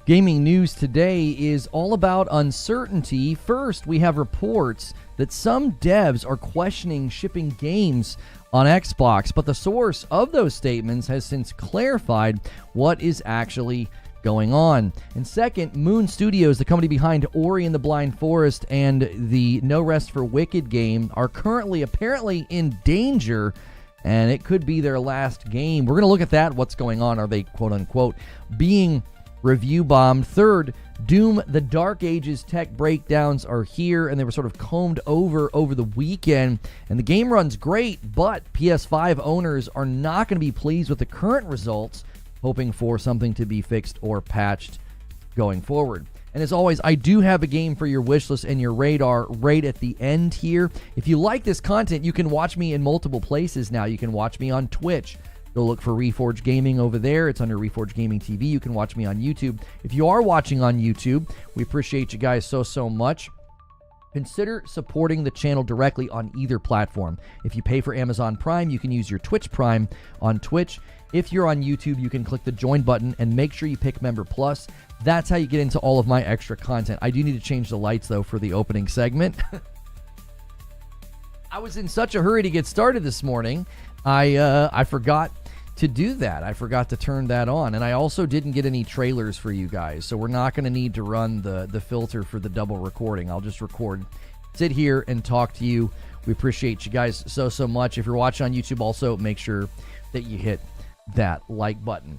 Gaming news today is all about uncertainty. First, we have reports that some devs are questioning shipping games on Xbox, but the source of those statements has since clarified what is actually going on. And second, Moon Studios, the company behind Ori and the Blind Forest and the No Rest for Wicked game, are currently apparently in danger, and it could be their last game. We're going to look at that, what's going on. Are they, quote-unquote, being review bombed? Third, Doom the Dark Ages tech breakdowns are here, and they were sort of combed over the weekend, and the game runs great, but PS5 owners are not going to be pleased with the current results, hoping for something to be fixed or patched going forward. And as always, I do have a game for your wish list and your radar right at the end here. If you like this content, you can watch me in multiple places now. You can watch me on Twitch. Go look for Reforge Gaming over there. It's under Reforge Gaming TV. You can watch me on YouTube. If you are watching on YouTube, we appreciate you guys so much. Consider supporting the channel directly on either platform. If you pay for Amazon Prime, you can use your Twitch Prime on Twitch. If you're on YouTube, you can click the join button and make sure you pick Member Plus. That's how you get into all of my extra content. I do need to change the lights, though, for the opening segment. I was in such a hurry to get started this morning, I forgot to do that. I forgot to turn that on. And I also didn't get any trailers for you guys, so we're not going to need to run the filter for the double recording. I'll just record, sit here, and talk to you. We appreciate you guys so much. If you're watching on YouTube, also make sure that you hit that like button.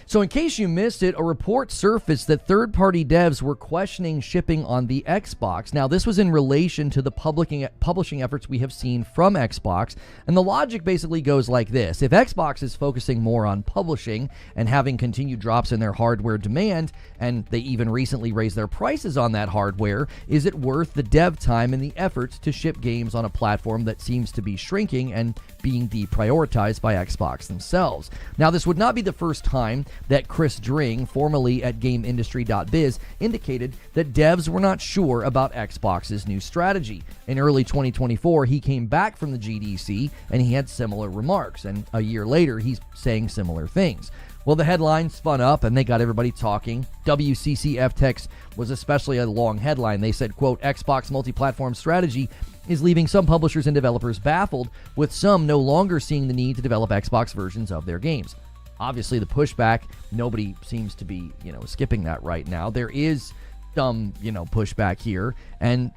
So in case you missed it, a report surfaced that third-party devs were questioning shipping on the Xbox. Now, this was in relation to the publishing efforts we have seen from Xbox, and the logic basically goes like this. If Xbox is focusing more on publishing and having continued drops in their hardware demand, and they even recently raised their prices on that hardware, is it worth the dev time and the efforts to ship games on a platform that seems to be shrinking and being deprioritized by Xbox themselves? Now, this would not be the first time that Chris Dring, formerly at GameIndustry.biz, indicated that devs were not sure about Xbox's new strategy. In early 2024, he came back from the GDC and he had similar remarks, and a year later, he's saying similar things. Well, the headline spun up and they got everybody talking. WCCF Text was especially a long headline. They said, quote, Xbox multi-platform strategy is leaving some publishers and developers baffled, with some no longer seeing the need to develop Xbox versions of their games. Obviously, the pushback, nobody seems to be, skipping that right now. There is some, pushback here, and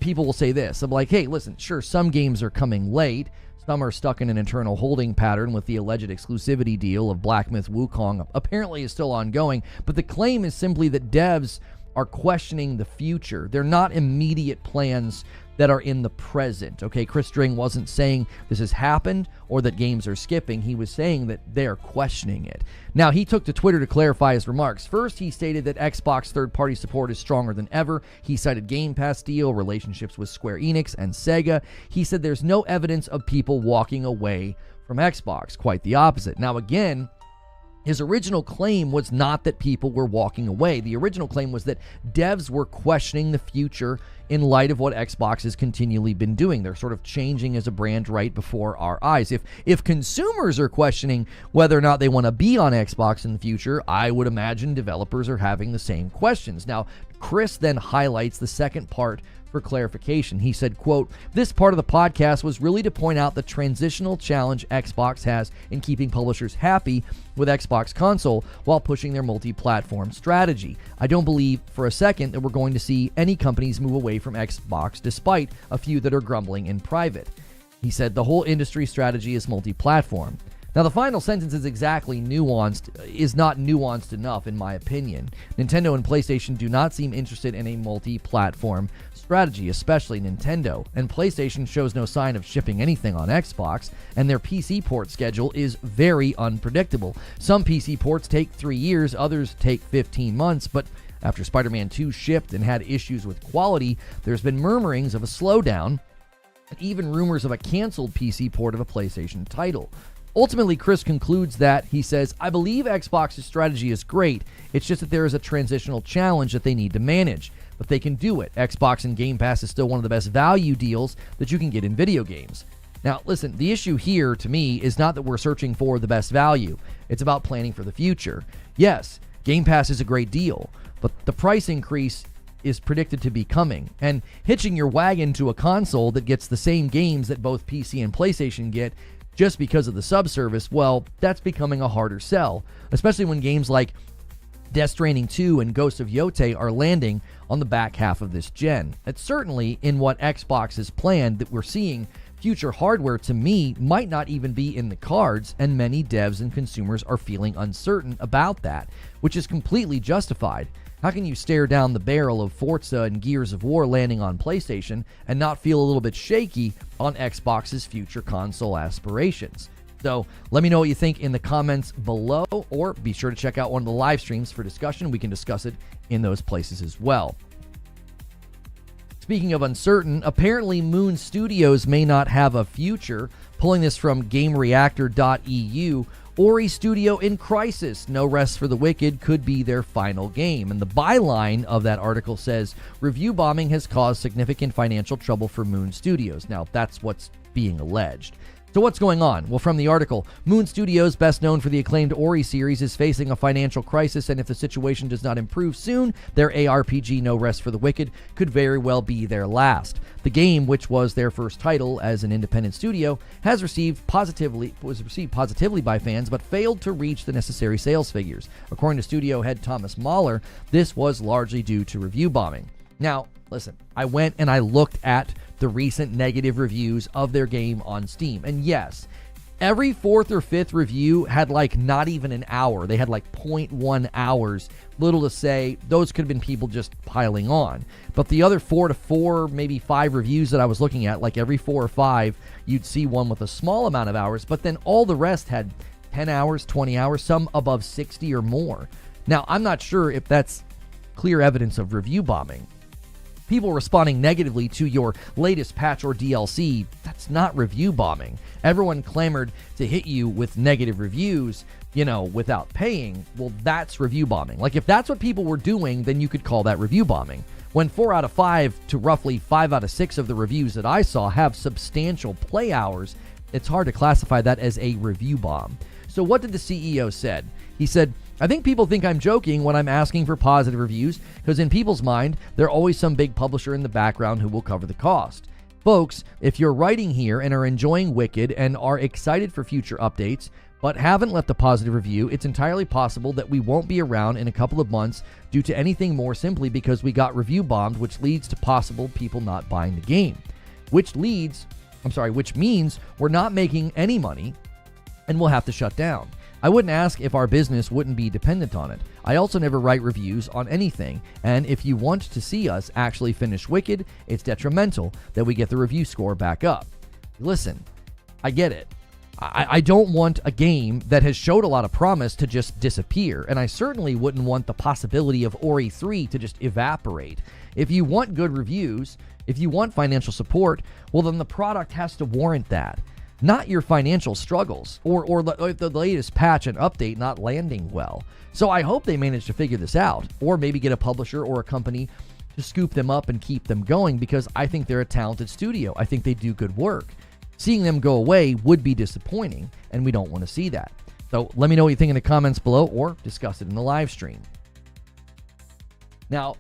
people will say this. I'm like, hey, listen, sure, some games are coming late. Some are stuck in an internal holding pattern with the alleged exclusivity deal of Black Myth Wukong apparently is still ongoing, but the claim is simply that devs are questioning the future. They're not immediate plans that are in the present. Okay, Chris Dring wasn't saying this has happened or that games are skipping. He was saying that they're questioning it. Now, he took to Twitter to clarify his remarks. First, he stated that Xbox third-party support is stronger than ever. He cited Game Pass deal, relationships with Square Enix and Sega. He said there's no evidence of people walking away from Xbox. Quite the opposite. Now, again, his original claim was not that people were walking away. The original claim was that devs were questioning the future in light of what Xbox has continually been doing. They're sort of changing as a brand right before our eyes. If consumers are questioning whether or not they want to be on Xbox in the future, I would imagine developers are having the same questions. Now, Chris then highlights the second part for clarification. He said, quote, this part of the podcast was really to point out the transitional challenge Xbox has in keeping publishers happy with Xbox console while pushing their multi-platform strategy. I don't believe for a second that we're going to see any companies move away from Xbox, despite a few that are grumbling in private. He said the whole industry strategy is multi-platform. Now, the final sentence is not nuanced enough, in my opinion. Nintendo and PlayStation do not seem interested in a multi-platform strategy, especially Nintendo, and PlayStation shows no sign of shipping anything on Xbox, and their PC port schedule is very unpredictable. Some PC ports take 3 years, others take 15 months, but after Spider-Man 2 shipped and had issues with quality, there's been murmurings of a slowdown, and even rumors of a canceled PC port of a PlayStation title. Ultimately, Chris concludes that, he says, I believe Xbox's strategy is great. It's just that there is a transitional challenge that they need to manage. But they can do it. Xbox and Game Pass is still one of the best value deals that you can get in video games. Now, listen, the issue here to me is not that we're searching for the best value. It's about planning for the future. Yes, Game Pass is a great deal, but the price increase is predicted to be coming. And hitching your wagon to a console that gets the same games that both PC and PlayStation get just because of the subservice, well, that's becoming a harder sell, especially when games like Death Stranding 2 and Ghost of Yotei are landing on the back half of this gen. It's certainly in what Xbox has planned that we're seeing future hardware, to me, might not even be in the cards, and many devs and consumers are feeling uncertain about that, which is completely justified. How can you stare down the barrel of Forza and Gears of War landing on PlayStation and not feel a little bit shaky on Xbox's future console aspirations? So let me know what you think in the comments below, or be sure to check out one of the live streams for discussion. We can discuss it in those places as well. Speaking of uncertain, apparently Moon Studios may not have a future. Pulling this from GameReactor.eu, Ori Studio in crisis. No Rest for the Wicked could be their final game. And the byline of that article says, review bombing has caused significant financial trouble for Moon Studios. Now, that's what's being alleged. So what's going on? Well, from the article, Moon Studios, best known for the acclaimed Ori series, is facing a financial crisis, and if the situation does not improve soon, their ARPG No Rest for the Wicked could very well be their last. The game, which was their first title as an independent studio, was received positively by fans, but failed to reach the necessary sales figures. According to studio head Thomas Mahler, this was largely due to review bombing. Now, listen, I went and I looked at the recent negative reviews of their game on Steam. And yes, every fourth or fifth review had like not even an hour. They had like 0.1 hours, little to say. Those could have been people just piling on. But the other 4 to 4, maybe 5 reviews that I was looking at, like every 4 or 5, you'd see one with a small amount of hours, but then all the rest had 10 hours, 20 hours, some above 60 or more. Now, I'm not sure if that's clear evidence of review bombing. People responding negatively to your latest patch or DLC, that's not review bombing. Everyone clamored to hit you with negative reviews, without paying. Well, that's review bombing. Like, if that's what people were doing, then you could call that review bombing. When 4 out of 5 to roughly 5 out of 6 of the reviews that I saw have substantial play hours, it's hard to classify that as a review bomb. So what did the CEO said? He said, I think people think I'm joking when I'm asking for positive reviews, because in people's mind, there's always some big publisher in the background who will cover the cost. Folks, if you're writing here and are enjoying Wicked and are excited for future updates, but haven't left a positive review, it's entirely possible that we won't be around in a couple of months due to anything more simply because we got review bombed, which leads to possible people not buying the game. Which means we're not making any money and we'll have to shut down. I wouldn't ask if our business wouldn't be dependent on it. I also never write reviews on anything, and if you want to see us actually finish Wicked, it's detrimental that we get the review score back up. Listen, I get it. I don't want a game that has showed a lot of promise to just disappear, and I certainly wouldn't want the possibility of Ori 3 to just evaporate. If you want good reviews, if you want financial support, well then the product has to warrant that. Not your financial struggles or the latest patch and update not landing well. So I hope they manage to figure this out, or maybe get a publisher or a company to scoop them up and keep them going, because I think they're a talented studio. I think they do good work. Seeing them go away would be disappointing, and we don't want to see that. So let me know what you think in the comments below, or discuss it in the live stream. Now,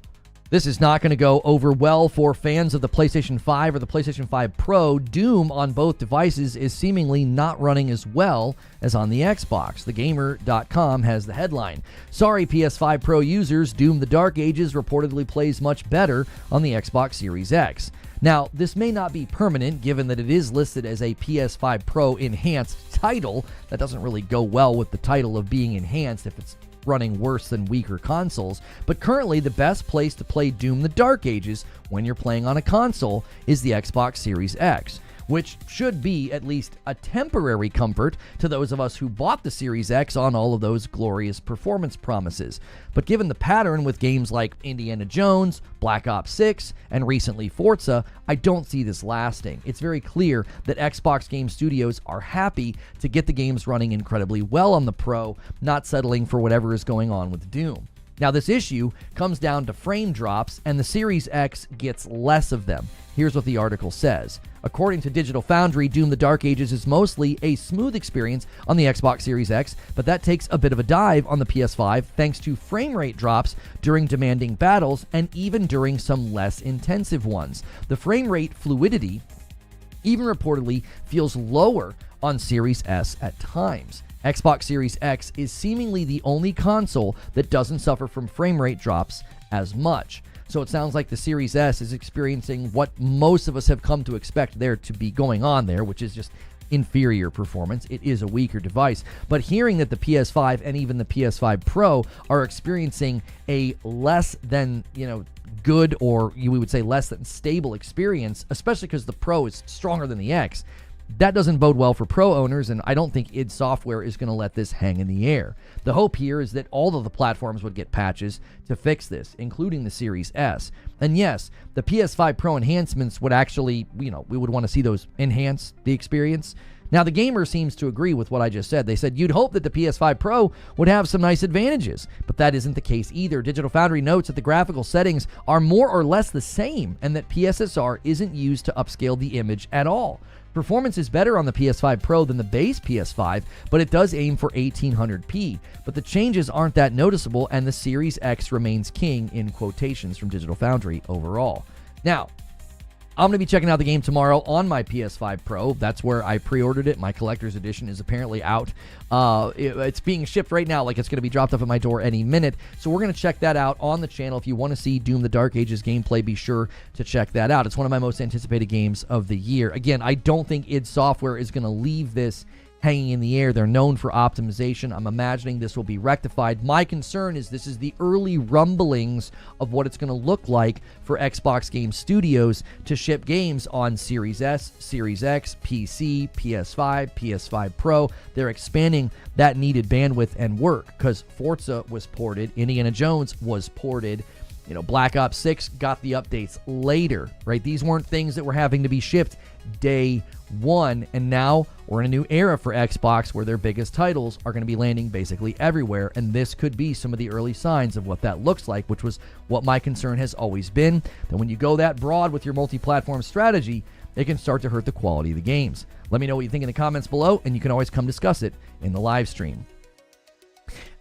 this is not going to go over well for fans of the PlayStation 5 or the PlayStation 5 Pro. Doom on both devices is seemingly not running as well as on the Xbox. TheGamer.com has the headline, sorry PS5 Pro users, Doom the Dark Ages reportedly plays much better on the Xbox Series X. Now, this may not be permanent, given that it is listed as a PS5 Pro enhanced title. That doesn't really go well with the title of being enhanced if it's running worse than weaker consoles, but currently the best place to play Doom the Dark Ages when you're playing on a console is the Xbox Series X, which should be at least a temporary comfort to those of us who bought the Series X on all of those glorious performance promises. But given the pattern with games like Indiana Jones, Black Ops 6, and recently Forza, I don't see this lasting. It's very clear that Xbox Game Studios are happy to get the games running incredibly well on the Pro, not settling for whatever is going on with Doom. Now, this issue comes down to frame drops, and the Series X gets less of them. Here's what the article says. According to Digital Foundry, Doom the Dark Ages is mostly a smooth experience on the Xbox Series X, but that takes a bit of a dive on the PS5 thanks to frame rate drops during demanding battles and even during some less intensive ones. The frame rate fluidity even reportedly feels lower on Series S at times. Xbox Series X is seemingly the only console that doesn't suffer from frame rate drops as much. So it sounds like the Series S is experiencing what most of us have come to expect there to be going on there, which is just inferior performance. It is a weaker device. But hearing that the PS5 and even the PS5 Pro are experiencing a less than, good, or we would say less than stable experience, especially because the Pro is stronger than the X, that doesn't bode well for Pro owners, and I don't think id Software is going to let this hang in the air. The hope here is that all of the platforms would get patches to fix this, including the Series S. And yes, the PS5 Pro enhancements would actually, we would want to see those enhance the experience. Now, the gamer seems to agree with what I just said. They said you'd hope that the PS5 Pro would have some nice advantages, but that isn't the case either. Digital Foundry notes that the graphical settings are more or less the same and that PSSR isn't used to upscale the image at all. Performance is better on the PS5 Pro than the base PS5, but it does aim for 1800p. But the changes aren't that noticeable, and the Series X remains king in quotations from Digital Foundry overall. Now, I'm going to be checking out the game tomorrow on my PS5 Pro. That's where I pre-ordered it. My collector's edition is apparently out. It's being shipped right now, like it's going to be dropped off at my door any minute. So we're going to check that out on the channel. If you want to see Doom the Dark Ages gameplay, be sure to check that out. It's one of my most anticipated games of the year. Again, I don't think id Software is going to leave this hanging in the air. They're known for optimization. I'm imagining this will be rectified. My concern is this is the early rumblings of what it's going to look like for Xbox Game Studios to ship games on Series S, Series X, PC, PS5, PS5 Pro. They're expanding that needed bandwidth and work because Forza was ported, Indiana Jones was ported, Black Ops 6 got the updates later, right? These weren't things that were having to be shipped day one, and now we're in a new era for Xbox where their biggest titles are going to be landing basically everywhere, and this could be some of the early signs of what that looks like, which was what my concern has always been, that when you go that broad with your multi-platform strategy, it can start to hurt the quality of the games. Let me know what you think in the comments below, and you can always come discuss it in the live stream.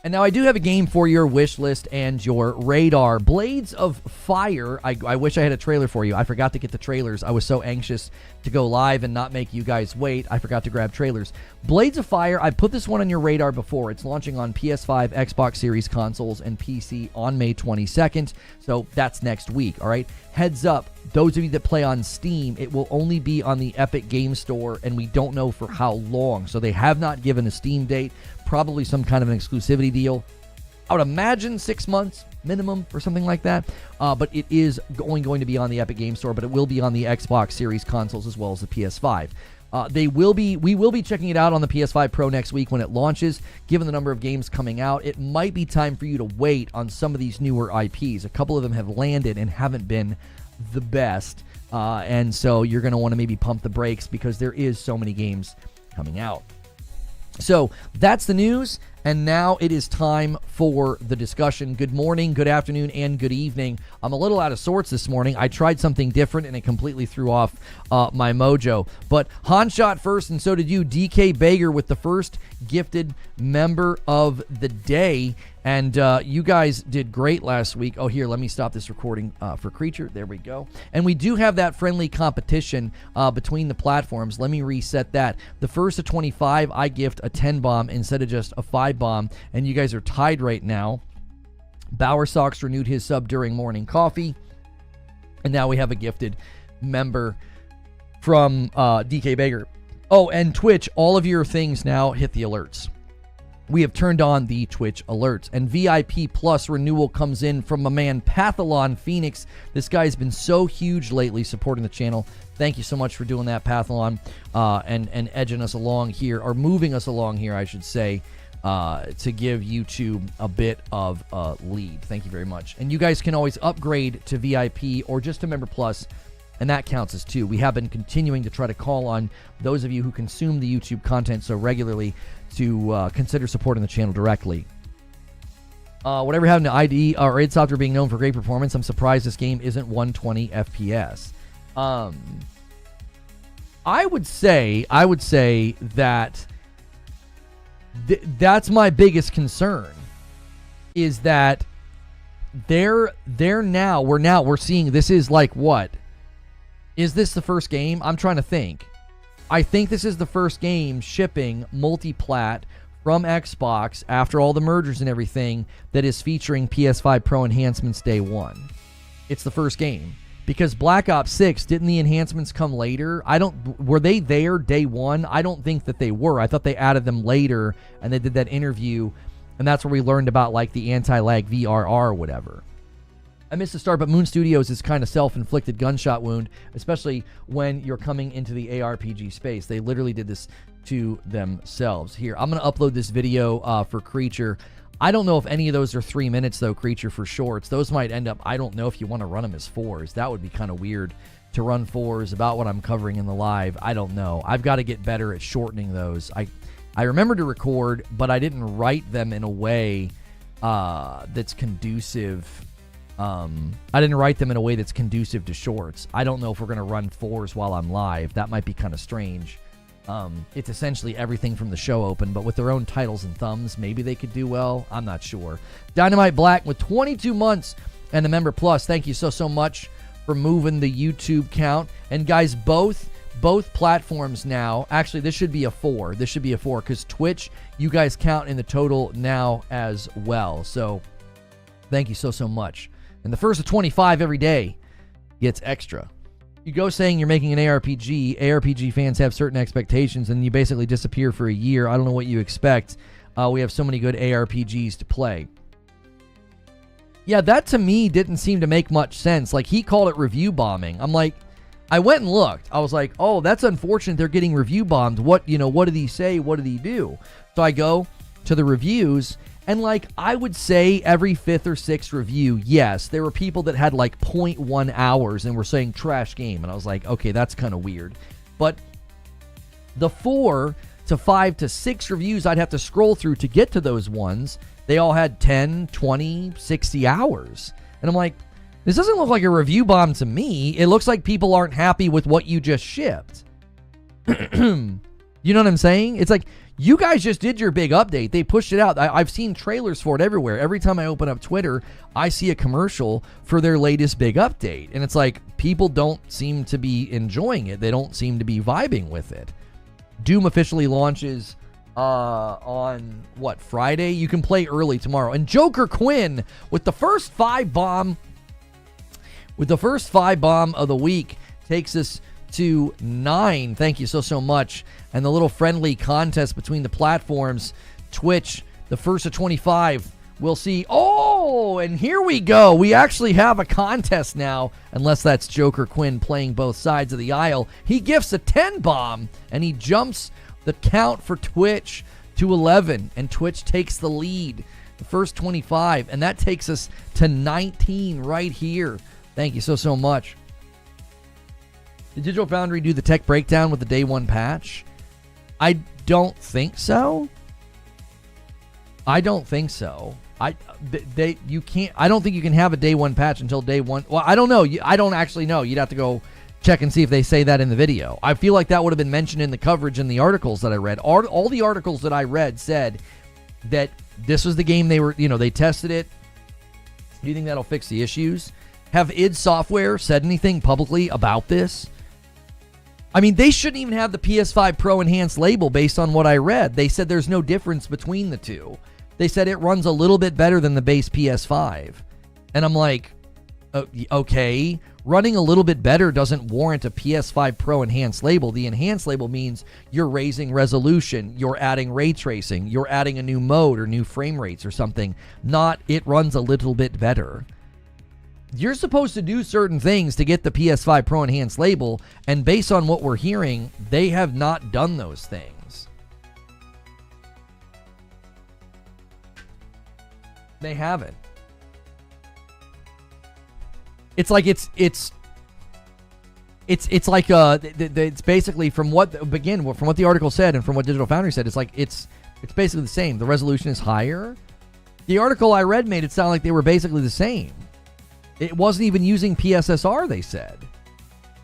And now I do have a game for your wish list and your radar. Blades of Fire. I wish I had a trailer for you. I forgot to get the trailers. I was so anxious to go live and not make you guys wait. I forgot to grab trailers. Blades of Fire. I put this one on your radar before. It's launching on PS5, Xbox Series consoles, and PC on May 22nd. So that's next week, all right? Heads up, those of you that play on Steam, it will only be on the Epic Game Store, and we don't know for how long. So they have not given a Steam date. Probably some kind of an exclusivity deal. I would imagine 6 months minimum or something like that. But it is going to be on the Epic Game Store, but it will be on the Xbox Series consoles as well as the PS5. We will be checking it out on the PS5 Pro next week when it launches. Given the number of games coming out, it might be time for you to wait on some of these newer IPs. A couple of them have landed and haven't been the best. And so you're going to want to maybe pump the brakes because there is so many games coming out. So that's the news, and now it is time for the discussion. Good morning, good afternoon, and good evening. I'm a little out of sorts this morning. I tried something different, and it completely threw off my mojo. But Han shot first, and so did you. DK Bager with the first gifted member of the day. And you guys did great last week. Oh, here, let me stop this recording for Creature. There we go. And we do have that friendly competition between the platforms. Let me reset that. The first of 25, I gift a 10 bomb instead of just a 5 bomb. And you guys are tied right now. Bower Sox renewed his sub during morning coffee. And now we have a gifted member from DK Bager. Oh, and Twitch, all of your things now hit the alerts. We have turned on the Twitch alerts, and VIP Plus renewal comes in from my man Pathalon Phoenix. This guy's been so huge lately supporting the channel. Thank you so much for doing that, Pathalon, and edging us along here, or moving us along here, I should say, to give YouTube a bit of a lead. Thank you very much. And you guys can always upgrade to VIP or just to Member Plus, and that counts as two. We have been continuing to try to call on those of you who consume the YouTube content so regularly to consider supporting the channel directly. Whatever happened to ID or id Software being known for great performance, I'm surprised this game isn't 120 FPS. I would say that that's my biggest concern, is that we're seeing, this is like, what? Is this the first game? I'm trying to think. I think this is the first game shipping multi-plat from Xbox after all the mergers and everything that is featuring PS5 Pro enhancements day one. It's the first game. Because Black Ops 6, didn't the enhancements come later? Were they there day one? I don't think that they were. I thought they added them later, and they did that interview, and that's where we learned about, like, the anti-lag VRR or whatever. I missed the start, but Moon Studios is kind of self-inflicted gunshot wound, especially when you're coming into the ARPG space. They literally did this to themselves. Here, I'm going to upload this video for Creature. I don't know if any of those are 3 minutes, though, Creature, for shorts. Those might end up, I don't know if you want to run them as 4s. That would be kind of weird to run 4s about what I'm covering in the live. I don't know. I've got to get better at shortening those. I remember to record, but I didn't write them in a way that's conducive. I didn't write them in a way that's conducive to shorts. I don't know if we're going to run 4s while I'm live. That might be kind of strange. It's essentially everything from the show open, but with their own titles and thumbs, maybe they could do well. I'm not sure. Dynamite Black with 22 months and a member plus. Thank you so much for moving the YouTube count. And guys, both platforms now, actually this should be a 4. This should be a 4 because Twitch, you guys count in the total now as well. So thank you so much. And the first of 25 every day gets extra. You go saying you're making an ARPG. ARPG fans have certain expectations, and you basically disappear for a year. I don't know what you expect. We have so many good ARPGs to play. Yeah, that to me didn't seem to make much sense. Like, he called it review bombing. I'm like, I went and looked. I was like, oh, that's unfortunate they're getting review bombed. What did he say? What did he do? So I go to the reviews, and, like, I would say every 5th or 6th review, yes, there were people that had, like, 0.1 hours and were saying trash game. And I was like, okay, that's kind of weird. But the 4 to 5 to 6 reviews I'd have to scroll through to get to those ones, they all had 10, 20, 60 hours. And I'm like, this doesn't look like a review bomb to me. It looks like people aren't happy with what you just shipped. You know what I'm saying? It's like, you guys just did your big update. They pushed it out. I've seen trailers for it everywhere. Every time I open up Twitter, I see a commercial for their latest big update. And it's like, people don't seem to be enjoying it. They don't seem to be vibing with it. Doom officially launches on, Friday? You can play early tomorrow. And Joker Quinn with the first 5 bomb of the week takes us to 9. Thank you so much. And the little friendly contest between the platforms, Twitch, the first of 25, we'll see. Oh, and here we go. We actually have a contest now, unless that's Joker Quinn playing both sides of the aisle. He gifts a 10 bomb, and he jumps the count for Twitch to 11, and Twitch takes the lead. The first 25, and that takes us to 19 right here. Thank you so much. Did Digital Foundry do the tech breakdown with the day one patch? I don't think so. I don't think you can't. I don't think you can have a day one patch until day one. Well, I don't know. I don't actually know. You'd have to go check and see if they say that in the video. I feel like that would have been mentioned in the coverage in the articles that I read. All the articles that I read said that this was the game they tested it. Do you think that'll fix the issues? Have id Software said anything publicly about this? I mean, they shouldn't even have the PS5 Pro enhanced label based on what I read. They said there's no difference between the two. They said it runs a little bit better than the base PS5. And I'm like, okay, running a little bit better doesn't warrant a PS5 Pro enhanced label. The enhanced label means you're raising resolution, you're adding ray tracing, you're adding a new mode or new frame rates or something, not it runs a little bit better. You're supposed to do certain things to get the PS5 Pro enhanced label, and based on what we're hearing, they have not done those things. They haven't. It's like it's like it's basically from what the article said and from what Digital Foundry said, it's like it's basically the same. The resolution is higher, The article I read made it sound like they were basically the same. It wasn't even using PSSR, they said.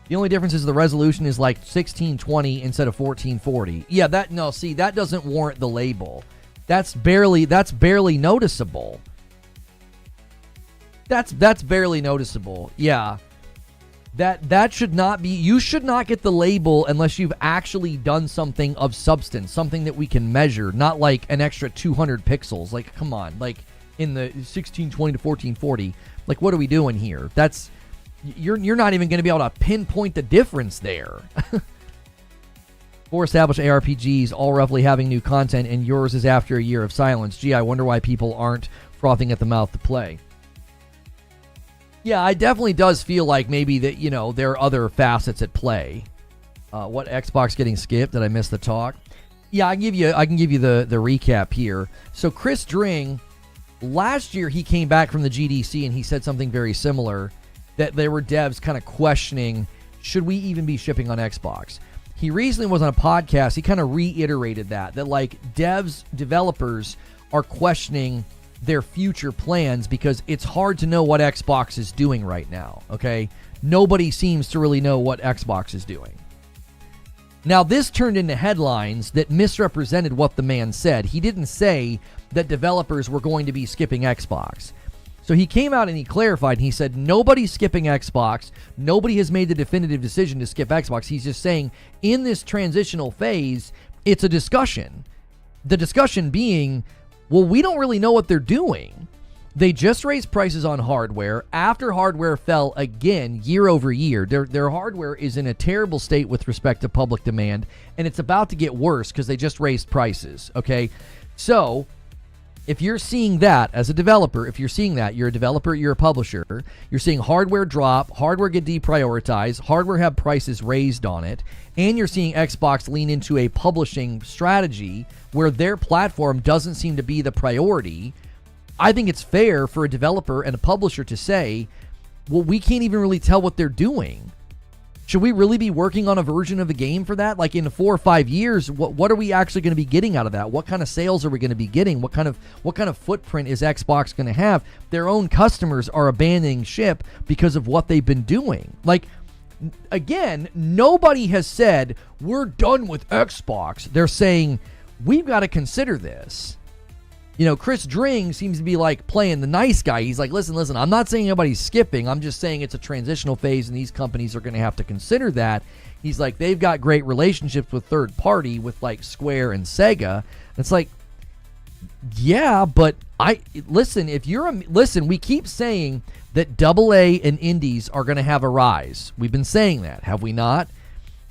The only difference is the resolution is like 1620 instead of 1440. Yeah, that doesn't warrant the label. That's barely noticeable. That's barely noticeable. Yeah. That should not be, you should not get the label unless you've actually done something of substance, something that we can measure, not like an extra 200 pixels. Like, come on, like in the 1620 to 1440, like what are we doing here? That's, you're not even going to be able to pinpoint the difference there. 4 established ARPGs, all roughly having new content, and yours is after a year of silence. Gee, I wonder why people aren't frothing at the mouth to play. Yeah, it definitely does feel like maybe that, you know, there are other facets at play. What, Xbox getting skipped? Did I miss the talk? Yeah, I can give you the recap here. So Chris Dring, last year he came back from the GDC and he said something very similar, that there were devs kind of questioning, should we even be shipping on Xbox? He recently was on a podcast, he kind of reiterated that like developers are questioning their future plans because it's hard to know what Xbox is doing right now, okay? Nobody seems to really know what Xbox is doing. Now, this turned into headlines that misrepresented what the man said. He didn't say that developers were going to be skipping Xbox. So he came out and he clarified, and he said, nobody's skipping Xbox. Nobody has made the definitive decision to skip Xbox. He's just saying, in this transitional phase, it's a discussion. The discussion being, well, we don't really know what they're doing. They just raised prices on hardware after hardware fell again year over year. Their hardware is in a terrible state with respect to public demand, and it's about to get worse because they just raised prices, okay? So if you're seeing that as a developer, if you're seeing that, you're a developer, you're a publisher, you're seeing hardware drop, hardware get deprioritized, hardware have prices raised on it, and you're seeing Xbox lean into a publishing strategy where their platform doesn't seem to be the priority, I think it's fair for a developer and a publisher to say, well, we can't even really tell what they're doing. Should we really be working on a version of the game for that? Like in 4 or 5 years, what are we actually going to be getting out of that? What kind of sales are we going to be getting? What kind of footprint is Xbox going to have? Their own customers are abandoning ship because of what they've been doing. Like, again, nobody has said, we're done with Xbox. They're saying, we've got to consider this. You know, Chris Dring seems to be like playing the nice guy. He's like, listen, I'm not saying anybody's skipping. I'm just saying it's a transitional phase and these companies are going to have to consider that. He's like, they've got great relationships with third party with like Square and Sega. It's like, yeah, but listen, we keep saying that AA and indies are going to have a rise. We've been saying that, have we not?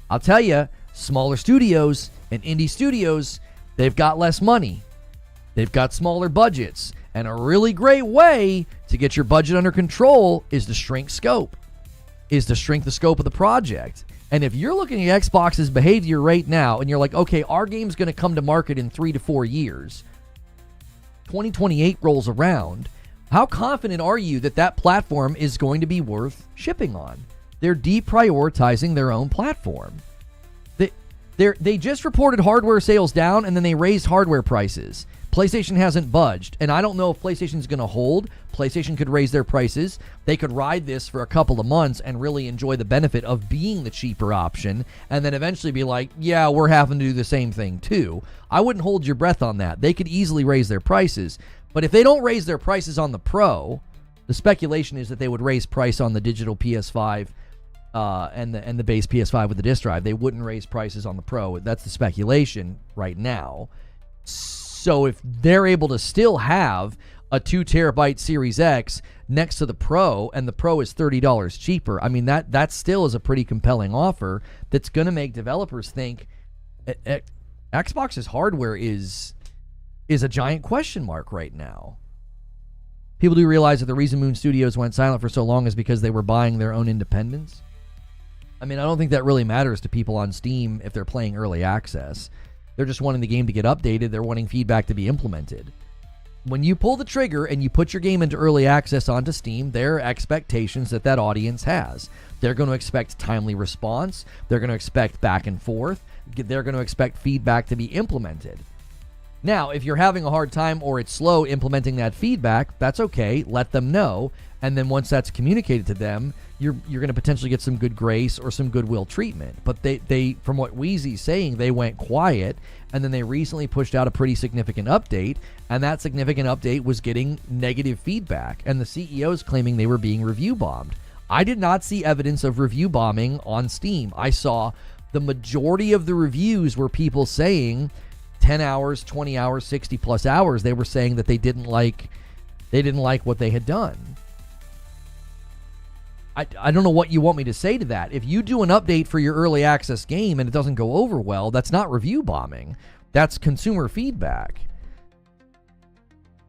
I'll tell you, smaller studios and indie studios, they've got less money. They've got smaller budgets, and a really great way to get your budget under control is to shrink scope, is to shrink the scope of the project. And if you're looking at Xbox's behavior right now, and you're like, okay, our game's going to come to market in 3 to 4 years, 2028 rolls around, how confident are you that that platform is going to be worth shipping on? They're deprioritizing their own platform. They just reported hardware sales down, and then they raised hardware prices. PlayStation hasn't budged, and I don't know if PlayStation's going to hold. PlayStation could raise their prices. They could ride this for a couple of months and really enjoy the benefit of being the cheaper option, and then eventually be like, yeah, we're having to do the same thing too. I wouldn't hold your breath on that. They could easily raise their prices, but if they don't raise their prices on the Pro, the speculation is that they would raise price on the digital PS5 and the base PS5 with the disc drive. They wouldn't raise prices on the Pro. That's the speculation right now. So if they're able to still have a 2 terabyte Series X next to the Pro, and the Pro is $30 cheaper, I mean, that still is a pretty compelling offer that's going to make developers think Xbox's hardware is a giant question mark right now. People do realize that the reason Moon Studios went silent for so long is because they were buying their own independence. I mean, I don't think that really matters to people on Steam if they're playing early access. They're just wanting the game to get updated. They're wanting feedback to be implemented. When you pull the trigger and you put your game into early access onto Steam, there are expectations that audience has. They're going to expect timely response. They're going to expect back and forth. They're going to expect feedback to be implemented. Now, if you're having a hard time or it's slow implementing that feedback, that's okay. Let them know. And then once that's communicated to them, you're going to potentially get some good grace or some goodwill treatment. But they from what Wheezy's saying, they went quiet, and then they recently pushed out a pretty significant update, and that significant update was getting negative feedback, and the CEO's claiming they were being review bombed. I did not see evidence of review bombing on Steam. I saw the majority of the reviews were people saying 10 hours, 20 hours, 60 plus hours. They were saying that they didn't like what they had done. I don't know what you want me to say to that. If you do an update for your early access game and it doesn't go over well, that's not review bombing. That's consumer feedback.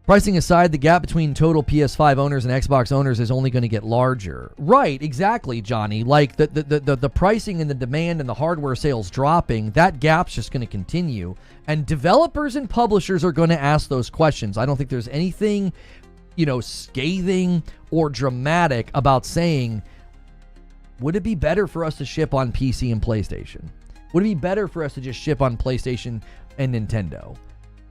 Pricing aside, the gap between total PS5 owners and Xbox owners is only going to get larger. Right, exactly, Johnny. Like the pricing and the demand and the hardware sales dropping, that gap's just going to continue. And developers and publishers are going to ask those questions. I don't think there's anything, scathing or dramatic about saying, would it be better for us to ship on PC and PlayStation? Would it be better for us to just ship on PlayStation and Nintendo?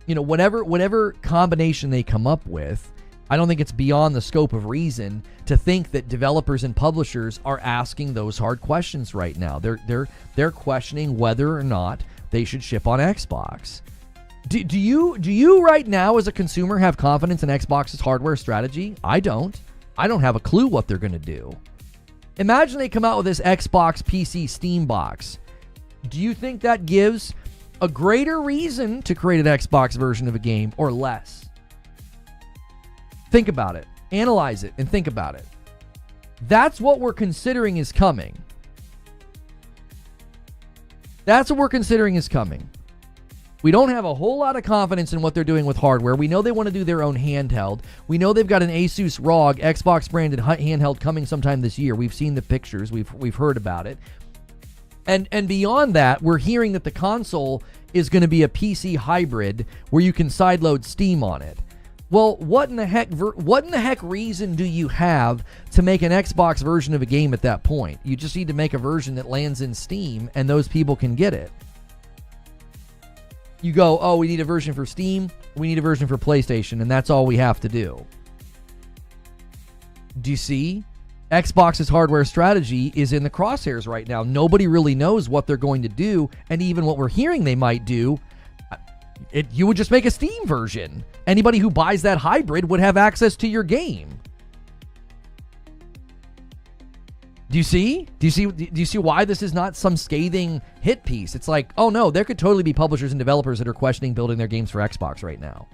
Whatever combination they come up with, I don't think it's beyond the scope of reason to think that developers and publishers are asking those hard questions right now. They're questioning whether or not they should ship on Xbox. Do you right now as a consumer have confidence in Xbox's hardware strategy? I don't. I don't have a clue what they're going to do. Imagine they come out with this Xbox PC Steam box. Do you think that gives a greater reason to create an Xbox version of a game or less? Think about it. Analyze it and think about it. That's what we're considering is coming. That's what we're considering is coming. We don't have a whole lot of confidence in what they're doing with hardware. We know they want to do their own handheld. We know they've got an Asus ROG Xbox branded handheld coming sometime this year. We've seen the pictures. We've heard about it. And beyond that, we're hearing that the console is going to be a PC hybrid where you can sideload Steam on it. Well, what in the heck reason do you have to make an Xbox version of a game at that point? You just need to make a version that lands in Steam and those people can get it. You go, oh, we need a version for Steam, we need a version for PlayStation, and that's all we have to do. Do you see? Xbox's hardware strategy is in the crosshairs right now. Nobody really knows what they're going to do, and even what we're hearing they might do, you would just make a Steam version. Anybody who buys that hybrid would have access to your game. Do you see? Do you see why this is not some scathing hit piece? It's like, oh no, there could totally be publishers and developers that are questioning building their games for Xbox right now.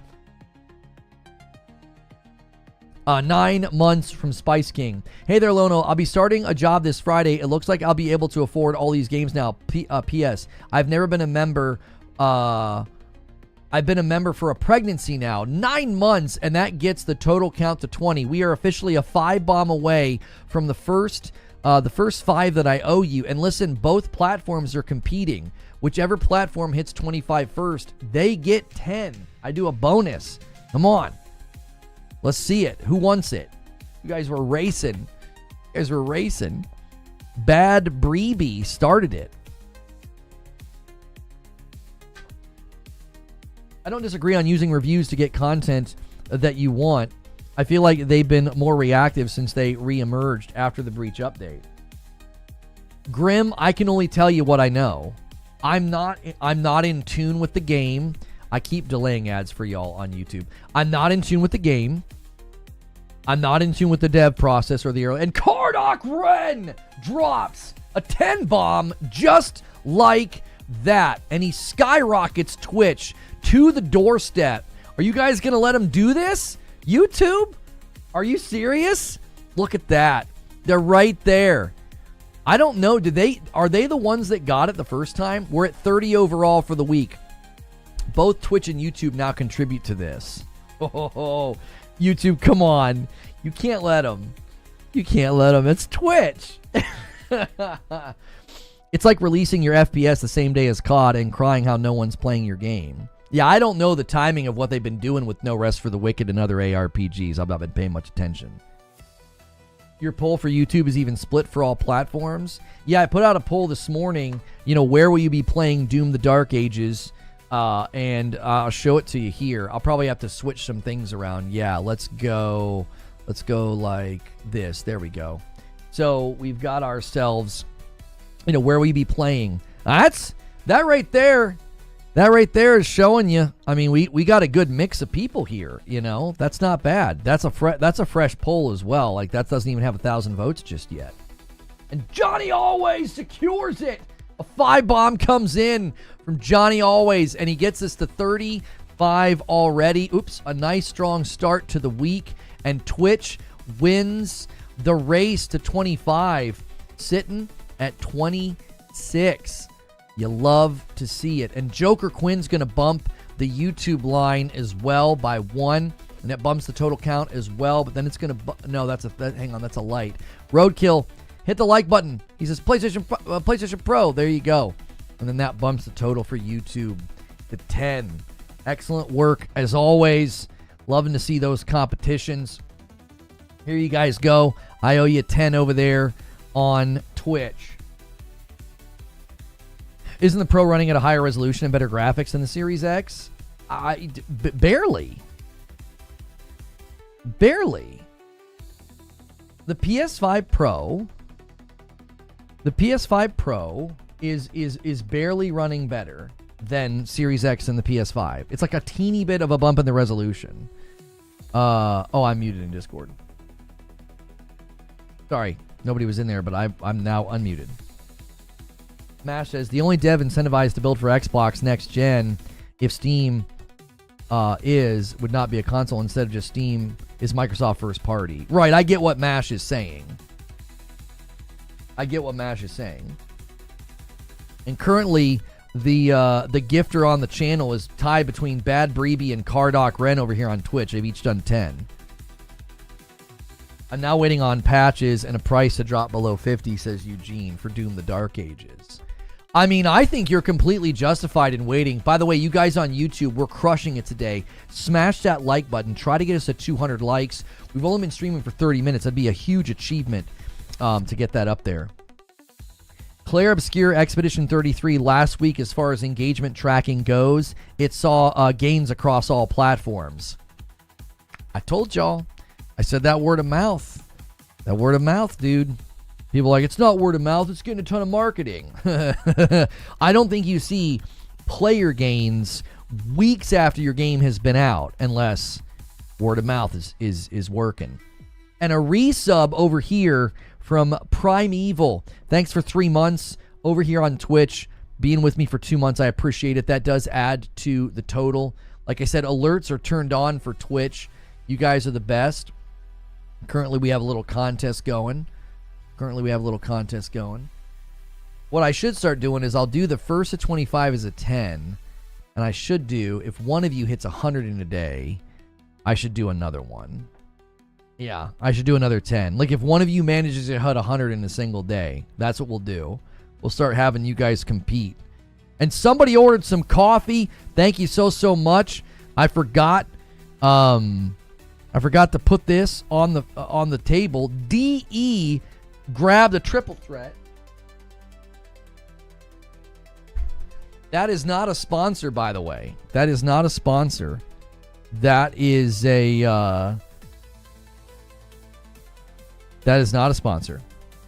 9 months from Spice King. Hey there, Lono. I'll be starting a job this Friday. It looks like I'll be able to afford all these games now. P.S. I've never been a member. I've been a member for a pregnancy now. 9 months, and that gets the total count to 20. We are officially a 5-bomb away from the first 5 that I owe you. And listen, both platforms are competing. Whichever platform hits 25 first, they get 10. I do a bonus. Come on. Let's see it. Who wants it? You guys were racing. Bad Breeby started it. I don't disagree on using reviews to get content that you want. I feel like they've been more reactive since they re-emerged after the Breach update. Grim, I can only tell you what I know. I'm not in tune with the game. I keep delaying ads for y'all on YouTube. I'm not in tune with the game. I'm not in tune with the dev process or the early. And Kardoc Ren drops a 10 bomb just like that. And he skyrockets Twitch to the doorstep. Are you guys going to let him do this? YouTube? Are you serious? Look at that. They're right there. I don't know. Are they the ones that got it the first time? We're at 30 overall for the week. Both Twitch and YouTube now contribute to this. Oh, YouTube, come on. You can't let them. It's Twitch. It's like releasing your FPS the same day as COD and crying how no one's playing your game. Yeah, I don't know the timing of what they've been doing with No Rest for the Wicked and other ARPGs. I've not been paying much attention. Your poll for YouTube is even split for all platforms. Yeah, I put out a poll this morning. Where will you be playing Doom the Dark Ages And I'll show it to you here. I'll probably have to switch some things around. Yeah, let's go like this. There we go. So we've got ourselves, where we be playing. That right there. That right there is showing you. I mean, we got a good mix of people here. That's not bad. That's a fresh poll as well. Like, that doesn't even have 1,000 votes just yet. And Johnny Always secures it. A 5 bomb comes in from Johnny Always, and he gets us to 35 already. Oops, a nice strong start to the week. And Twitch wins the race to 25, sitting at 26. You love to see it. And Joker Quinn's going to bump the YouTube line as well by 1, and that bumps the total count as well. But then it's going to... No, hang on, that's a light. Roadkill, hit the like button. He says PlayStation Pro. There you go. And then that bumps the total for YouTube to 10. Excellent work, as always. Loving to see those competitions. Here you guys go. I owe you 10 over there on Twitch. Isn't the Pro running at a higher resolution and better graphics than the Series X? Barely. Barely. The PS5 Pro is barely running better than Series X and the PS5. It's like a teeny bit of a bump in the resolution. I'm muted in Discord. Sorry, nobody was in there, but I'm now unmuted. Mash says, the only dev incentivized to build for Xbox next gen, if Steam would not be a console instead of just Steam, is Microsoft first party. Right, I get what Mash is saying. And currently, the gifter on the channel is tied between Bad Breeby and Cardoc Ren over here on Twitch. They've each done 10. I'm now waiting on patches and a price to drop below 50, says Eugene, for Doom the Dark Ages. I mean, I think you're completely justified in waiting. By the way, you guys on YouTube, we're crushing it today. Smash that like button. Try to get us to 200 likes. We've only been streaming for 30 minutes. That'd be a huge achievement to get that up there. Claire Obscure Expedition 33 last week, as far as engagement tracking goes, it saw gains across all platforms. I told y'all. I said that word of mouth. That word of mouth, dude. People are like, it's not word of mouth, it's getting a ton of marketing. I don't think you see player gains weeks after your game has been out unless word of mouth is working. And a resub over here from Primeval. Thanks for 3 months over here on Twitch. Being with me for 2 months, I appreciate it. That does add to the total. Like I said, alerts are turned on for Twitch. You guys are the best. Currently, we have a little contest going. What I should start doing is I'll do the first of 25 as a 10. And I should do, if one of you hits 100 in a day, I should do another one. Yeah, I should do another 10. Like, if one of you manages to hit 100 in a single day, that's what we'll do. We'll start having you guys compete. And somebody ordered some coffee. Thank you so much. I forgot to put this on the table. DE grabbed a triple threat. That is not a sponsor, by the way. That is not a sponsor. That is not a sponsor.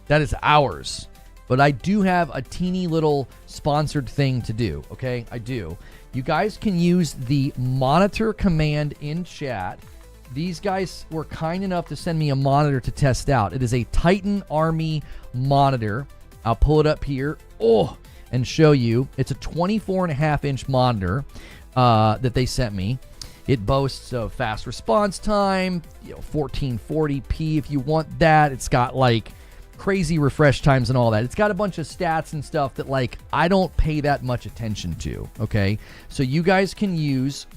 That is ours. But I do have a teeny little sponsored thing to do, okay? I do. You guys can use the monitor command in chat. These guys were kind enough to send me a monitor to test out. It is a Titan Army monitor. I'll pull it up here and show you. It's a 24.5-inch monitor that they sent me. It boasts of fast response time, 1440p if you want that. It's got like crazy refresh times and all that. It's got a bunch of stats and stuff that like I don't pay that much attention to, okay? So you guys can use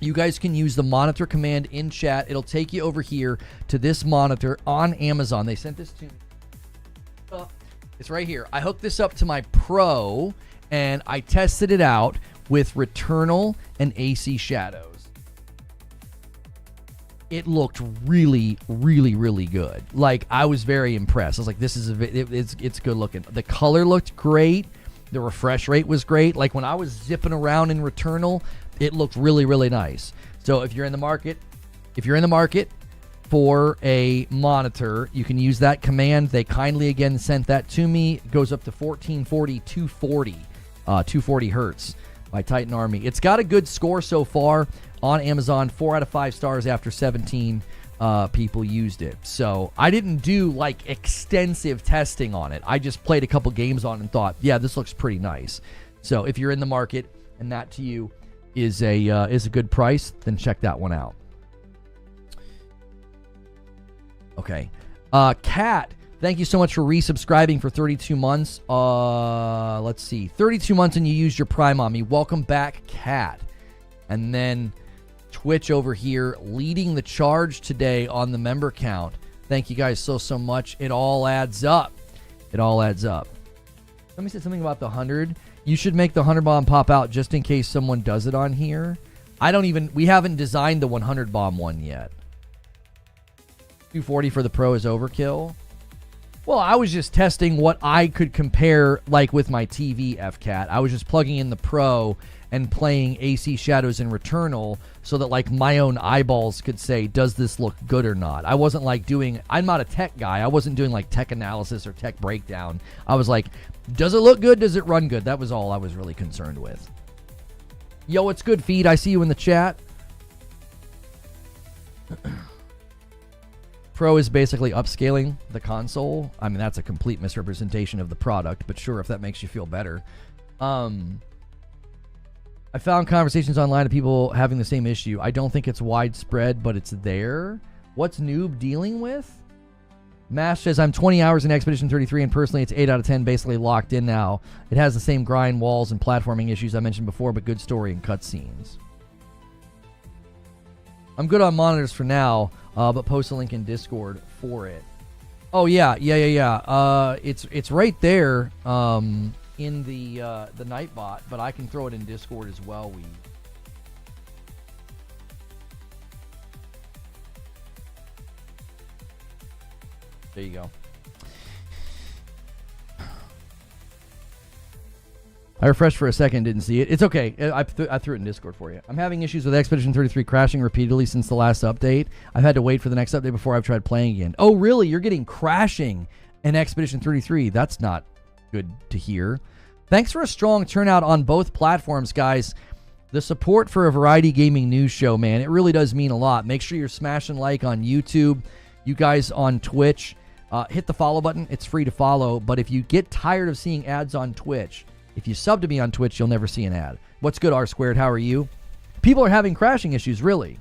the monitor command in chat. It'll take you over here to this monitor on Amazon. They sent this to me. It's right here. I hooked this up to my Pro and I tested it out with Returnal and AC Shadows. It looked really, really, really good. Like, I was very impressed. I was like, this is it's good looking. The color looked great. The refresh rate was great. Like when I was zipping around in Returnal, it looked really, really nice. So if you're in the market for a monitor, you can use that command. They kindly again sent that to me. It goes up to 1440 240 hertz by Titan Army. It's got a good score so far on Amazon. 4 out of 5 stars after 17 people used it. So I didn't do like extensive testing on it. I just played a couple games on it and thought, yeah, this looks pretty nice. So if you're in the market and that to you is a good price, then check that one out. Okay. Kat, thank you so much for resubscribing for 32 months. Let's see. 32 months and you used your Prime on me. Welcome back, Kat. And then Twitch over here leading the charge today on the member count. Thank you guys so much. It all adds up. It all adds up. Let me say something about the 100. You should make the 100 bomb pop out just in case someone does it on here. We haven't designed the 100 bomb one yet. 240 for the Pro is overkill. Well, I was just testing what I could compare like with my TV, FCAT. I was just plugging in the Pro and playing AC Shadows and Returnal so that like my own eyeballs could say, does this look good or not? I wasn't like I'm not a tech guy. I wasn't doing like tech analysis or tech breakdown. I was like, does it look good? Does it run good? That was all I was really concerned with. Yo, what's good, Feed? I see you in the chat. Pro is basically upscaling the console. I mean, that's a complete misrepresentation of the product, but sure, if that makes you feel better. I found conversations online of people having the same issue. I don't think it's widespread, but it's there. What's Noob dealing with? Mash says, I'm 20 hours in Expedition 33, and personally, it's 8 out of 10, basically locked in now. It has the same grind, walls, and platforming issues I mentioned before, but good story and cutscenes. I'm good on monitors for now, but post a link in Discord for it. Oh, yeah. It's right there in the Nightbot, but I can throw it in Discord as well. There you go. I refreshed for a second, didn't see it. It's okay. I threw it in Discord for you. I'm having issues with Expedition 33 crashing repeatedly since the last update. I've had to wait for the next update before I've tried playing again. Oh, really? You're getting crashing in Expedition 33. That's not good to hear. Thanks for a strong turnout on both platforms, guys. The support for a Variety Gaming news show, man, it really does mean a lot. Make sure you're smashing like on YouTube. You guys on Twitch, hit the follow button. It's free to follow. But if you get tired of seeing ads on Twitch, if you sub to me on Twitch, you'll never see an ad. What's good, R Squared? How are you? People are having crashing issues, really.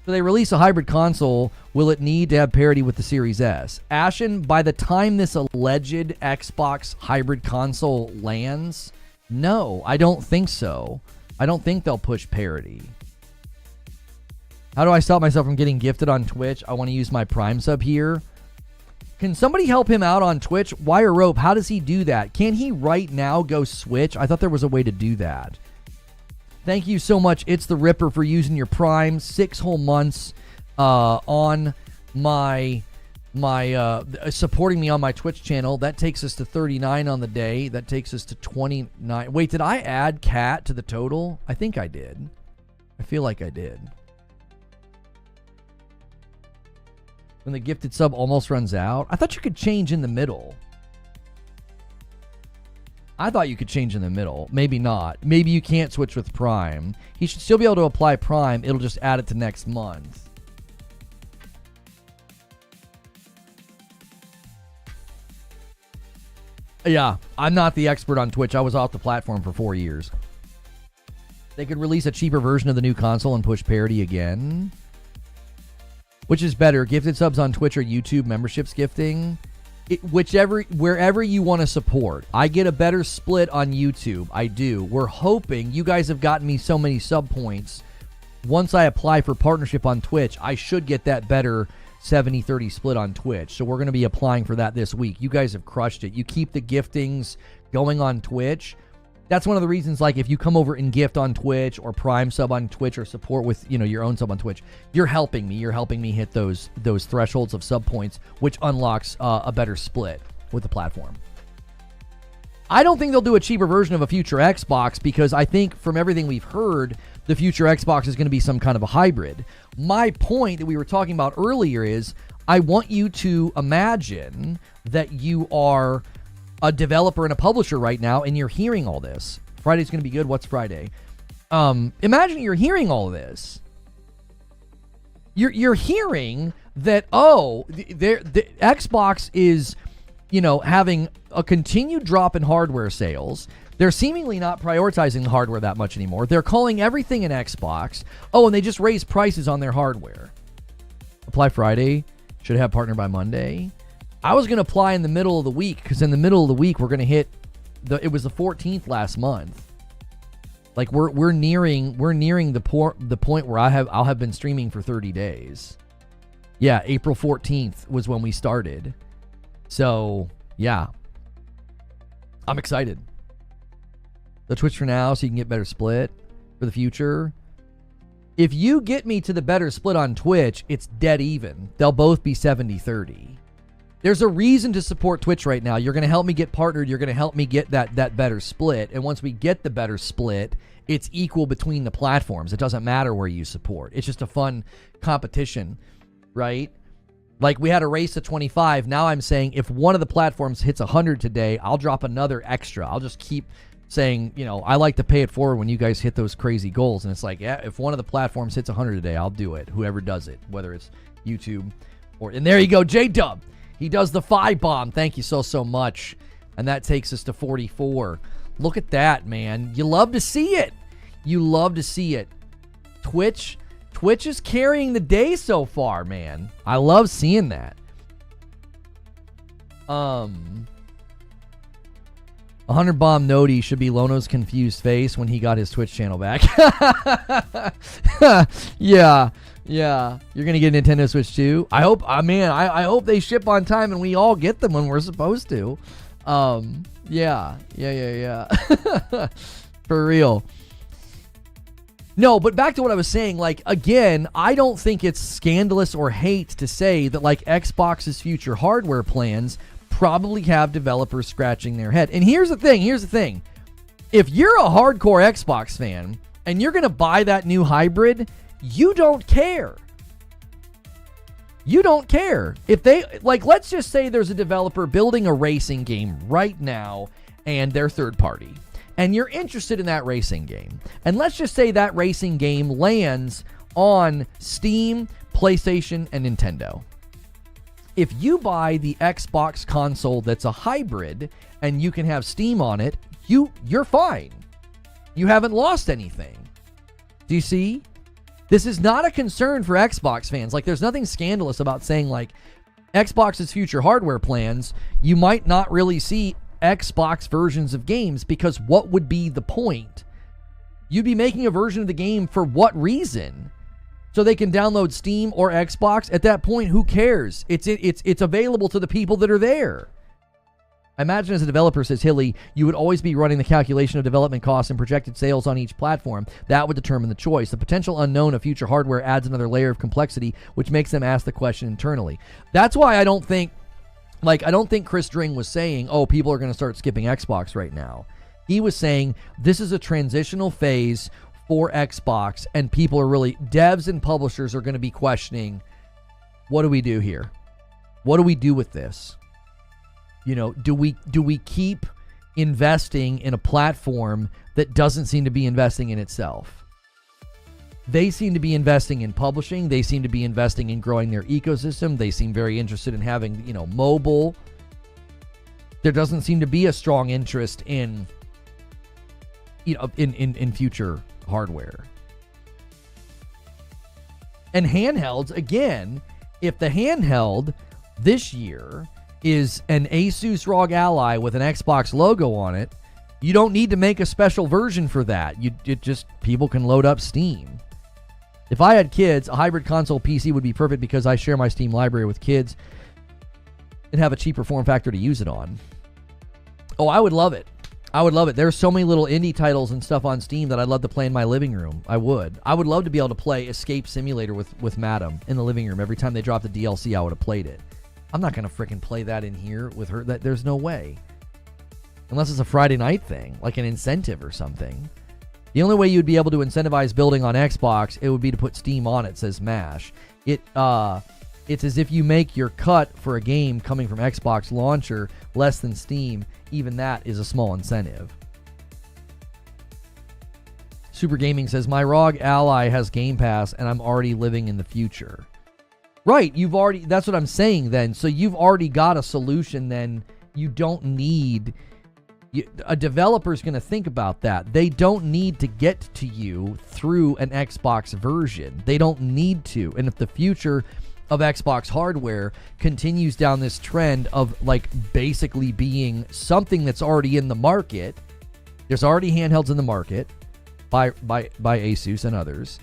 So they release a hybrid console. Will it need to have parity with the Series S? Ashen, by the time this alleged Xbox hybrid console lands, no, I don't think so. I don't think they'll push parity. How do I stop myself from getting gifted on Twitch? I want to use my Prime sub here. Can somebody help him out on Twitch? Wire Rope, how does he do that? Can he right now go switch? I thought there was a way to do that. Thank you so much, It's the Ripper, for using your Prime 6 whole months on my supporting me on my Twitch channel. That takes us to 39 on the day. That takes us to 29. Wait, did I add Cat to the total? I think I did. I feel like I did. When the gifted sub almost runs out. I thought you could change in the middle. Maybe not. Maybe you can't switch with Prime. He should still be able to apply Prime. It'll just add it to next month. Yeah, I'm not the expert on Twitch. I was off the platform for 4 years. They could release a cheaper version of the new console and push parity again. Which is better, gifted subs on Twitch or YouTube, memberships gifting? Wherever you want to support. I get a better split on YouTube. I do. We're hoping, you guys have gotten me so many sub points. Once I apply for partnership on Twitch, I should get that better 70-30 split on Twitch. So we're going to be applying for that this week. You guys have crushed it. You keep the giftings going on Twitch. That's one of the reasons, like, if you come over and gift on Twitch or Prime sub on Twitch or support with, your own sub on Twitch, you're helping me. You're helping me hit those thresholds of sub points, which unlocks a better split with the platform. I don't think they'll do a cheaper version of a future Xbox because I think from everything we've heard, the future Xbox is going to be some kind of a hybrid. My point that we were talking about earlier is I want you to imagine that you are a developer and a publisher right now and you're hearing all this. Friday's going to be good. What's Friday? Imagine you're hearing all of this. You're hearing that, the Xbox is, having a continued drop in hardware sales. They're seemingly not prioritizing the hardware that much anymore. They're calling everything an Xbox. Oh, and they just raised prices on their hardware. Apply Friday. Should have partner by Monday. I was going to apply in the middle of the week because in the middle of the week, we're going to hit it was the 14th last month. Like we're nearing the point where I'll have been streaming for 30 days. Yeah, April 14th was when we started. So, yeah. I'm excited. The Twitch for now so you can get better split for the future. If you get me to the better split on Twitch, it's dead even. They'll both be 70-30. There's a reason to support Twitch right now. You're going to help me get partnered. You're going to help me get that better split. And once we get the better split, it's equal between the platforms. It doesn't matter where you support. It's just a fun competition, right? Like we had a race to 25. Now I'm saying if one of the platforms hits 100 today, I'll drop another extra. I'll just keep saying, I like to pay it forward when you guys hit those crazy goals. And it's like, yeah, if one of the platforms hits 100 today, I'll do it. Whoever does it, whether it's YouTube and there you go, J-Dub. He does the 5 bomb. Thank you so much. And that takes us to 44. Look at that, man. You love to see it. You love to see it. Twitch is carrying the day so far, man. I love seeing that. 100 bomb Nodi should be Lono's confused face when he got his Twitch channel back. Yeah. You're gonna get a Nintendo Switch too. I hope. I hope they ship on time and we all get them when we're supposed to. Yeah. For real. No, but back to what I was saying. Like again, I don't think it's scandalous or hate to say that like Xbox's future hardware plans probably have developers scratching their head. And here's the thing. If you're a hardcore Xbox fan and you're going to buy that new hybrid, you don't care. You don't care. If they, let's just say there's a developer building a racing game right now and they're third party. And you're interested in that racing game. And let's just say that racing game lands on Steam, PlayStation, and Nintendo. If you buy the Xbox console that's a hybrid and you can have Steam on it, you're fine. You haven't lost anything. Do you see? This is not a concern for Xbox fans. Like, there's nothing scandalous about saying, like, Xbox's future hardware plans, you might not really see Xbox versions of games because what would be the point? You'd be making a version of the game for what reason? So they can download Steam or Xbox. At that point, who cares? It's available to the people that are there. I imagine as a developer, says Hilly, you would always be running the calculation of development costs and projected sales on each platform. That would determine the choice. The potential unknown of future hardware adds another layer of complexity, which makes them ask the question internally. That's why I don't think Chris Dring was saying, oh, people are going to start skipping Xbox right now. He was saying this is a transitional phase for Xbox, and people are really, devs and publishers are going to be questioning, what do we do here? What do we do with this? Do we keep investing in a platform that doesn't seem to be investing in itself? They seem to be investing in publishing. They seem to be investing in growing their ecosystem. They seem very interested in having, mobile. There doesn't seem to be a strong interest in future hardware. And handhelds, again, if the handheld this year is an Asus ROG Ally with an Xbox logo on it, you don't need to make a special version for that. People can load up Steam. If I had kids, a hybrid console PC would be perfect because I share my Steam library with kids and have a cheaper form factor to use it on. Oh, I would love it. There's so many little indie titles and stuff on Steam that I'd love to play in my living room. I would love to be able to play Escape Simulator with Madam in the living room. Every time they dropped the DLC, I would have played it. I'm not going to freaking play that in here with her. There's no way. unless it's a Friday night thing, like an incentive or something. The only way you'd be able to incentivize building on Xbox, it would be to put Steam on it, says Mash. It's as if you make your cut for a game coming from Xbox launcher less than Steam. Even that is a small incentive. Super Gaming says, my ROG Ally has Game Pass and I'm already living in the future. Right, that's what I'm saying then. So you've already got a solution then. You don't need, a developer's going to think about that. They don't need to get to you through an Xbox version. They don't need to. And if the future of Xbox hardware continues down this trend of like basically being something that's already in the market, there's already handhelds in the market by Asus and others.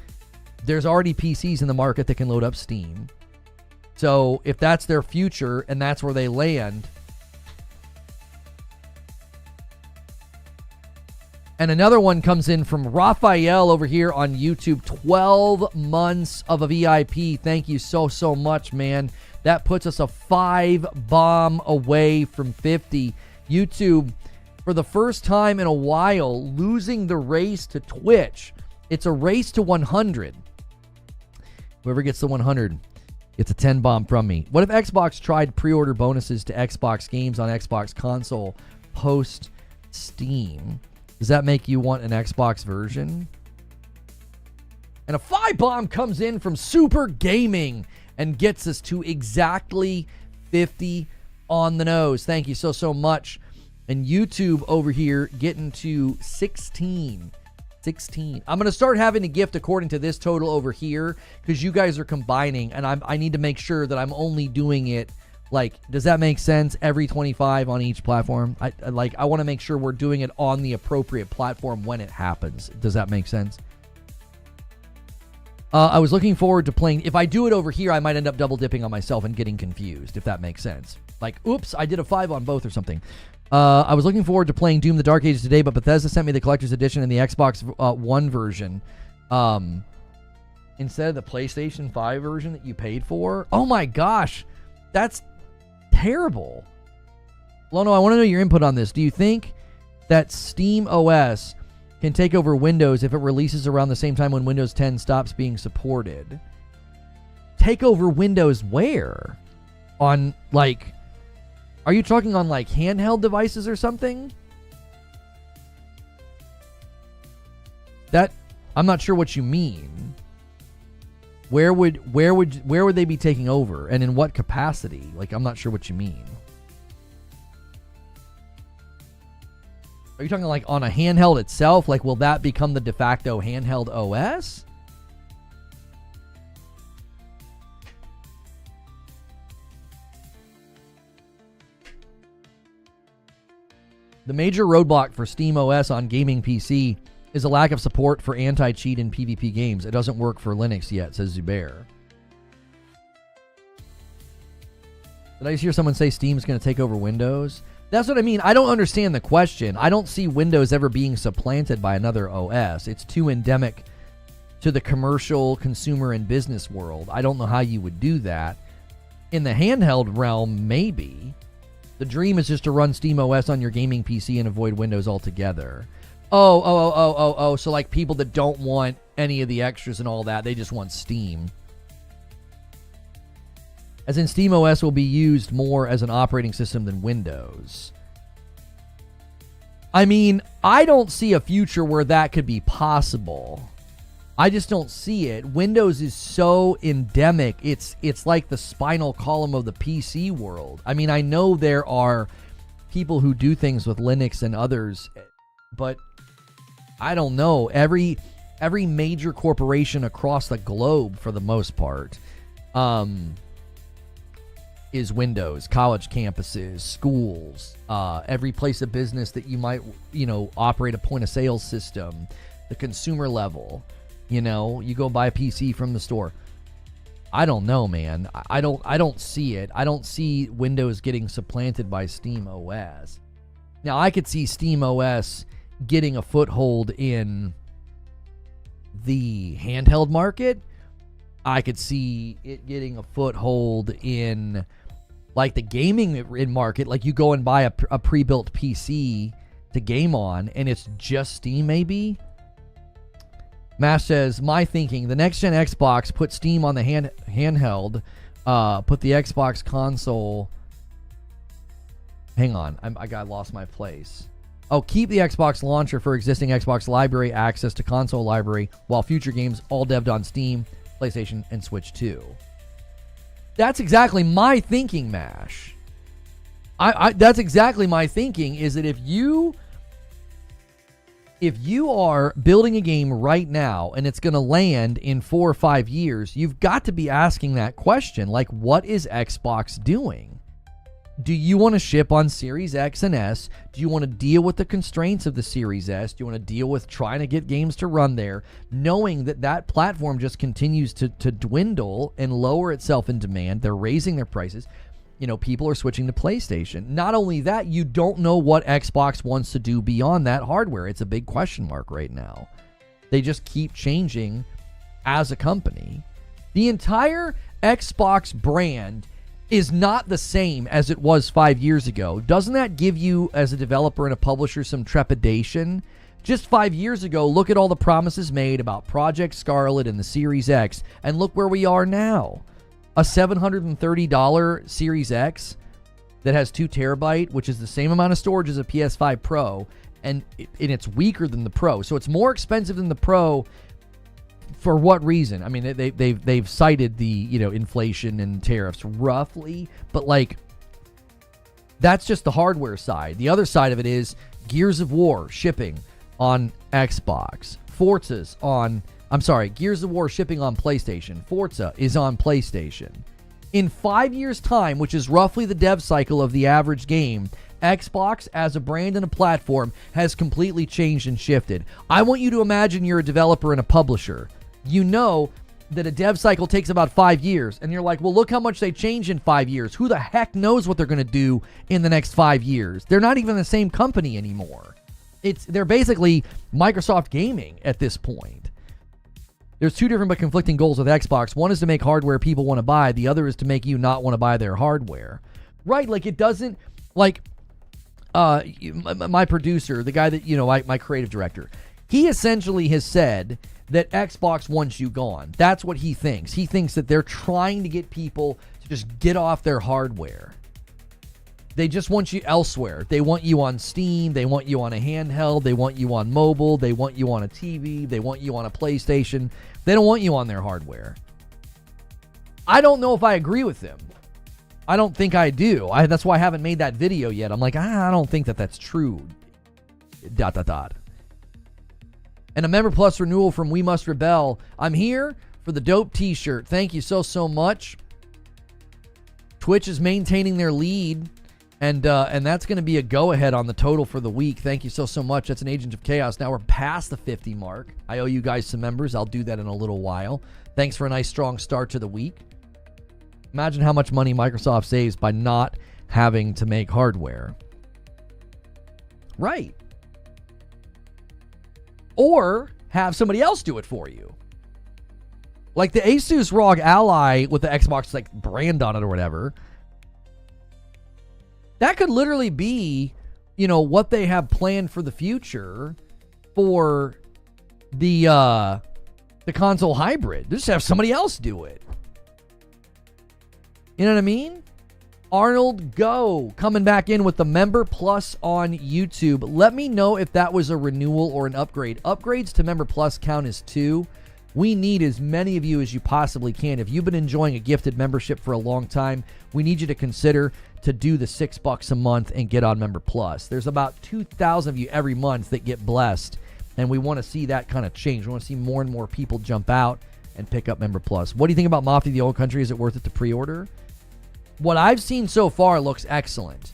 There's already PCs in the market that can load up Steam. So if that's their future and that's where they land. And another one comes in from Raphael over here on YouTube. 12 months of a VIP. Thank you so much, man. That puts us a 5 bomb away from 50. YouTube, for the first time in a while, losing the race to Twitch. It's a race to 100. Whoever gets the 100 gets a 10 bomb from me. What if Xbox tried pre-order bonuses to Xbox games on Xbox console post Steam? Does that make you want an Xbox version? And a 5 bomb comes in from Super Gaming and gets us to exactly 50 on the nose. Thank you so much. And YouTube over here getting to 16. I'm going to start having a gift according to this total over here because you guys are combining, and I need to make sure that I'm only doing it, like, does that make sense? Every 25 on each platform. I want to make sure we're doing it on the appropriate platform when it happens. Does that make sense? I was looking forward to playing. If I do it over here, I might end up double dipping on myself and getting confused, if that makes sense. Like, oops, I did a 5 on both or something. I was looking forward to playing Doom the Dark Ages today, but Bethesda sent me the collector's edition and the Xbox One version instead of the PlayStation 5 version that you paid for. Oh my gosh, that's terrible. Lono, I want to know your input on this. Do you think that Steam OS can take over Windows if it releases around the same time when Windows 10 stops being supported? Take over Windows where? On, like... Are you talking on like handheld devices or something? That I'm not sure what you mean. Where would they be taking over and in what capacity? Like, I'm not sure what you mean. Are you talking like on a handheld itself? Like, will that become the de facto handheld OS? The major roadblock for SteamOS on gaming PC is a lack of support for anti-cheat in PvP games. It doesn't work for Linux yet, says Zubair. Did I just hear someone say Steam's going to take over Windows? That's what I mean. I don't understand the question. I don't see Windows ever being supplanted by another OS. It's too endemic to the commercial, consumer, and business world. I don't know how you would do that. In the handheld realm, maybe. The dream is just to run SteamOS on your gaming PC and avoid Windows altogether. Oh. So like people that don't want any of the extras and all that, they just want Steam. As in, SteamOS will be used more as an operating system than Windows. I mean, I don't see a future where that could be possible. I just don't see it. Windows is so endemic. It's like the spinal column of the PC world. I mean, I know there are people who do things with Linux and others, but I don't know. Every major corporation across the globe, for the most part, is Windows. College campuses, schools, every place of business that you might, operate a point of sale system, the consumer level. You go buy a PC from the store. I don't know, man. I don't see it. I don't see Windows getting supplanted by SteamOS. Now, I could see SteamOS getting a foothold in the handheld market. I could see it getting a foothold in like the gaming in market, like you go and buy a pre-built PC to game on, and it's just Steam maybe. Mash says, my thinking, the next-gen Xbox, put Steam on the handheld, put the Xbox console... Hang on, I lost my place. Oh, keep the Xbox launcher for existing Xbox library, access to console library, while future games all devved on Steam, PlayStation, and Switch 2. That's exactly my thinking, Mash. That's exactly my thinking, is that if you are building a game right now and it's going to land in 4 or 5 years, you've got to be asking that question, like, what is Xbox doing? Do you want to ship on Series X and S? Do you want to deal with the constraints of the Series S? Do you want to deal with trying to get games to run there, knowing that that platform just continues to dwindle and lower itself in demand? They're raising their prices. You know, people are switching to PlayStation. Not only that, you don't know what Xbox wants to do beyond that hardware. It's a big question mark right now. They just keep changing as a company. The entire Xbox brand is not the same as it was 5 years ago. Doesn't that give you, as a developer and a publisher, some trepidation? Just 5 years ago, look at all the promises made about Project Scarlet and the Series X, and look where we are now. A $730 Series X that has 2 terabyte, which is the same amount of storage as a PS5 Pro, and it's weaker than the Pro. So it's more expensive than the Pro. For what reason? I mean, they've cited the, you know, inflation and tariffs roughly, but like, that's just the hardware side. The other side of it is Gears of War shipping on Xbox. Gears of War shipping on PlayStation. Forza is on PlayStation. In 5 years' time, which is roughly the dev cycle of the average game, Xbox as a brand and a platform has completely changed and shifted. I want you to imagine you're a developer and a publisher. You know that a dev cycle takes about 5 years, and you're like, well, look how much they change in 5 years. Who the heck knows what they're going to do in the next 5 years? They're not even the same company anymore. They're basically Microsoft Gaming at this point. There's 2 different but conflicting goals with Xbox. One is to make hardware people want to buy. The other is to make you not want to buy their hardware. Right? Like, it doesn't, like, my producer, the guy that, you know, my creative director, he essentially has said that Xbox wants you gone. That's what he thinks. He thinks that they're trying to get people to just get off their hardware. They just want you elsewhere. They want you on Steam. They want you on a handheld. They want you on mobile. They want you on a TV. They want you on a PlayStation. They don't want you on their hardware. I don't know if I agree with them. I don't think I do. That's why I haven't made that video yet. I'm like, I don't think that that's true. ... And a Member Plus renewal from We Must Rebel. I'm here for the dope t-shirt. Thank you so much. Twitch is maintaining their lead, and that's going to be a go-ahead on the total for the week. Thank you so much. That's an Agent of Chaos. Now we're past the 50 mark. I owe you guys some members. I'll do that in a little while. Thanks for a nice, strong start to the week. Imagine how much money Microsoft saves by not having to make hardware. Right. Or have somebody else do it for you. Like the Asus ROG Ally with the Xbox like brand on it or whatever. That could literally be, you know, what they have planned for the future for the console hybrid. Just have somebody else do it. You know what I mean? Arnold Go coming back in with the Member Plus on YouTube. Let me know if that was a renewal or an upgrade. Upgrades to Member Plus count as 2. We need as many of you as you possibly can. If you've been enjoying a gifted membership for a long time, we need you to consider to do the $6 a month and get on Member Plus. There's about 2,000 of you every month that get blessed, and we want to see that kind of change. We want to see more and more people jump out and pick up Member Plus. What do you think about Mafia: The Old Country? Is it worth it to pre-order? What I've seen so far looks excellent.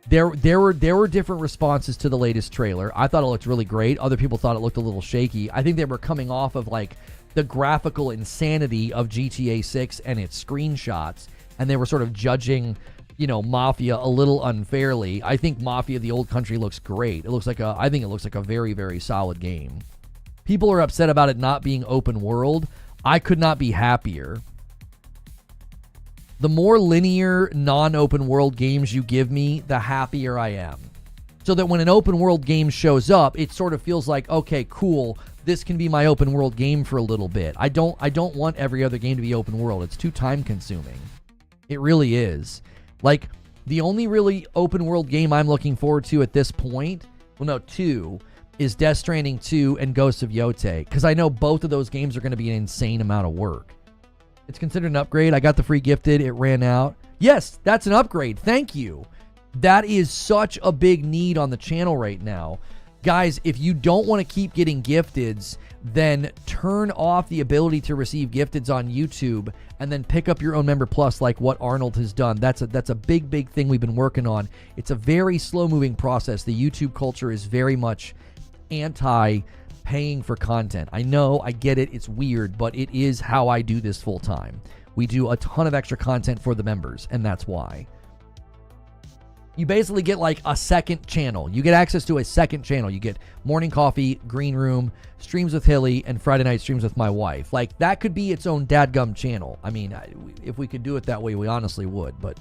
There were different responses to the latest trailer. I thought it looked really great. Other people thought it looked a little shaky. I think they were coming off of like the graphical insanity of GTA 6 and its screenshots, and they were sort of judging, you know, Mafia a little unfairly. I think Mafia: The Old Country looks great. I think it looks like a very, very solid game. People are upset about it not being open world. I could not be happier. The more linear, non-open world games you give me, the happier I am. So that when an open world game shows up, it sort of feels like, okay, cool, this can be my open world game for a little bit. I don't want every other game to be open world. It's too time consuming. It really is. Like, the only really open world game I'm looking forward to at this point, well, no, two, is Death Stranding 2 and Ghosts of Yotei, because I know both of those games are going to be an insane amount of work. It's considered an upgrade. I got the free gifted. It ran out. Yes, that's an upgrade. Thank you. That is such a big need on the channel right now. Guys, if you don't want to keep getting gifteds, then turn off the ability to receive gifteds on YouTube and then pick up your own Member Plus like what Arnold has done. That's a big, big thing we've been working on. It's a very slow-moving process. The YouTube culture is very much anti-paying for content. I know, I get it, it's weird, but it is how I do this full time. We do a ton of extra content for the members, and that's why. You basically get like a second channel. You get access to a second channel. You get Morning Coffee, Green Room, Streams with Hilly, and Friday Night Streams with my wife. Like, that could be its own dadgum channel. I mean, if we could do it that way, we honestly would, but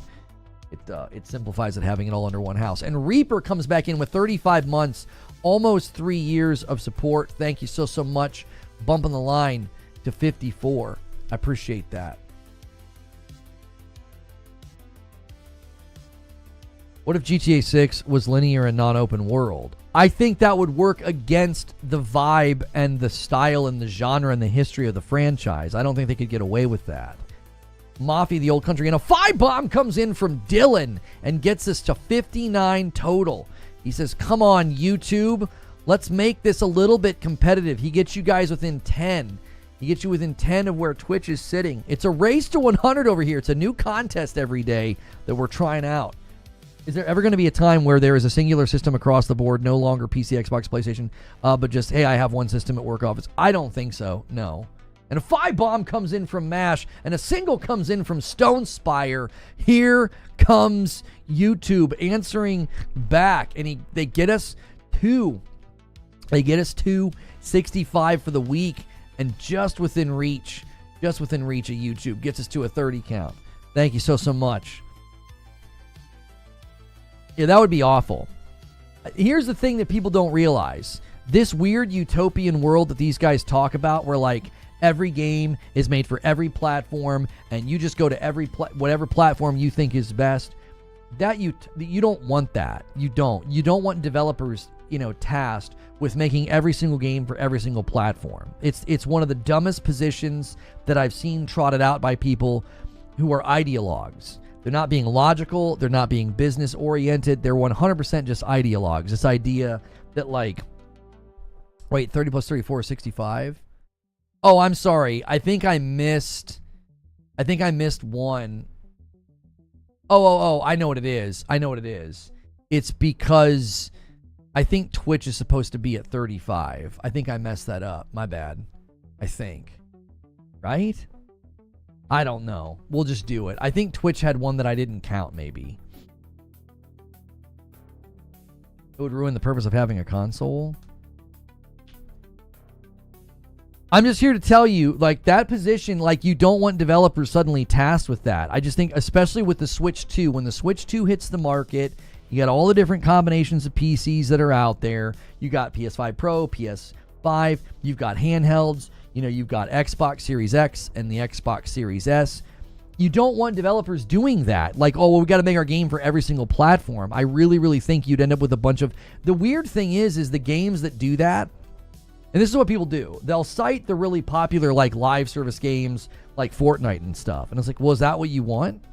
it simplifies it having it all under one house. And Reaper comes back in with 35 months, almost 3 years of support. Thank you so much. Bumping the line to 54. I appreciate that. What if GTA 6 was linear and non-open world? I think that would work against the vibe and the style and the genre and the history of the franchise. I don't think they could get away with that. Mafia, the old country, and a 5-bomb comes in from Dylan and gets us to 59 total. He says, come on, YouTube. Let's make this a little bit competitive. He gets you guys within 10. He gets you within 10 of where Twitch is sitting. It's a race to 100 over here. It's a new contest every day that we're trying out. Is there ever going to be a time where there is a singular system across the board, no longer PC, Xbox, PlayStation, but just, hey, I have one system at work office? I don't think so, no. And a 5-bomb comes in from MASH, and a single comes in from Stone Spire. Here comes YouTube answering back, and they get us to 65 for the week, and just within reach of YouTube. Gets us to a 30 count. Thank you so much. Yeah, that would be awful. Here's the thing that people don't realize. This weird utopian world that these guys talk about, where like every game is made for every platform and you just go to every whatever platform you think is best, that you don't want that. You don't want developers, tasked with making every single game for every single platform. It's one of the dumbest positions that I've seen trotted out by people who are ideologues. They're not being logical. They're not being business oriented. They're 100% just ideologues. This idea that like, wait, 30 plus 34 is 65. Oh, I'm sorry. I think I missed one. Oh, I know what it is. It's because I think Twitch is supposed to be at 35. I think I messed that up. My bad. I think. Right? I don't know. We'll just do it. I think Twitch had one that I didn't count, maybe. It would ruin the purpose of having a console. I'm just here to tell you, like, that position, like, you don't want developers suddenly tasked with that. I just think, especially with the Switch 2, when the Switch 2 hits the market, you got all the different combinations of PCs that are out there. You got PS5 Pro, PS5, you've got handhelds. You've got Xbox Series X and the Xbox Series S. You don't want developers doing that. Like, oh, well, we got to make our game for every single platform. I really, really think you'd end up with a bunch of... The weird thing is the games that do that, and this is what people do. They'll cite the really popular, like, live service games like Fortnite and stuff. And it's like, well, is that what you want?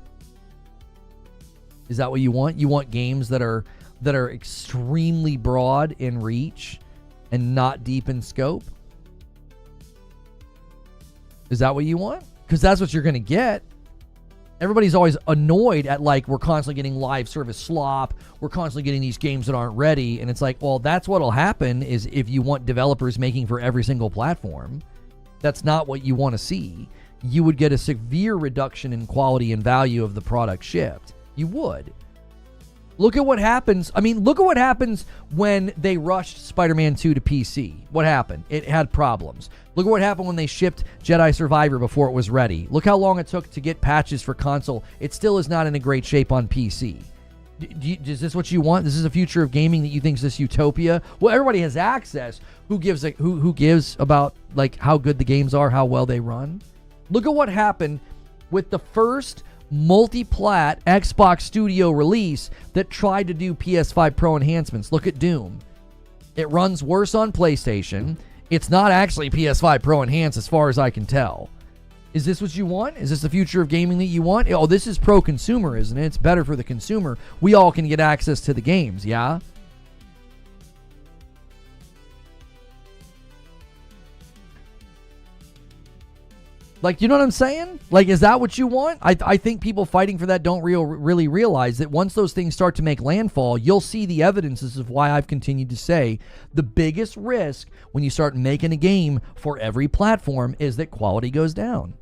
Is that what you want? You want games that are extremely broad in reach and not deep in scope? Is that what you want? Because that's what you're going to get. Everybody's always annoyed at, like, we're constantly getting live service slop. We're constantly getting these games that aren't ready. And it's like, well, that's what'll happen is if you want developers making for every single platform. That's not what you want to see. You would get a severe reduction in quality and value of the product shipped. You would. Look at what happens. I mean, look at what happens when they rushed Spider-Man 2 to PC. What happened? It had problems. Look at what happened when they shipped Jedi Survivor before it was ready. Look how long it took to get patches for console. It still is not in a great shape on PC. Is this what you want? This is a future of gaming that you think is this utopia? Well, everybody has access. Who gives about like how good the games are, how well they run? Look at what happened with the first multi-plat Xbox Studio release that tried to do PS5 Pro enhancements. Look at Doom. It runs worse on PlayStation. It's not actually PS5 Pro enhanced as far as I can tell. Is this what you want? Is this the future of gaming that you want? Oh, this is pro-consumer, isn't it? It's better for the consumer. We all can get access to the games, yeah? Like, you know what I'm saying? Like, is that what you want? I think people fighting for that don't really realize that once those things start to make landfall, you'll see the evidence. This is why I've continued to say the biggest risk when you start making a game for every platform is that quality goes down.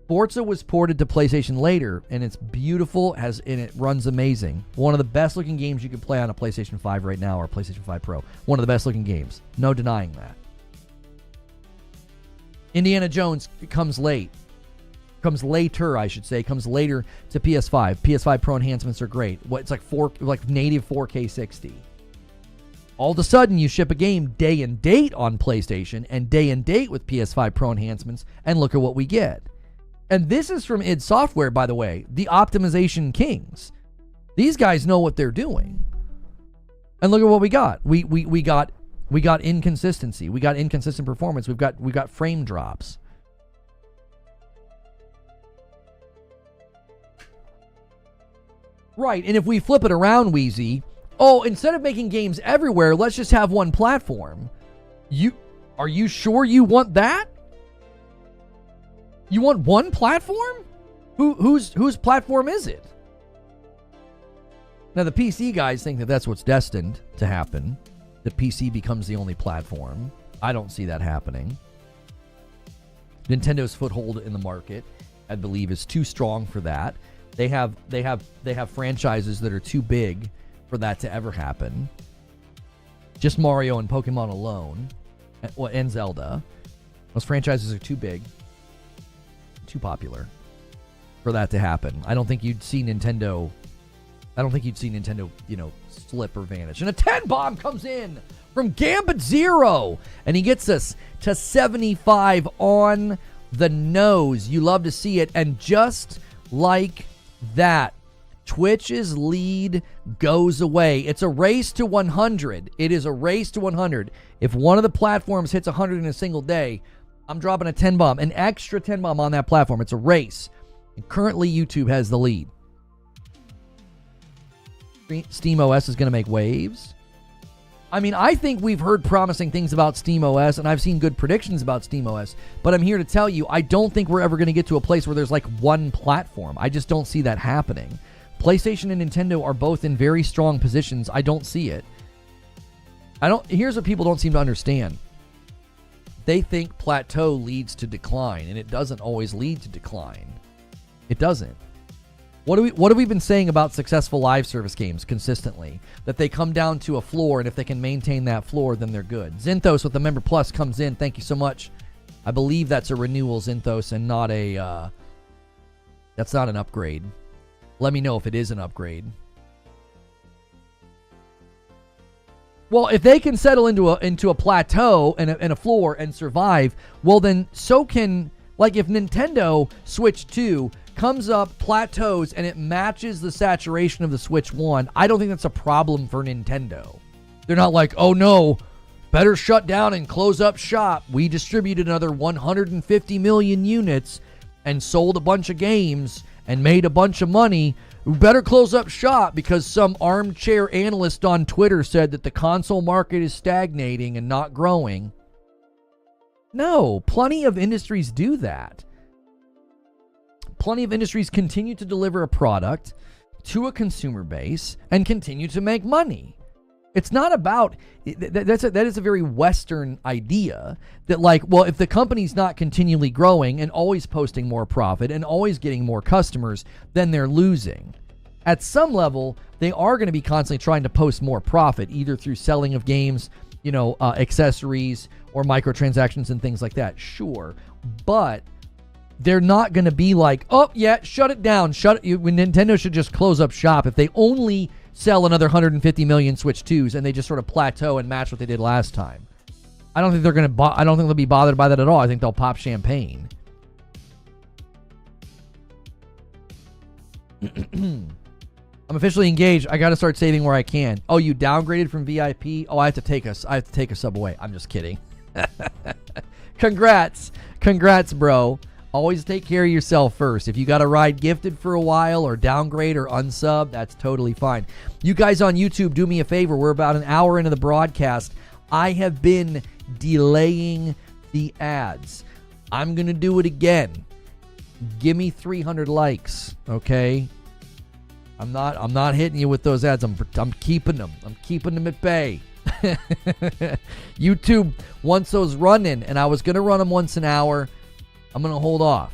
Forza was ported to PlayStation later, and it's beautiful, and it runs amazing. One of the best looking games you can play on a PlayStation 5 right now, or PlayStation 5 Pro. One of the best looking games. No denying that. Indiana Jones comes later, comes later to PS5. PS5 Pro enhancements are great. It's like native 4K 60. All of a sudden, you ship a game day and date on PlayStation and day and date with PS5 Pro enhancements, and look at what we get. And this is from id Software, by the way, the optimization kings. These guys know what they're doing. And look at what we got. We got inconsistency. We got inconsistent performance. We got frame drops. Right, and if we flip it around, Wheezy, instead of making games everywhere, let's just have one platform. Are you sure you want that? You want one platform? Whose platform is it? Now, the PC guys think that that's what's destined to happen. The PC becomes the only platform. I don't see that happening. Nintendo's foothold in the market, I believe, is too strong for that. They have franchises that are too big for that to ever happen. Just Mario and Pokemon alone, and Zelda. Those franchises are too big, too popular for that to happen. I don't think you'd see Nintendo, slip or vanish. And a 10 bomb comes in from Gambit Zero, and he gets us to 75 on the nose. You love to see it. And just like that, Twitch's lead goes away. It's a race to 100. It is a race to 100. If one of the platforms hits 100 in a single day, I'm dropping a 10 bomb, an extra 10 bomb on that platform. It's a race. And currently, YouTube has the lead. SteamOS is going to make waves. I mean, I think we've heard promising things about SteamOS, and I've seen good predictions about SteamOS, but I'm here to tell you, I don't think we're ever going to get to a place where there's like one platform. I just don't see that happening. PlayStation and Nintendo are both in very strong positions. I don't see it. Here's what people don't seem to understand. They think plateau leads to decline, and it doesn't always lead to decline. It doesn't. What have we been saying about successful live service games consistently? That they come down to a floor, and if they can maintain that floor, then they're good. Zinthos with the Member Plus comes in. Thank you so much. I believe that's a renewal, Zinthos, and not a... that's not an upgrade. Let me know if it is an upgrade. Well, if they can settle into a plateau and a floor and survive, well then so can... Like if Nintendo Switch 2 comes up, plateaus, and it matches the saturation of the Switch 1, I don't think that's a problem for Nintendo. They're not like, oh no, better shut down and close up shop. We distributed another 150 million units and sold a bunch of games and made a bunch of money. We better close up shop because some armchair analyst on Twitter said that the console market is stagnating and not growing. No, plenty of industries do that. Plenty of industries continue to deliver a product to a consumer base and continue to make money. It's not about, that is a very Western idea that like, well, if the company's not continually growing and always posting more profit and always getting more customers, then they're losing. at some level, they are going to be constantly trying to post more profit, either through selling of games, accessories or microtransactions and things like that. Sure. But they're not going to be like, oh, yeah, shut it down. Nintendo should just close up shop. If they only sell another 150 million Switch 2s and they just sort of plateau and match what they did last time, I don't think I don't think they'll be bothered by that at all. I think they'll pop champagne. I'm officially engaged. I got to start saving where I can. Oh, you downgraded from VIP? Oh, I have to take a sub away. I'm just kidding. Congrats, bro. Always take care of yourself first. If you got a ride gifted for a while or downgrade or unsub, that's totally fine. You guys on YouTube, do me a favor. We're about an hour into the broadcast. I have been delaying the ads. I'm going to do it again. Give me 300 likes, okay? I'm not hitting you with those ads. I'm keeping them. I'm keeping them at bay. YouTube wants those running, and I was going to run them once an hour. I'm going to hold off.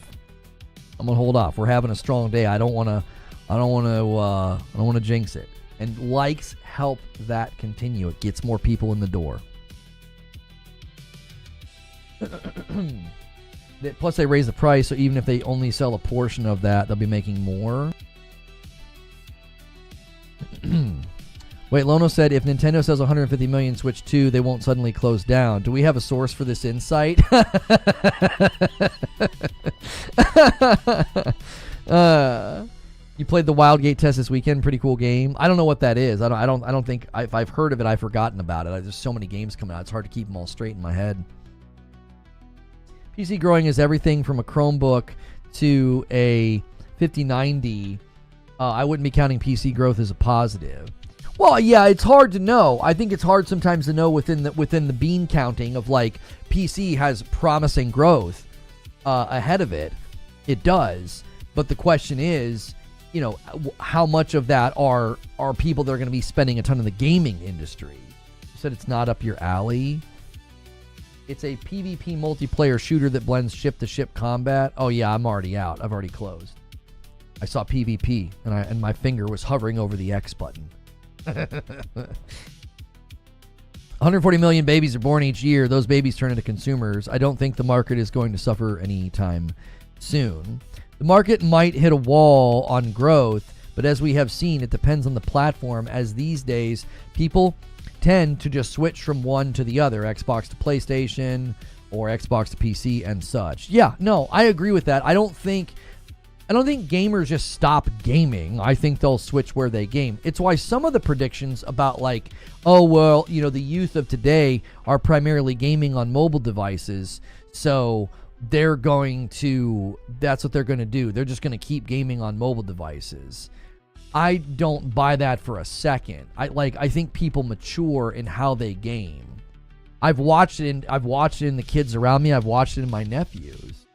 We're having a strong day. I don't want to jinx it. And likes help that continue. It gets more people in the door. Plus, they raise the price, so even if they only sell a portion of that, they'll be making more. Wait, Lono said if Nintendo sells 150 million Switch 2, they won't suddenly close down. Do we have a source for this insight? You played the Wildgate test this weekend. Pretty cool game. I don't know what that is. I don't think if I've heard of it, I've forgotten about it. There's so many games coming out. It's hard to keep them all straight in my head. PC growing is everything from a Chromebook to a 5090. I wouldn't be counting PC growth as a positive. Well, yeah, it's hard to know. I think it's hard sometimes to know within the bean counting of like PC has promising growth ahead of it. It does, but the question is, how much of that are people that are going to be spending a ton in the gaming industry? You said it's not up your alley. It's a PvP multiplayer shooter that blends ship-to-ship combat. Oh yeah, I'm already out. I've already closed. I saw PvP, and my finger was hovering over the X button. 140 million babies are born each year. Those babies turn into consumers. I don't think the market is going to suffer anytime soon. The market might hit a wall on growth, but as we have seen, it depends on the platform, as these days people tend to just switch from one to the other, Xbox to PlayStation or Xbox to PC and such. Yeah, no, I agree with that. I don't think gamers just stop gaming. I think they'll switch where they game. It's why some of the predictions about like, oh, well, the youth of today are primarily gaming on mobile devices, so that's what they're going to do. They're just going to keep gaming on mobile devices. I don't buy that for a second. I think people mature in how they game. I've watched it in the kids around me. I've watched it in my nephews.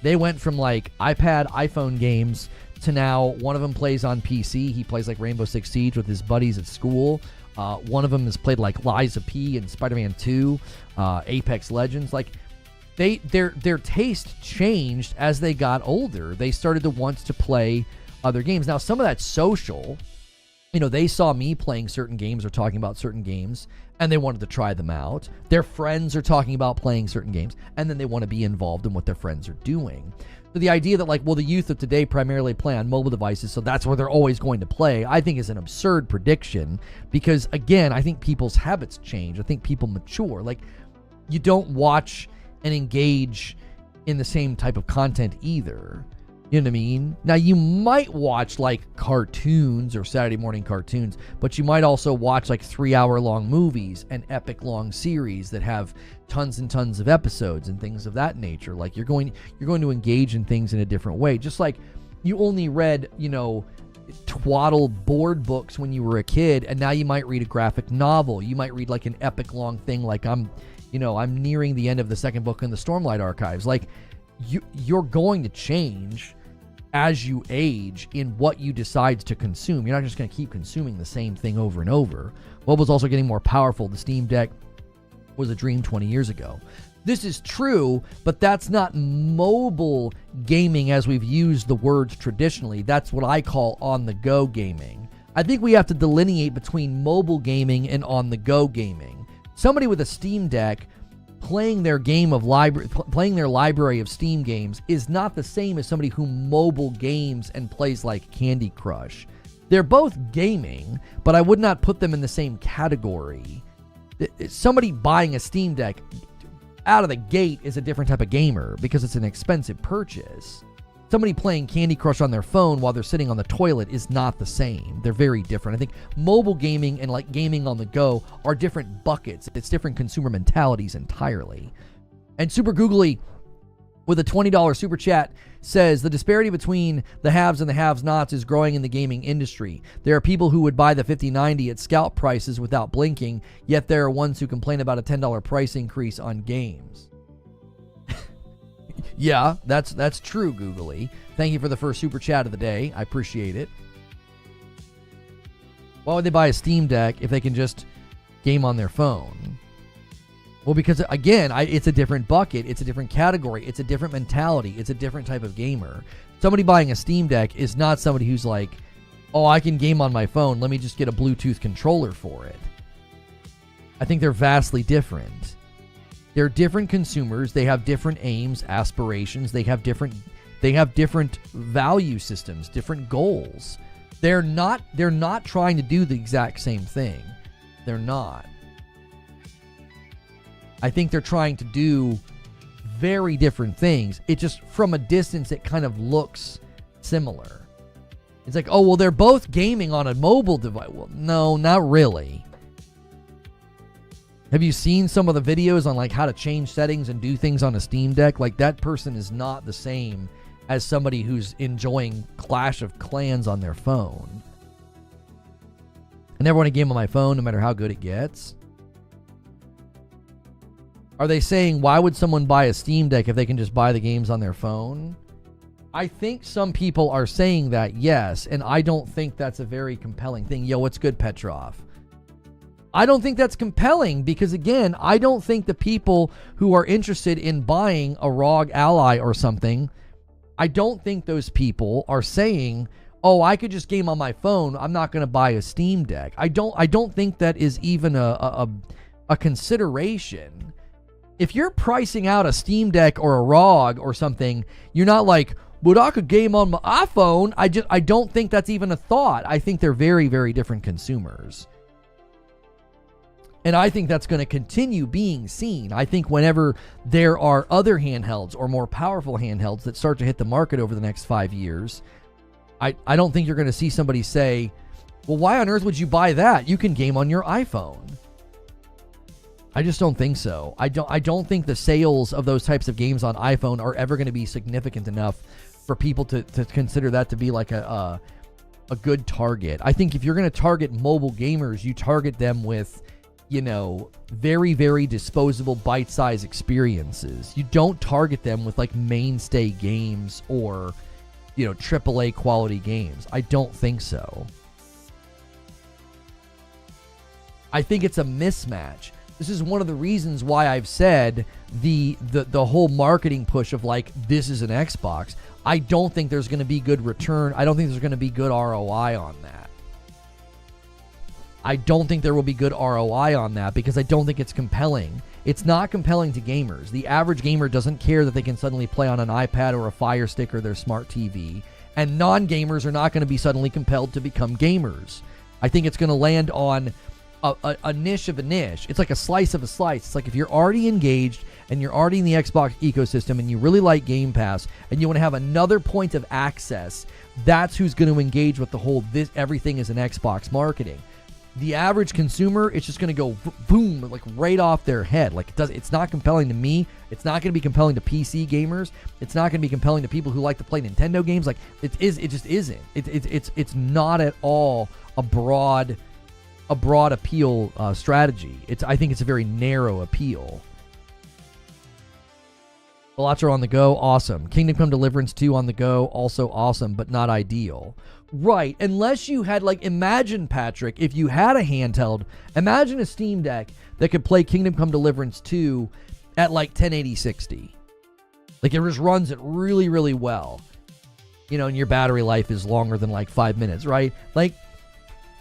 They went from like iPad, iPhone games to now one of them plays on PC. He plays like Rainbow Six Siege with his buddies at school. One of them has played like Lies of P and Spider-Man 2, Apex Legends. Like their taste changed as they got older. They started to want to play other games. Now, some of that's social. They saw me playing certain games or talking about certain games, and they wanted to try them out. Their friends are talking about playing certain games, and then they want to be involved in what their friends are doing. So the idea that, like, well, the youth of today primarily play on mobile devices, so that's where they're always going to play, I think is an absurd prediction because, again, I think people's habits change. I think people mature. Like, you don't watch and engage in the same type of content either. You know what I mean? Now, you might watch, like, cartoons or Saturday morning cartoons, but you might also watch, like, 3-hour-long movies and epic-long series that have tons and tons of episodes and things of that nature. Like, you're going to engage in things in a different way. Just like you only read, twaddle board books when you were a kid, and now you might read a graphic novel. You might read, like, an epic-long thing like I'm nearing the end of the second book in the Stormlight Archives. Like, you're going to change as you age in what you decide to consume. You're not just going to keep consuming the same thing over and over. Mobile's also getting more powerful. The Steam Deck was a dream 20 years ago. This is true, but that's not mobile gaming as we've used the words traditionally. That's what I call on-the-go gaming. I think we have to delineate between mobile gaming and on-the-go gaming. Somebody with a Steam Deck playing their library of Steam games is not the same as somebody who mobile games and plays like Candy Crush. They're both gaming, but I would not put them in the same category. Somebody buying a Steam Deck out of the gate is a different type of gamer because it's an expensive purchase. Somebody playing Candy Crush on their phone while they're sitting on the toilet is not the same. They're very different. I think mobile gaming and like gaming on the go are different buckets. It's different consumer mentalities entirely. And Super Googly with a $20 super chat says the disparity between the haves and the have-nots is growing in the gaming industry. There are people who would buy the 5090 at scalp prices without blinking, yet there are ones who complain about a $10 price increase on games. Yeah, that's true, Googly. Thank you for the first super chat of the day. I appreciate it. Why would they buy a Steam Deck if they can just game on their phone? Well, because, again, it's a different bucket. It's a different category. It's a different mentality. It's a different type of gamer. Somebody buying a Steam Deck is not somebody who's like, oh, I can game on my phone. Let me just get a Bluetooth controller for it. I think they're vastly different. They're different consumers. They have different aims, aspirations. They have different value systems, different goals. They're not trying to do the exact same thing. They're not. I think they're trying to do very different things. It just, from a distance, it kind of looks similar. It's like, oh, well, they're both gaming on a mobile device. Well, no, not really. Have you seen some of the videos on like how to change settings and do things on a Steam Deck? Like, that person is not the same as somebody who's enjoying Clash of Clans on their phone. I never want to game on my phone, no matter how good it gets. Are they saying, why would someone buy a Steam Deck if they can just buy the games on their phone? I think some people are saying that, yes, and I don't think that's a very compelling thing. Yo, what's good, Petrov? I don't think that's compelling because, again, I don't think the people who are interested in buying a ROG Ally or something, I don't think those people are saying, oh, I could just game on my phone. I'm not going to buy a Steam Deck. I don't think that is even a consideration. If you're pricing out a Steam Deck or a ROG or something, you're not like, but I could game on my iPhone. I don't think that's even a thought. I think they're very, very different consumers. And I think that's going to continue being seen. I think whenever there are other handhelds or more powerful handhelds that start to hit the market over the next 5 years, I don't think you're going to see somebody say, well, why on earth would you buy that? You can game on your iPhone. I just don't think so. I don't think the sales of those types of games on iPhone are ever going to be significant enough for people to consider that to be like a good target. I think if you're going to target mobile gamers, you target them with, you know, very, very disposable bite-sized experiences. You don't target them with like mainstay games or, you know, AAA quality games. I don't think so. I think it's a mismatch. This is one of the reasons why I've said the whole marketing push of like, this is an Xbox. I don't think there's going to be good return. I don't think there's going to be good ROI on that. I don't think there will be good ROI on that because I don't think it's compelling. It's not compelling to gamers. The average gamer doesn't care that they can suddenly play on an iPad or a Fire Stick or their smart TV. And non-gamers are not going to be suddenly compelled to become gamers. I think it's going to land on a niche of a niche. It's like a slice of a slice. It's like if you're already engaged and you're already in the Xbox ecosystem and you really like Game Pass and you want to have another point of access, that's who's going to engage with the whole everything is an Xbox marketing. The average consumer, it's just going to go boom, like right off their head. Like it's not compelling to me. It's not going to be compelling to PC gamers. It's not going to be compelling to people who like to play Nintendo games. Like it just isn't. It's not at all a broad appeal strategy. I think it's a very narrow appeal. Balatro on the go, awesome. Kingdom Come Deliverance 2 on the go, also awesome, but not ideal. Right, unless you had, like, imagine, Patrick, if you had a handheld, imagine a Steam Deck that could play Kingdom Come Deliverance 2 at like 1080 60. Like it just runs it really, really well. You know, and your battery life is longer than like 5 minutes, right? Like,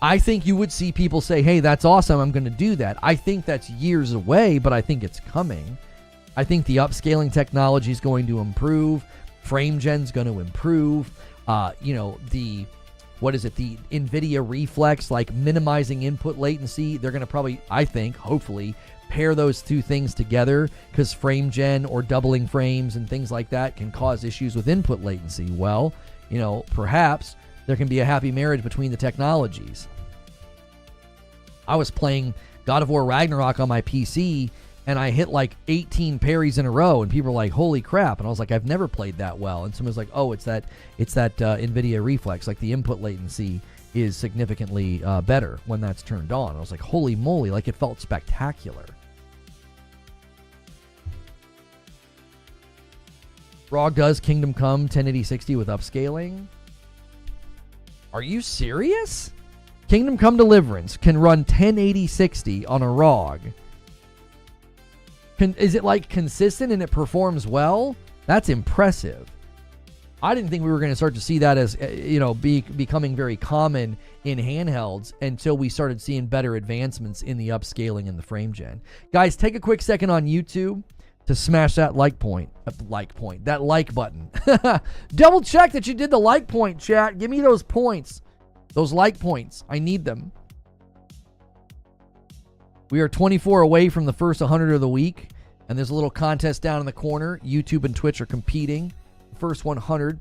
I think you would see people say, hey, that's awesome, I'm going to do that. I think that's years away, but I think it's coming. I think the upscaling technology is going to improve. Frame gen's going to improve. You know, the NVIDIA Reflex, like minimizing input latency, they're going to probably, I think, hopefully, pair those two things together, because frame gen or doubling frames and things like that can cause issues with input latency. Well, you know, perhaps there can be a happy marriage between the technologies. I was playing God of War Ragnarok on my PC, and I hit like 18 parries in a row, and people were like, holy crap. And I was like, I've never played that well. And someone's like, oh, it's that NVIDIA Reflex. Like the input latency is significantly better when that's turned on. I was like, holy moly, like it felt spectacular. ROG does Kingdom Come 1080 60 with upscaling. Are you serious? Kingdom Come Deliverance can run 1080 60 on a ROG. Is it like consistent and it performs well? That's impressive. I didn't think we were going to start to see that as, you know, becoming very common in handhelds until we started seeing better advancements in the upscaling and the frame gen. Guys, take a quick second on YouTube to smash that that like button. Double check that you did the like point, chat. Give me those points. Those like points. I need them. We are 24 away from the first 100 of the week, and there's a little contest down in the corner. YouTube and Twitch are competing. The first 100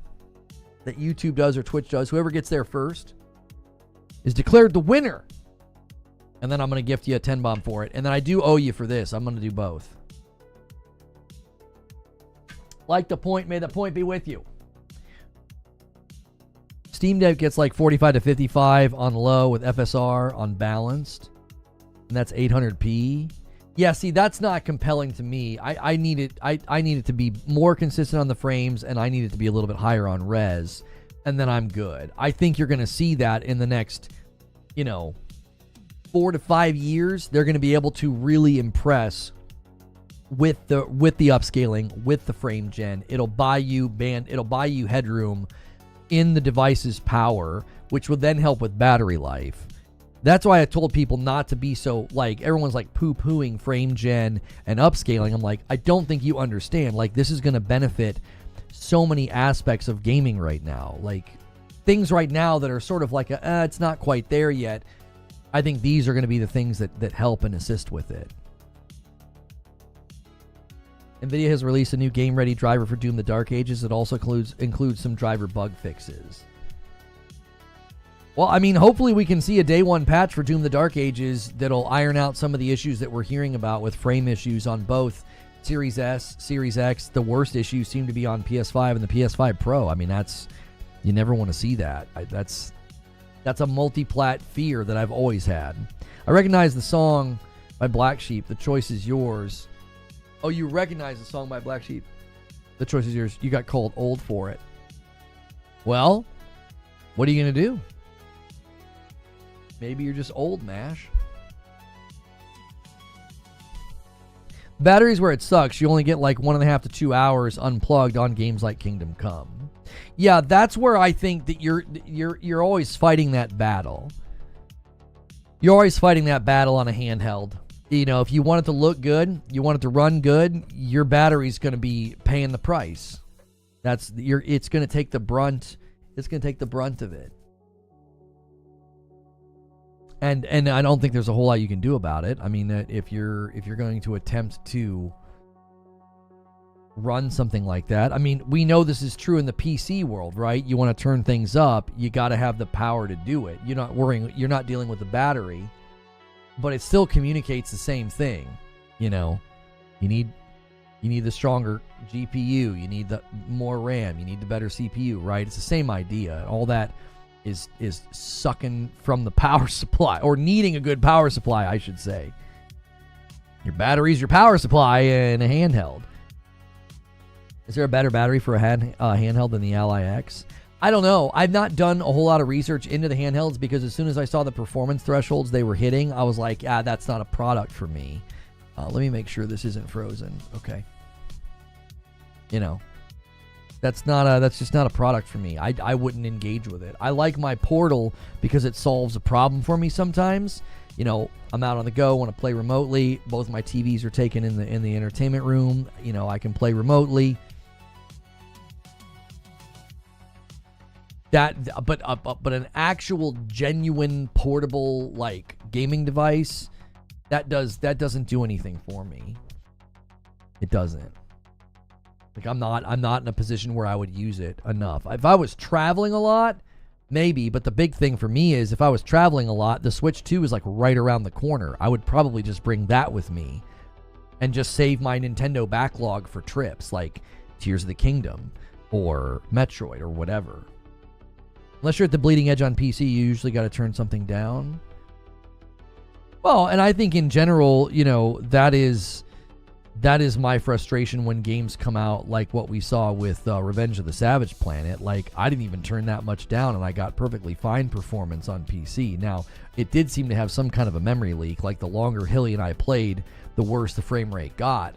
that YouTube does or Twitch does, whoever gets there first is declared the winner. And then I'm going to gift you a 10 bomb for it. And then I do owe you for this. I'm going to do both. Like the point, may the point be with you. Steam Deck gets like 45 to 55 on low with FSR on balanced. And that's 800p. Yeah, see, that's not compelling to me. I need it to be more consistent on the frames, and I need it to be a little bit higher on res, and then I'm good. I think you're going to see that in the next, 4 to 5 years. They're going to be able to really impress with the upscaling, with the frame gen. It'll buy you headroom in the device's power, which will then help with battery life. That's why I told people not to be so, like, everyone's like poo-pooing frame gen and upscaling. I'm like, I don't think you understand. Like, this is going to benefit so many aspects of gaming right now. Like, things right now that are sort of like, it's not quite there yet. I think these are going to be the things that help and assist with it. NVIDIA has released a new game-ready driver for Doom the Dark Ages. It also includes some driver bug fixes. Well, I mean, hopefully we can see a day one patch for Doom the Dark Ages that'll iron out some of the issues that we're hearing about with frame issues on both Series S, Series X. The worst issues seem to be on PS5 and the PS5 Pro. I mean, you never want to see that. That's a multi-plat fear that I've always had. I recognize the song by Black Sheep, The Choice Is Yours. Oh, you recognize the song by Black Sheep, The Choice Is Yours. You got called old for it. Well, what are you going to do? Maybe you're just old, Mash. Batteries where it sucks. You only get like 1.5 to 2 hours unplugged on games like Kingdom Come. Yeah, that's where I think that you're always fighting that battle. You're always fighting that battle on a handheld. If you want it to look good, you want it to run good, your battery's going to be paying the price. It's going to take the brunt. It's going to take the brunt of it. And I don't think there's a whole lot you can do about it. I mean, if you're going to attempt to run something like that, I mean, we know this is true in the PC world, right? You want to turn things up, you got to have the power to do it. You're not dealing with the battery, but it still communicates the same thing. You need the stronger GPU, you need the more RAM, you need the better CPU, right? It's the same idea. All that is sucking from the power supply, or needing a good power supply, I should say. Your battery's your power supply in a handheld. Is there a better battery for a handheld than the Ally X? I don't know. I've not done a whole lot of research into the handhelds, because as soon as I saw the performance thresholds they were hitting, I was like, that's not a product for me. Let me make sure this isn't frozen. Okay. You know, that's just not a product for me. I wouldn't engage with it. I like my Portal because it solves a problem for me sometimes. You know, I'm out on the go, want to play remotely. Both my TVs are taken in the entertainment room. You know, I can play remotely. But an actual genuine portable like gaming device, that doesn't do anything for me. It doesn't. Like I'm not in a position where I would use it enough. If I was traveling a lot, maybe, but the big thing for me is if I was traveling a lot, the Switch 2 is like right around the corner. I would probably just bring that with me and just save my Nintendo backlog for trips like Tears of the Kingdom or Metroid or whatever. Unless you're at the bleeding edge on PC, you usually got to turn something down. Well, and I think in general, you know, that is my frustration when games come out like what we saw with Revenge of the Savage Planet. Like, I didn't even turn that much down, and I got perfectly fine performance on PC. Now, it did seem to have some kind of a memory leak. Like, the longer Hilly and I played, the worse the frame rate got.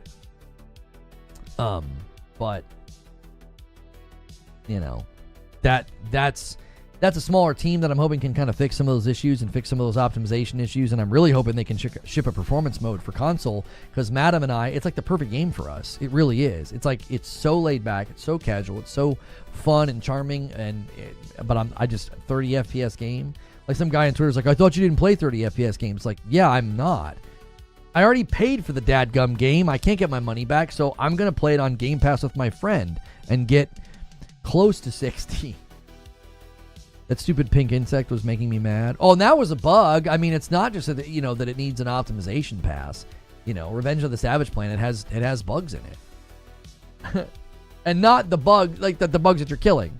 But, you know, that's a smaller team that I'm hoping can kind of fix some of those issues and fix some of those optimization issues, and I'm really hoping they can ship a performance mode for console, because Madam and I, it's like the perfect game for us. It really is. It's like, it's so laid back, it's so casual, it's so fun and charming, but I just 30 FPS game. Like some guy on Twitter's like, I thought you didn't play 30 FPS games. Like, yeah, I'm not. I already paid for the dadgum game. I can't get my money back, so I'm gonna play it on Game Pass with my friend and get close to 60. That stupid pink insect was making me mad. Oh, and that was a bug. I mean, it's not just that, you know, that it needs an optimization pass. You know, Revenge of the Savage Planet has bugs in it. And not the bug, like the bugs that you're killing.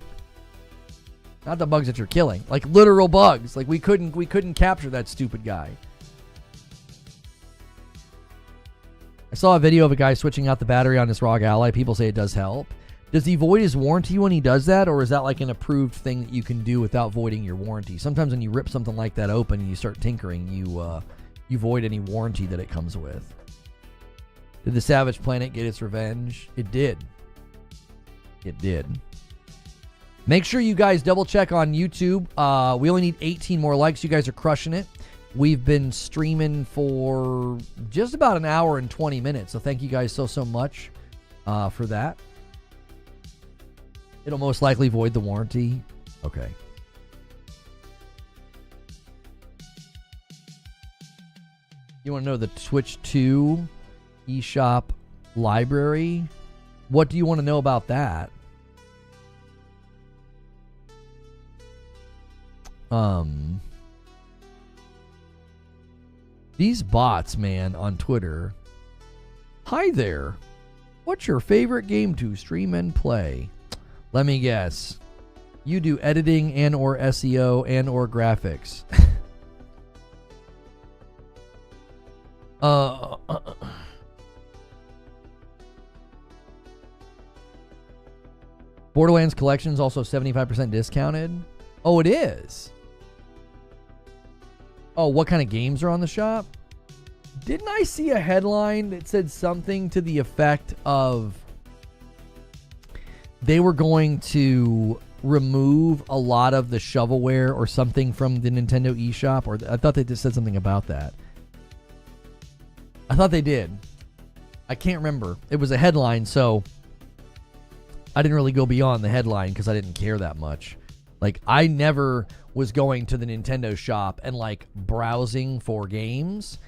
Not the bugs that you're killing. Like literal bugs. Like we couldn't capture that stupid guy. I saw a video of a guy switching out the battery on his ROG Ally. People say it does help. Does he void his warranty when he does that, or is that like an approved thing that you can do without voiding your warranty? Sometimes when you rip something like that open and you start tinkering, you void any warranty that it comes with. Did the Savage Planet get its revenge? It did. It did. Make sure you guys double check on YouTube. We only need 18 more likes. You guys are crushing it. We've been streaming for just about an hour and 20 minutes, so thank you guys so much for that. It'll most likely void the warranty. Okay. You want to know the Switch 2 eShop library? What do you want to know about that? These bots, man, on Twitter. Hi there. What's your favorite game to stream and play? Let me guess. You do editing and or SEO and or graphics. Borderlands Collection's also 75% discounted. Oh, it is. Oh, what kind of games are on the shop? Didn't I see a headline that said something to the effect of they were going to remove a lot of the shovelware or something from the Nintendo eShop? Or I thought they just said something about that. I thought they did. I can't remember. It was a headline, so I didn't really go beyond the headline because I didn't care that much. Like, I never was going to the Nintendo shop and, like, browsing for games.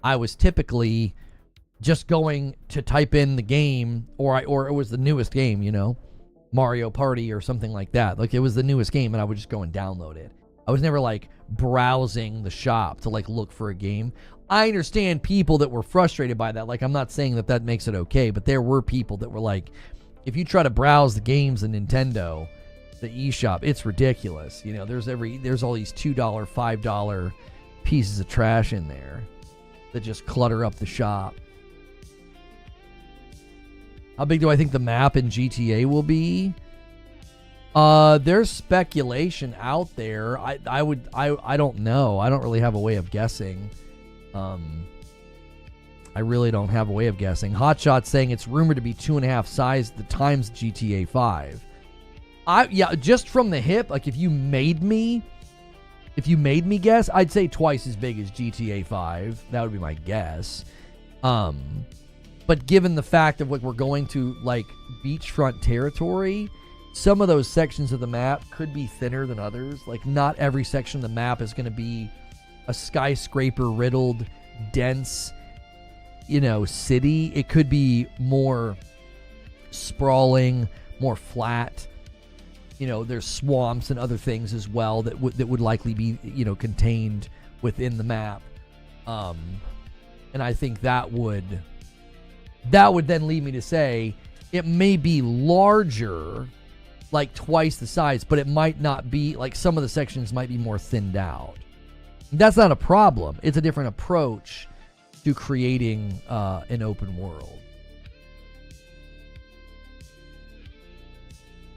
I was typically just going to type in the game, or it was the newest game, you know, Mario Party or something like that. Like, it was the newest game, and I would just go and download it. I was never, like, browsing the shop to, like, look for a game. I understand people that were frustrated by that. Like, I'm not saying that makes it okay, but there were people that were like, if you try to browse the games in Nintendo, the eShop, it's ridiculous. You know, there's all these $2, $5 pieces of trash in there that just clutter up the shop. How big do I think the map in GTA will be? There's speculation out there. I don't know. I don't really have a way of guessing. I I really don't have a way of guessing. Hotshot saying it's rumored to be 2.5 times GTA 5. Yeah, just from the hip, like if you made me guess, I'd say twice as big as GTA 5. That would be my guess. But given the fact of what we're going to like beachfront territory, some of those sections of the map could be thinner than others. Like not every section of the map is going to be a skyscraper riddled, dense, city. It could be more sprawling, more flat. There's swamps and other things as well that would likely be, contained within the map. And I think that would then lead me to say it may be larger, like twice the size, but it might not be, like some of the sections might be more thinned out. That's not a problem. It's a different approach to creating an open world.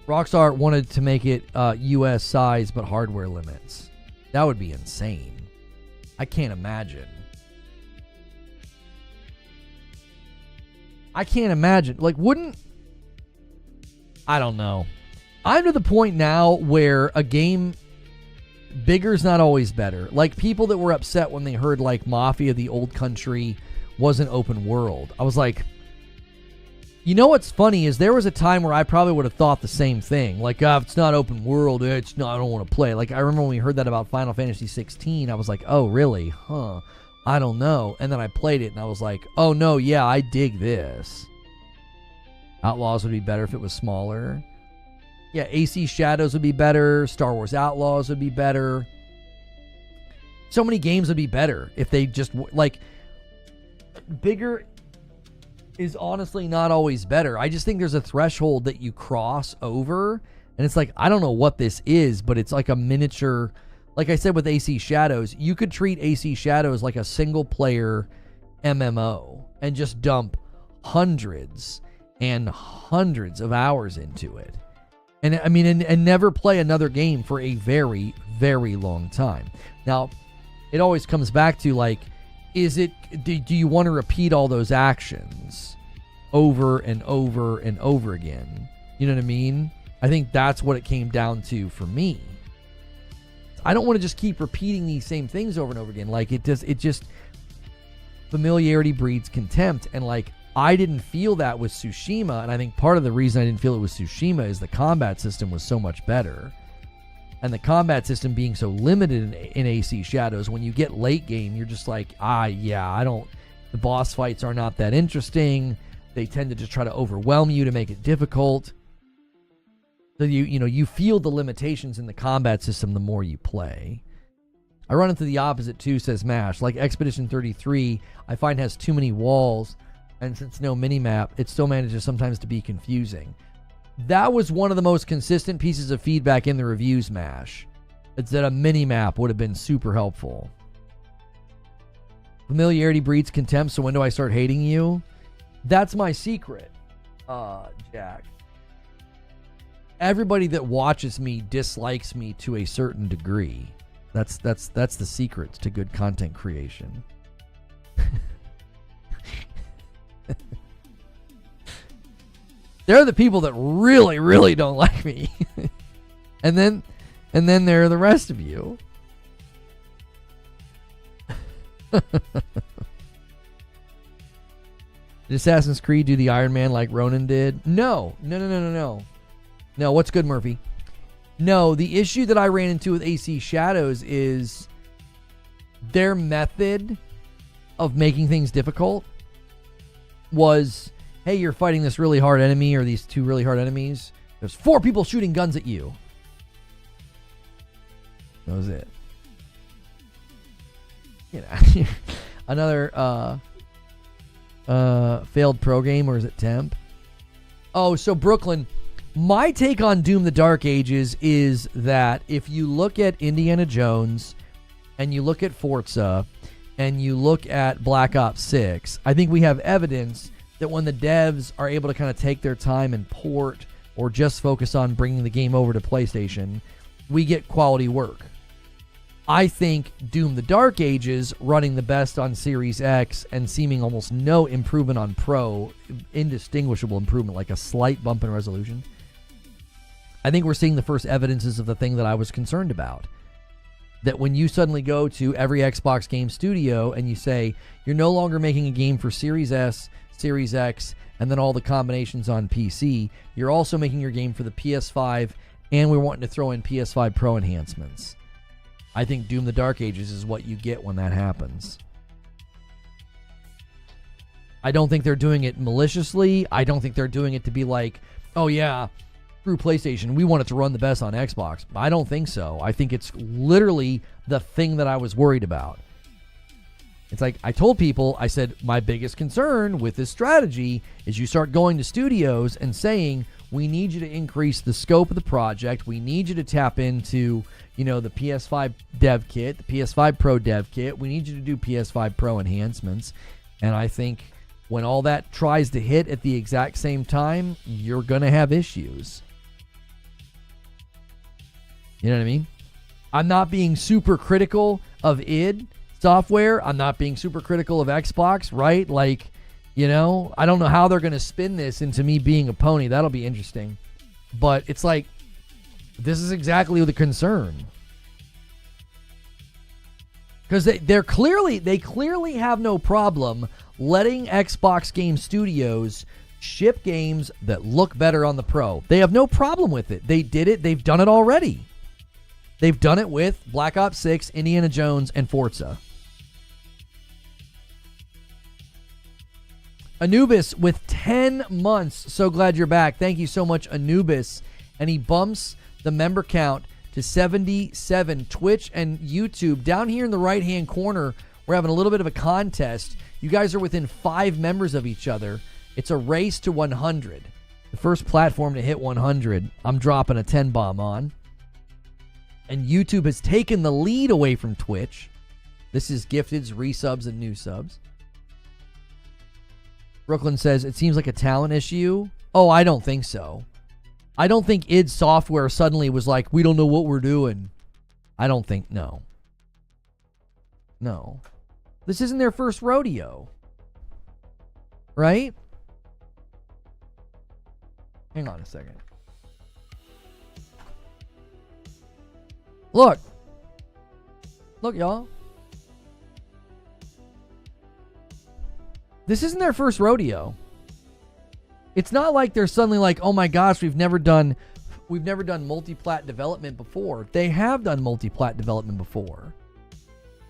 Rockstar wanted to make it US size but hardware limits. That would be insane. I can't imagine. Like, I don't know. I'm to the point now where a game bigger's not always better. Like people that were upset when they heard like Mafia the Old Country wasn't open world. I was like, what's funny is there was a time where I probably would have thought the same thing. Like, if it's not open world, I don't want to play. Like I remember when we heard that about Final Fantasy 16, I was like, oh really? Huh. I don't know. And then I played it and I was like, oh no, yeah, I dig this. Outlaws would be better if it was smaller. Yeah, AC Shadows would be better. Star Wars Outlaws would be better. So many games would be better if they just, like, bigger is honestly not always better. I just think there's a threshold that you cross over, and it's like, I don't know what this is, but it's like a miniature. Like I said with AC Shadows, you could treat AC Shadows like a single-player MMO and just dump hundreds and hundreds of hours into it. And I mean, and never play another game for a very, very long time. Now, it always comes back to like, do you want to repeat all those actions over and over and over again? You know what I mean? I think that's what it came down to for me. I don't want to just keep repeating these same things over and over again. Like it just familiarity breeds contempt. And like, I didn't feel that with Tsushima, and I think part of the reason I didn't feel it with Tsushima is the combat system was so much better. And the combat system being so limited in AC Shadows, when you get late game, you're just like, the boss fights are not that interesting. They tend to just try to overwhelm you to make it difficult. So you feel the limitations in the combat system the more you play. I run into the opposite too, says Mash. Like Expedition 33, I find has too many walls. And since no minimap, it still manages sometimes to be confusing. That was one of the most consistent pieces of feedback in the reviews, Mash. It's that a minimap would have been super helpful. Familiarity breeds contempt, so when do I start hating you? That's my secret, Jack. Everybody that watches me dislikes me to a certain degree. That's the secret to good content creation. They're the people that really, really don't like me. and then there are the rest of you. Did Assassin's Creed do the Iron Man like Ronin did? No. No, what's good, Murphy? No, the issue that I ran into with AC Shadows is their method of making things difficult was, hey, you're fighting this really hard enemy or these two really hard enemies. There's 4 people shooting guns at you. That was it. Another failed pro game, or is it temp? Oh, so Brooklyn, my take on Doom the Dark Ages is that if you look at Indiana Jones and you look at Forza and you look at Black Ops 6, I think we have evidence that when the devs are able to kind of take their time and port or just focus on bringing the game over to PlayStation, we get quality work. I think Doom the Dark Ages running the best on Series X and seeming almost no improvement on Pro, indistinguishable improvement, like a slight bump in resolution. I think we're seeing the first evidences of the thing that I was concerned about. That when you suddenly go to every Xbox game studio and you say, you're no longer making a game for Series S, Series X, and then all the combinations on PC, you're also making your game for the PS5, and we're wanting to throw in PS5 Pro enhancements. I think Doom the Dark Ages is what you get when that happens. I don't think they're doing it maliciously. I don't think they're doing it to be like, oh yeah, through PlayStation, we want it to run the best on Xbox. I don't think so. I think it's literally the thing that I was worried about. It's like I told people, I said, my biggest concern with this strategy is you start going to studios and saying, we need you to increase the scope of the project. We need you to tap into, the PS5 dev kit, the PS5 Pro dev kit. We need you to do PS5 Pro enhancements. And I think when all that tries to hit at the exact same time, you're going to have issues. You know what I mean? I'm not being super critical of id Software. I'm not being super critical of Xbox, right? Like, I don't know how they're going to spin this into me being a pony. That'll be interesting. But it's like, this is exactly the concern. Because they clearly have no problem letting Xbox game studios ship games that look better on the Pro. They have no problem with it. They did it. They've done it already. They've done it with Black Ops 6, Indiana Jones, and Forza. Anubis with 10 months. So glad you're back. Thank you so much, Anubis. And he bumps the member count to 77. Twitch and YouTube. Down here in the right-hand corner, we're having a little bit of a contest. You guys are within 5 members of each other. It's a race to 100. The first platform to hit 100, I'm dropping a 10 bomb on. And YouTube has taken the lead away from Twitch. This is gifteds, resubs, and new subs. Brooklyn says, it seems like a talent issue. Oh, I don't think so. I don't think id Software suddenly was like, we don't know what we're doing. I don't think, no. No. This isn't their first rodeo. Right? Hang on a second. Look. Look, y'all. This isn't their first rodeo. It's not like they're suddenly like, oh my gosh, we've never done multi-plat development before. They have done multi-plat development before.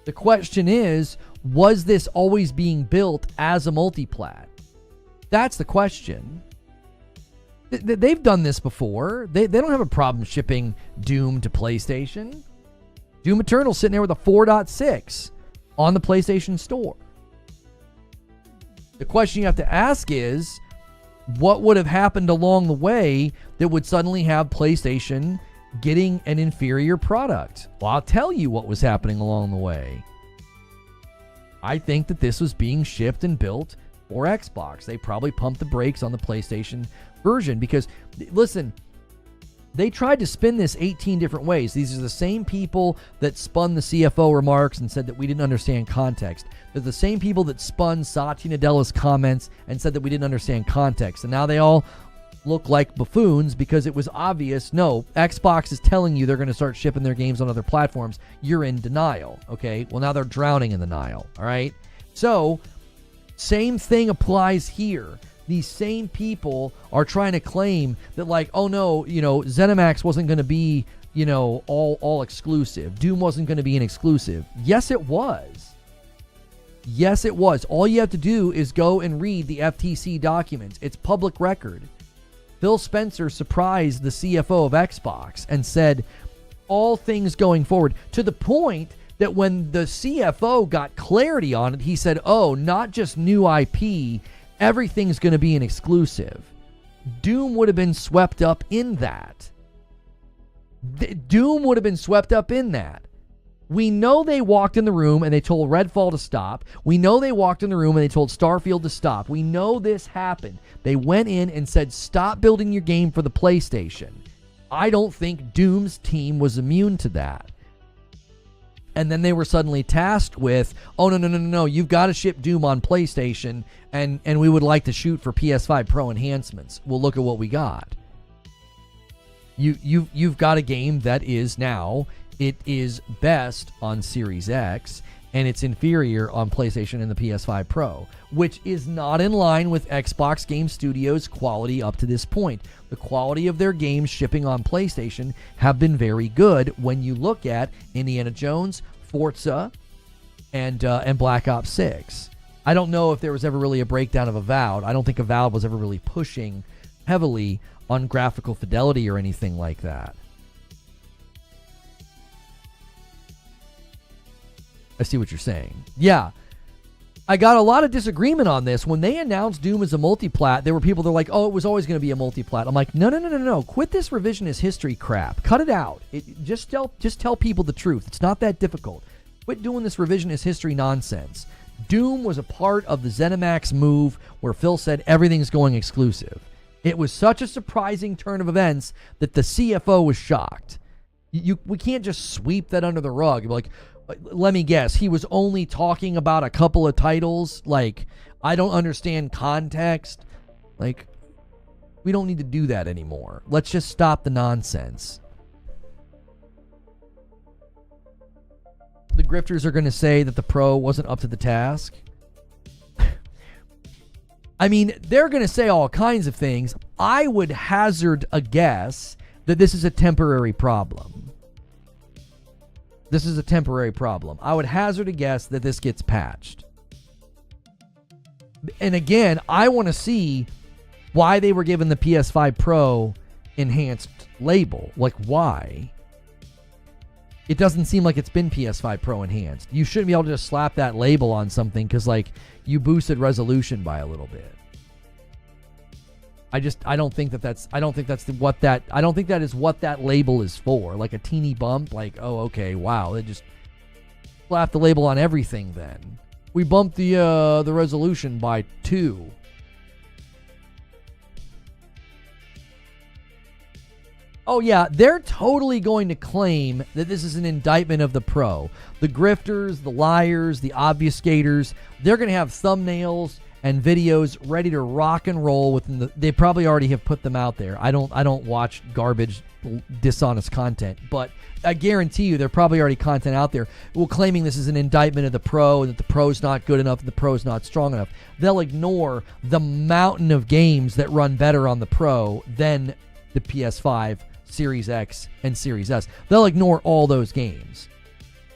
The question is, was this always being built as a multi-plat? That's the question. They've done this before. They don't have a problem shipping Doom to PlayStation. Doom Eternal's sitting there with a 4.6 on the PlayStation Store. The question you have to ask is, what would have happened along the way that would suddenly have PlayStation getting an inferior product? Well, I'll tell you what was happening along the way. I think that this was being shipped and built for Xbox. They probably pumped the brakes on the PlayStation version because, listen, they tried to spin this 18 different ways. These are the same people that spun the CFO remarks and said that we didn't understand context. They're the same people that spun Satya Nadella's comments and said that we didn't understand context. And now they all look like buffoons because it was obvious, no, Xbox is telling you they're going to start shipping their games on other platforms. You're in denial, okay? Well, now they're drowning in denial, all right? So, same thing applies here. These same people are trying to claim that, like, oh no, ZeniMax wasn't going to be, all exclusive. Doom wasn't going to be an exclusive. Yes, it was. Yes, it was. All you have to do is go and read the FTC documents. It's public record. Phil Spencer surprised the CFO of Xbox and said all things going forward, to the point that when the CFO got clarity on it, he said, oh, not just new IP, everything's going to be an exclusive. Doom would have been swept up in that. Doom would have been swept up in that. We know they walked in the room and they told Redfall to stop. We know they walked in the room and they told Starfield to stop. We know this happened. They went in and said, stop building your game for the PlayStation. I don't think Doom's team was immune to that. And then they were suddenly tasked with, oh, no, you've got to ship Doom on PlayStation, and we would like to shoot for PS5 Pro enhancements. Well, look at what we got. You've got a game that is now, it is best on Series X, and it's inferior on PlayStation and the PS5 Pro, which is not in line with Xbox Game Studios' quality up to this point. The quality of their games shipping on PlayStation have been very good when you look at Indiana Jones, Forza, and Black Ops 6. I don't know if there was ever really a breakdown of Avowed. I don't think Avowed was ever really pushing heavily on graphical fidelity or anything like that. I see what you're saying. Yeah. I got a lot of disagreement on this. When they announced Doom as a multiplat, there were people that were like, oh, it was always going to be a multiplat. I'm like, no. Quit this revisionist history crap. Cut it out. Just tell people the truth. It's not that difficult. Quit doing this revisionist history nonsense. Doom was a part of the ZeniMax move where Phil said everything's going exclusive. It was such a surprising turn of events that the CFO was shocked. We can't just sweep that under the rug. Like, let me guess, he was only talking about a couple of titles. Like, I don't understand context. Like, we don't need to do that anymore. Let's just stop the nonsense. The grifters are going to say that the Pro wasn't up to the task. I mean, they're going to say all kinds of things. I would hazard a guess that this is a temporary problem. This is a temporary problem. I would hazard a guess that this gets patched. And again, I want to see why they were given the PS5 Pro enhanced label. Like, why? It doesn't seem like it's been PS5 Pro enhanced. You shouldn't be able to just slap that label on something because, like, you boosted resolution by a little bit. I don't think that is what that label is for. Like a teeny bump, like, oh, okay, wow, they just slap the label on everything then. We bumped the resolution by 2. Oh yeah, they're totally going to claim that this is an indictment of the Pro. The grifters, the liars, the obfuscators, they're going to have thumbnails and videos ready to rock and roll within they probably already have put them out there. I don't watch garbage, dishonest content, but I guarantee you there probably already content out there claiming this is an indictment of the Pro and that the Pro's not good enough and the Pro's not strong enough. They'll ignore the mountain of games that run better on the Pro than the PS5, Series X, and Series S. They'll ignore all those games.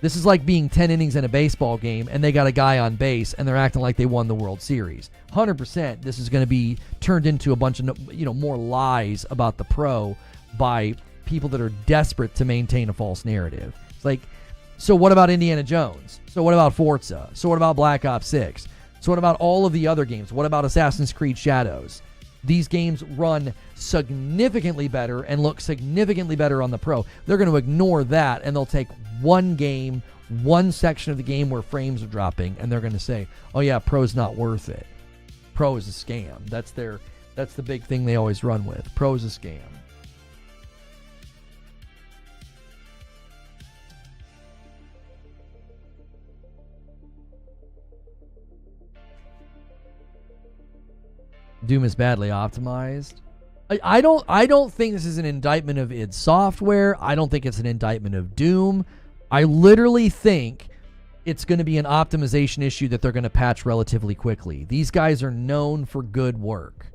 This is like being 10 innings in a baseball game and they got a guy on base and they're acting like they won the World Series. 100% this is going to be turned into a bunch of, more lies about the Pro by people that are desperate to maintain a false narrative. It's like, so what about Indiana Jones? So what about Forza? So what about Black Ops 6? So what about all of the other games? What about Assassin's Creed Shadows? These games run significantly better and look significantly better on the Pro. They're going to ignore that and they'll take one game, one section of the game where frames are dropping, and they're going to say, oh yeah, Pro's not worth it. Pro is a scam. That's the big thing they always run with. Pro is a scam. Doom is badly optimized. I don't think this is an indictment of id Software. I don't think it's an indictment of Doom. I literally think it's going to be an optimization issue that they're going to patch relatively quickly. These guys are known for good work.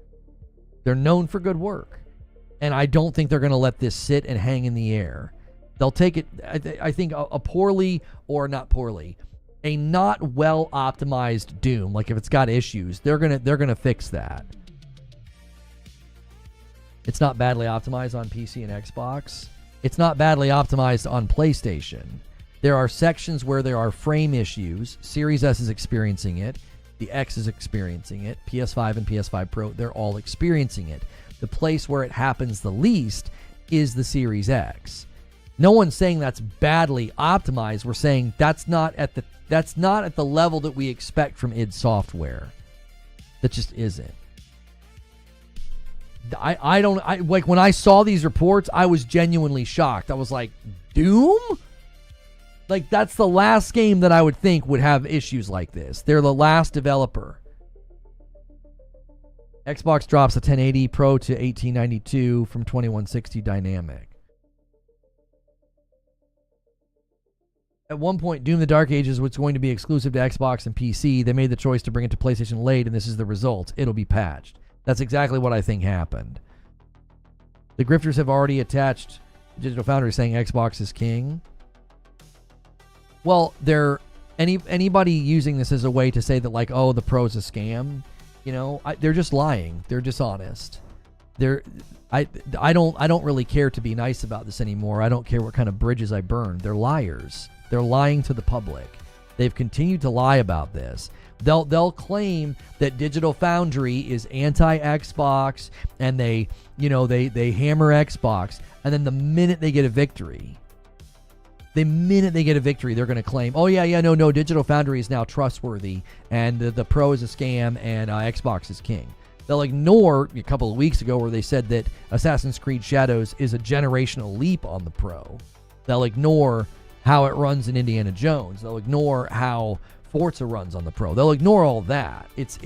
They're known for good work. And I don't think they're going to let this sit and hang in the air. They'll take it, I think, a poorly, or not poorly, a not well optimized Doom, like if it's got issues, they're gonna fix that. It's not badly optimized on PC and Xbox. It's not badly optimized on PlayStation. There are sections where there are frame issues. Series S is experiencing it. The X is experiencing it. PS5 and PS5 Pro, they're all experiencing it. The place where it happens the least is the Series X. No one's saying that's badly optimized. We're saying that's not at the level that we expect from id Software. That just isn't. I like when I saw these reports, I was genuinely shocked. I was like, Doom? Like, that's the last game that I would think would have issues like this. They're the last developer. Xbox drops a 1080 Pro to 1892 from 2160 dynamic. At one point, Doom the Dark Ages was going to be exclusive to Xbox and PC. They made the choice to bring it to PlayStation late, and this is the result. It'll be patched. That's exactly what I think happened. The grifters have already attached Digital Foundry saying Xbox is king. Well, anybody using this as a way to say that, like, oh, the Pro's a scam, you know, they're just lying. They're dishonest. I don't really care to be nice about this anymore. I don't care what kind of bridges I burn. They're liars. They're lying to the public. They've continued to lie about this. They'll claim that Digital Foundry is anti-Xbox and they hammer Xbox, and then the minute they get a victory, they're going to claim, oh yeah, no, Digital Foundry is now trustworthy and the Pro is a scam and Xbox is king. They'll ignore a couple of weeks ago where they said that Assassin's Creed Shadows is a generational leap on the Pro. They'll ignore how it runs in Indiana Jones. They'll ignore how Forza runs on the Pro. They'll ignore all that. It's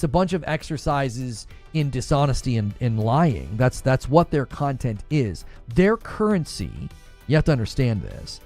a bunch of exercises in dishonesty and lying. That's what their content is. Their currency, you have to understand this.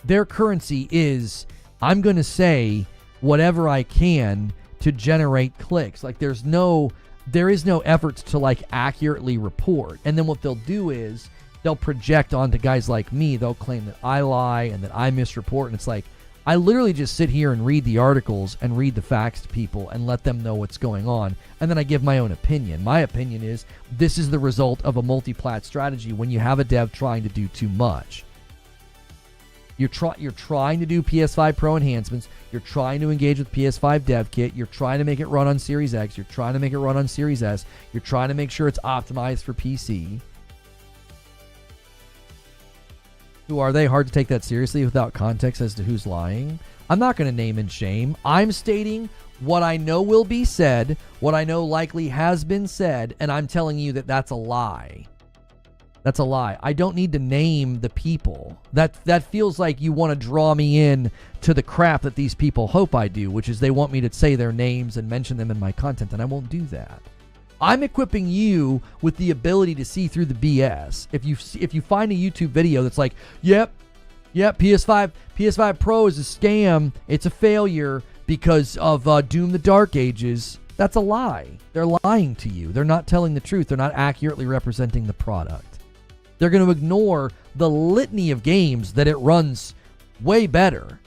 Their currency is, I'm going to say whatever I can to generate clicks. Like, there is no effort to, like, accurately report. And then what they'll do is they'll project onto guys like me. They'll claim that I lie and that I misreport. And it's like, I literally just sit here and read the articles and read the facts to people and let them know what's going on. And then I give my own opinion. My opinion is this is the result of a multi-plat strategy when you have a dev trying to do too much. You're trying to do PS5 Pro enhancements. You're trying to engage with PS5 dev kit. You're trying to make it run on Series X. You're trying to make it run on Series S. You're trying to make sure it's optimized for PC. Who are they? Hard to take that seriously without context as to who's lying. I'm not going to name and shame. I'm stating what I know will be said, what I know likely has been said, and I'm telling you that that's a lie. That's a lie. I don't need to name the people. That feels like you want to draw me in to the crap that these people hope I do, which is they want me to say their names and mention them in my content, and I won't do that. I'm equipping you with the ability to see through the BS. If you find a YouTube video that's like, yep, PS5 Pro is a scam, it's a failure because of Doom the Dark Ages, that's a lie. They're lying to you. They're not telling the truth. They're not accurately representing the product. They're going to ignore the litany of games that it runs way better.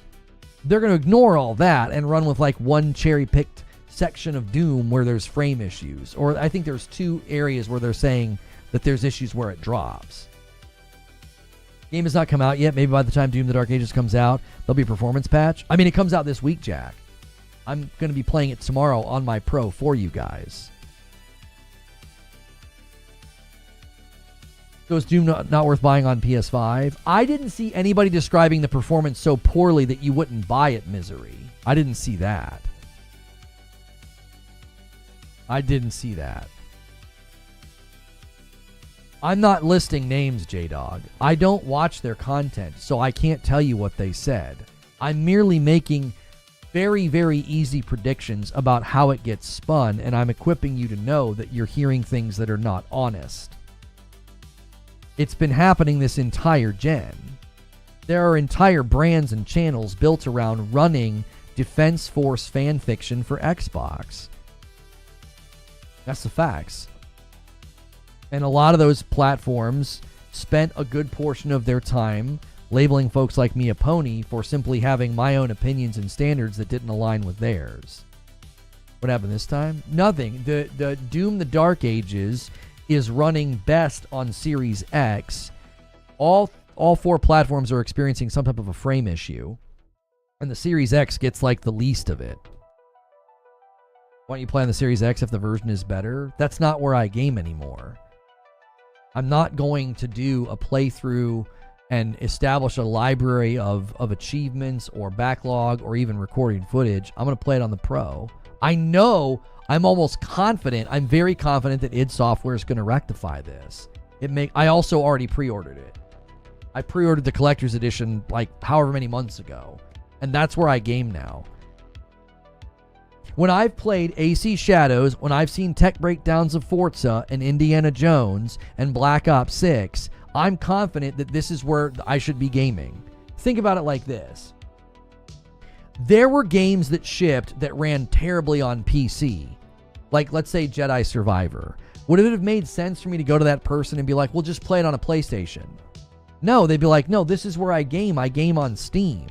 They're going to ignore all that and run with like one cherry-picked section of Doom where there's frame issues. Or I think there's 2 areas where they're saying that there's issues where it drops. Game has not come out yet. Maybe by the time Doom the Dark Ages comes out, there'll be a performance patch. I mean, it comes out this week, Jack. I'm going to be playing it tomorrow on my Pro for you guys. So is Doom not worth buying on PS5? I didn't see anybody describing the performance so poorly that you wouldn't buy it, Misery. I didn't see that. I'm not listing names, J-Dog. I don't watch their content, so I can't tell you what they said. I'm merely making very, very easy predictions about how it gets spun, and I'm equipping you to know that you're hearing things that are not honest. It's been happening this entire gen. There are entire brands and channels built around running Defense Force fan fiction for Xbox. That's the facts. And a lot of those platforms spent a good portion of their time labeling folks like me a pony for simply having my own opinions and standards that didn't align with theirs. What happened this time? Nothing. The Doom the Dark Ages is running best on Series X. All 4 platforms are experiencing some type of a frame issue, and the Series X gets like the least of it. Why don't you play on the Series X if the version is better? That's not where I game anymore. I'm not going to do a playthrough and establish a library of achievements or backlog or even recording footage. I'm going to play it on the Pro. I know, I'm almost confident, I'm very confident that id Software is going to rectify this. I also already pre-ordered it. I pre-ordered the collector's edition like however many months ago, and that's where I game now. When I've played AC Shadows, when I've seen tech breakdowns of Forza and Indiana Jones and Black Ops 6, I'm confident that this is where I should be gaming. Think about it like this. There were games that shipped that ran terribly on PC. Like, let's say Jedi Survivor. Would it have made sense for me to go to that person and be like, well, just play it on a PlayStation? No, they'd be like, no, this is where I game. I game on Steam.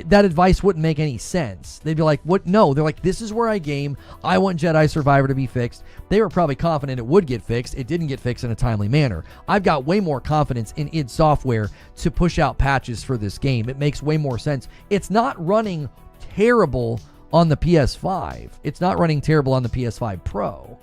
That advice wouldn't make any sense. They'd be like, what? No, they're like, this is where I game. I want Jedi Survivor to be fixed. They were probably confident it would get fixed. It didn't get fixed in a timely manner. I've got way more confidence in id Software to push out patches for this game. It makes way more sense. It's not running terrible on the PS5. It's not running terrible on the PS5 Pro.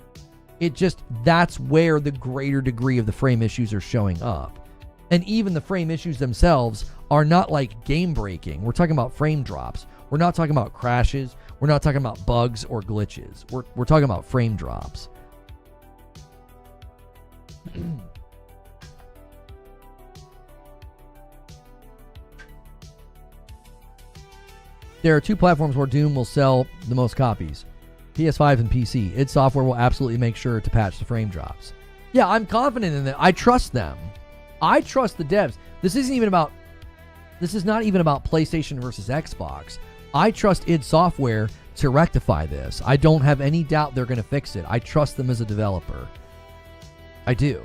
It just, that's where the greater degree of the frame issues are showing up. And even the frame issues themselves are not like game breaking. We're talking about frame drops. We're not talking about crashes. We're not talking about bugs or glitches. We're talking about frame drops. There are two platforms where Doom will sell the most copies. PS5 and PC. id Software will absolutely make sure to patch the frame drops. Yeah, I'm confident in that. I trust them. I trust the devs. This is not even about PlayStation versus Xbox. I trust id Software to rectify this. I don't have any doubt they're going to fix it. I trust them as a developer. I do.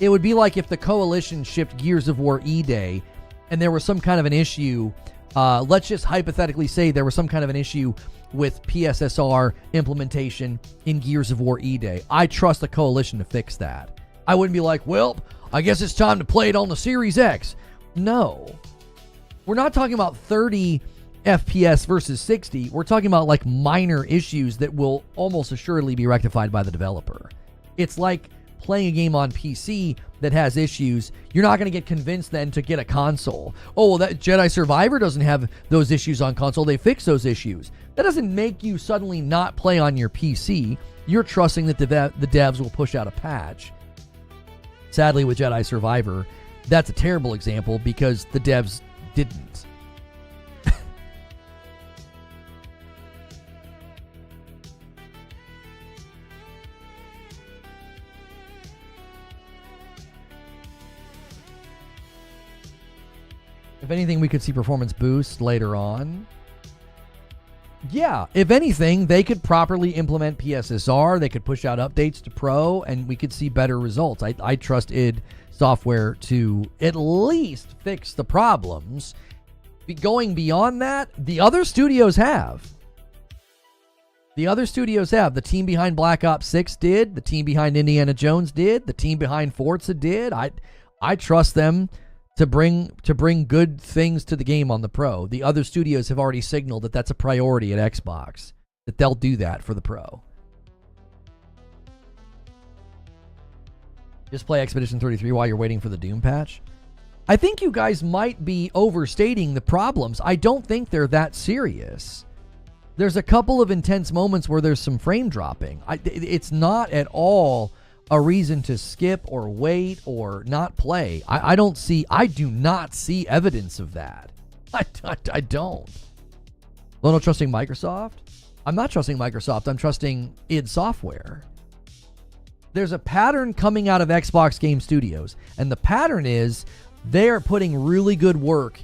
It would be like if the Coalition shipped Gears of War E-Day and there was some kind of an issue. Let's just hypothetically say there was some kind of an issue with PSSR implementation in Gears of War E-Day. I trust the Coalition to fix that. I wouldn't be like, well, I guess it's time to play it on the Series X. No. We're not talking about 30 FPS versus 60. We're talking about like minor issues that will almost assuredly be rectified by the developer. It's like playing a game on PC that has issues. You're not going to get convinced then to get a console. Oh, well, that Jedi Survivor doesn't have those issues on console. They fix those issues. That doesn't make you suddenly not play on your PC. You're trusting that the devs will push out a patch. Sadly, with Jedi Survivor, that's a terrible example because the devs didn't. If anything, we could see performance boosts later on. Yeah, if anything, they could properly implement PSSR. They could push out updates to Pro, and we could see better results. I trust id Software to at least fix the problems. Going beyond that, the other studios have. The team behind Black Ops 6 did. The team behind Indiana Jones did. The team behind Forza did. I trust them to bring good things to the game on the Pro. The other studios have already signaled that that's a priority at Xbox, that they'll do that for the Pro. Just play Expedition 33 while you're waiting for the Doom patch. I think you guys might be overstating the problems. I don't think they're that serious. There's a couple of intense moments where there's some frame dropping. It's not at all a reason to skip or wait or not play. I do not see evidence of that. I don't. Well, no, trusting Microsoft? I'm not trusting Microsoft. I'm trusting id Software. There's a pattern coming out of Xbox Game Studios, and the pattern is they're putting really good work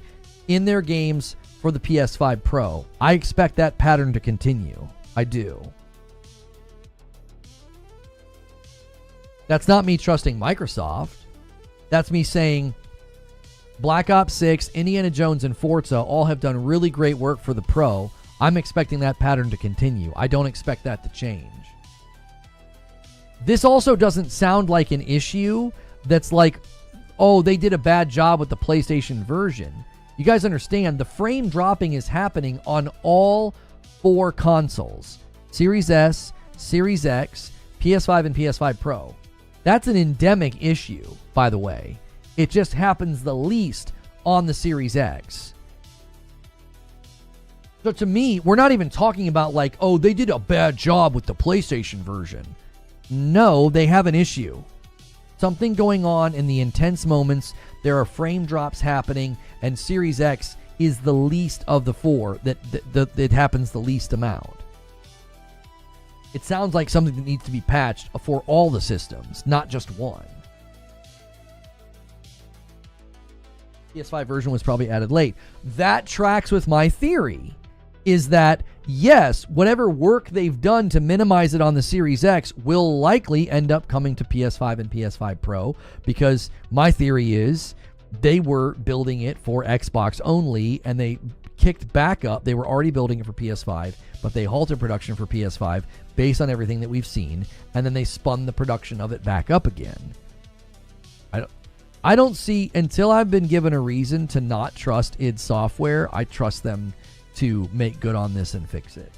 in their games for the PS5 Pro. I expect that pattern to continue. I do. That's not me trusting Microsoft. That's me saying Black Ops 6, Indiana Jones, and Forza all have done really great work for the Pro. I'm expecting that pattern to continue. I don't expect that to change. This also doesn't sound like an issue that's like, oh, they did a bad job with the PlayStation version. You guys understand, the frame dropping is happening on all 4 consoles. Series S, Series X, PS5, and PS5 Pro. That's an endemic issue, by the way. It just happens the least on the Series X. So to me, we're not even talking about like, oh, they did a bad job with the PlayStation version. No, they have an issue. something going on in the intense moments. There are frame drops happening, and Series X is the least of the four that it happens the least amount. It sounds like something that needs to be patched for all the systems, not just one. PS5 version was probably added late. That tracks with my theory, is that yes, whatever work they've done to minimize it on the Series X will likely end up coming to PS5 and PS5 Pro, because my theory is they were building it for Xbox only, and they kicked back up. They were already building it for PS5, but they halted production for PS5 based on everything that we've seen, and then they spun the production of it back up again. I don't see, until I've been given a reason to not trust id Software, I trust them to make good on this and fix it.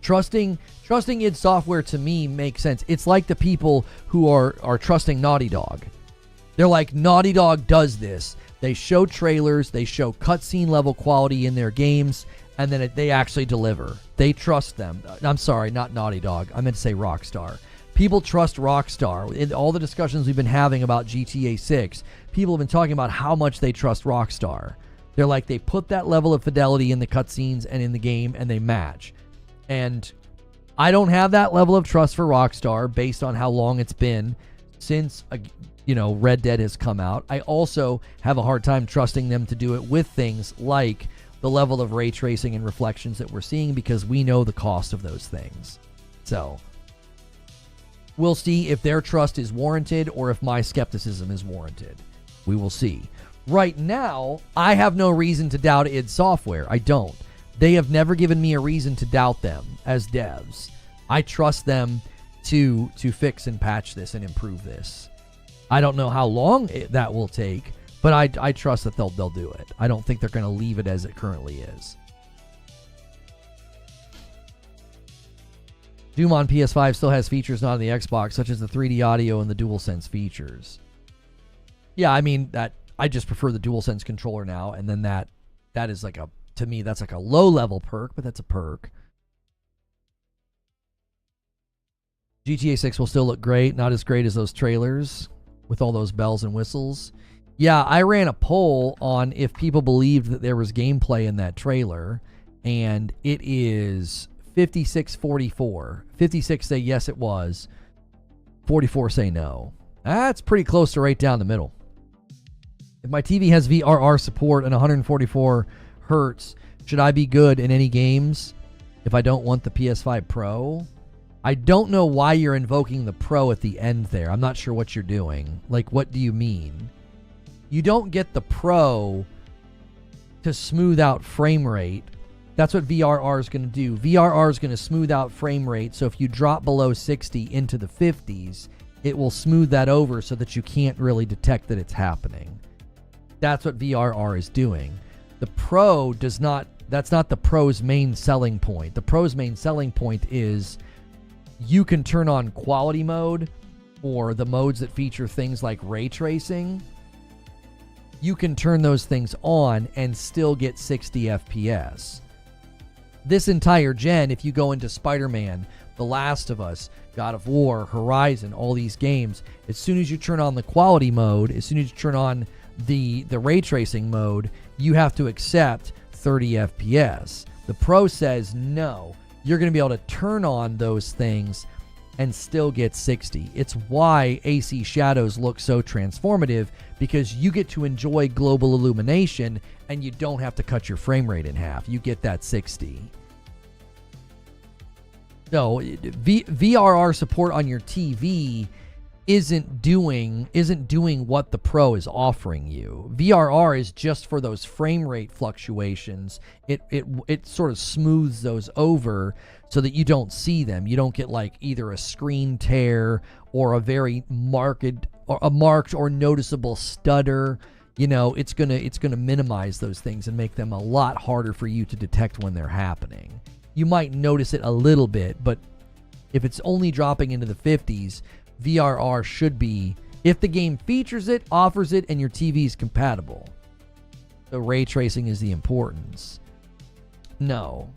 Trusting id Software to me makes sense. It's like the people who are trusting Naughty Dog. They're like, Naughty Dog does this. They show trailers, they show cutscene level quality in their games, and then they actually deliver. They trust them. I'm sorry, not Naughty Dog. I meant to say Rockstar. People trust Rockstar. In all the discussions we've been having about GTA 6, people have been talking about how much they trust Rockstar. They're like, they put that level of fidelity in the cutscenes and in the game, and they match. And I don't have that level of trust for Rockstar based on how long it's been since, Red Dead has come out. I also have a hard time trusting them to do it with things like the level of ray tracing and reflections that we're seeing, because we know the cost of those things. So we'll see if their trust is warranted or if my skepticism is warranted. We will see. Right now, I have no reason to doubt id Software. I don't. They have never given me a reason to doubt them as devs. I trust them to fix and patch this and improve this. I don't know how long that will take, but I trust that they'll do it. I don't think they're going to leave it as it currently is. Doom on PS5 still has features not on the Xbox, such as the 3D audio and the DualSense features. Yeah, I mean, that I just prefer the DualSense controller now, and then that is like to me, that's like a low-level perk, but that's a perk. GTA 6 will still look great, not as great as those trailers with all those bells and whistles. Yeah, I ran a poll on if people believed that there was gameplay in that trailer, and it is 56-44. 56 say yes, it was. 44 say no. That's pretty close to right down the middle. If my TV has VRR support and 144 hertz, should I be good in any games if I don't want the PS5 Pro? I don't know why you're invoking the Pro at the end there. I'm not sure what you're doing. Like, what do you mean? You don't get the Pro to smooth out frame rate. That's what VRR is going to do. VRR is going to smooth out frame rate, so if you drop below 60 into the 50s, it will smooth that over so that you can't really detect that it's happening. That's what VRR is doing. The Pro does not, that's not the Pro's main selling point. The Pro's main selling point is you can turn on quality mode or the modes that feature things like ray tracing. You can turn those things on and still get 60 FPS. This entire gen, if you go into Spider-Man, The Last of Us, God of War, Horizon, all these games, as soon as you turn on the quality mode, as soon as you turn on the ray tracing mode, you have to accept 30 FPS. The Pro says no. You're going to be able to turn on those things and still get 60. It's why AC Shadows look so transformative, because you get to enjoy global illumination and you don't have to cut your frame rate in half. You get that 60. So VRR support on your TV isn't doing what the Pro is offering you. VRR is just for those frame rate fluctuations. It sort of smooths those over so that you don't see them. You don't get like either a screen tear or a very marked or noticeable stutter. You know, it's gonna minimize those things and make them a lot harder for you to detect when they're happening. You might notice it a little bit, but if it's only dropping into the 50s, VRR should be, if the game features it, offers it, and your TV is compatible. So ray tracing is the importance. No.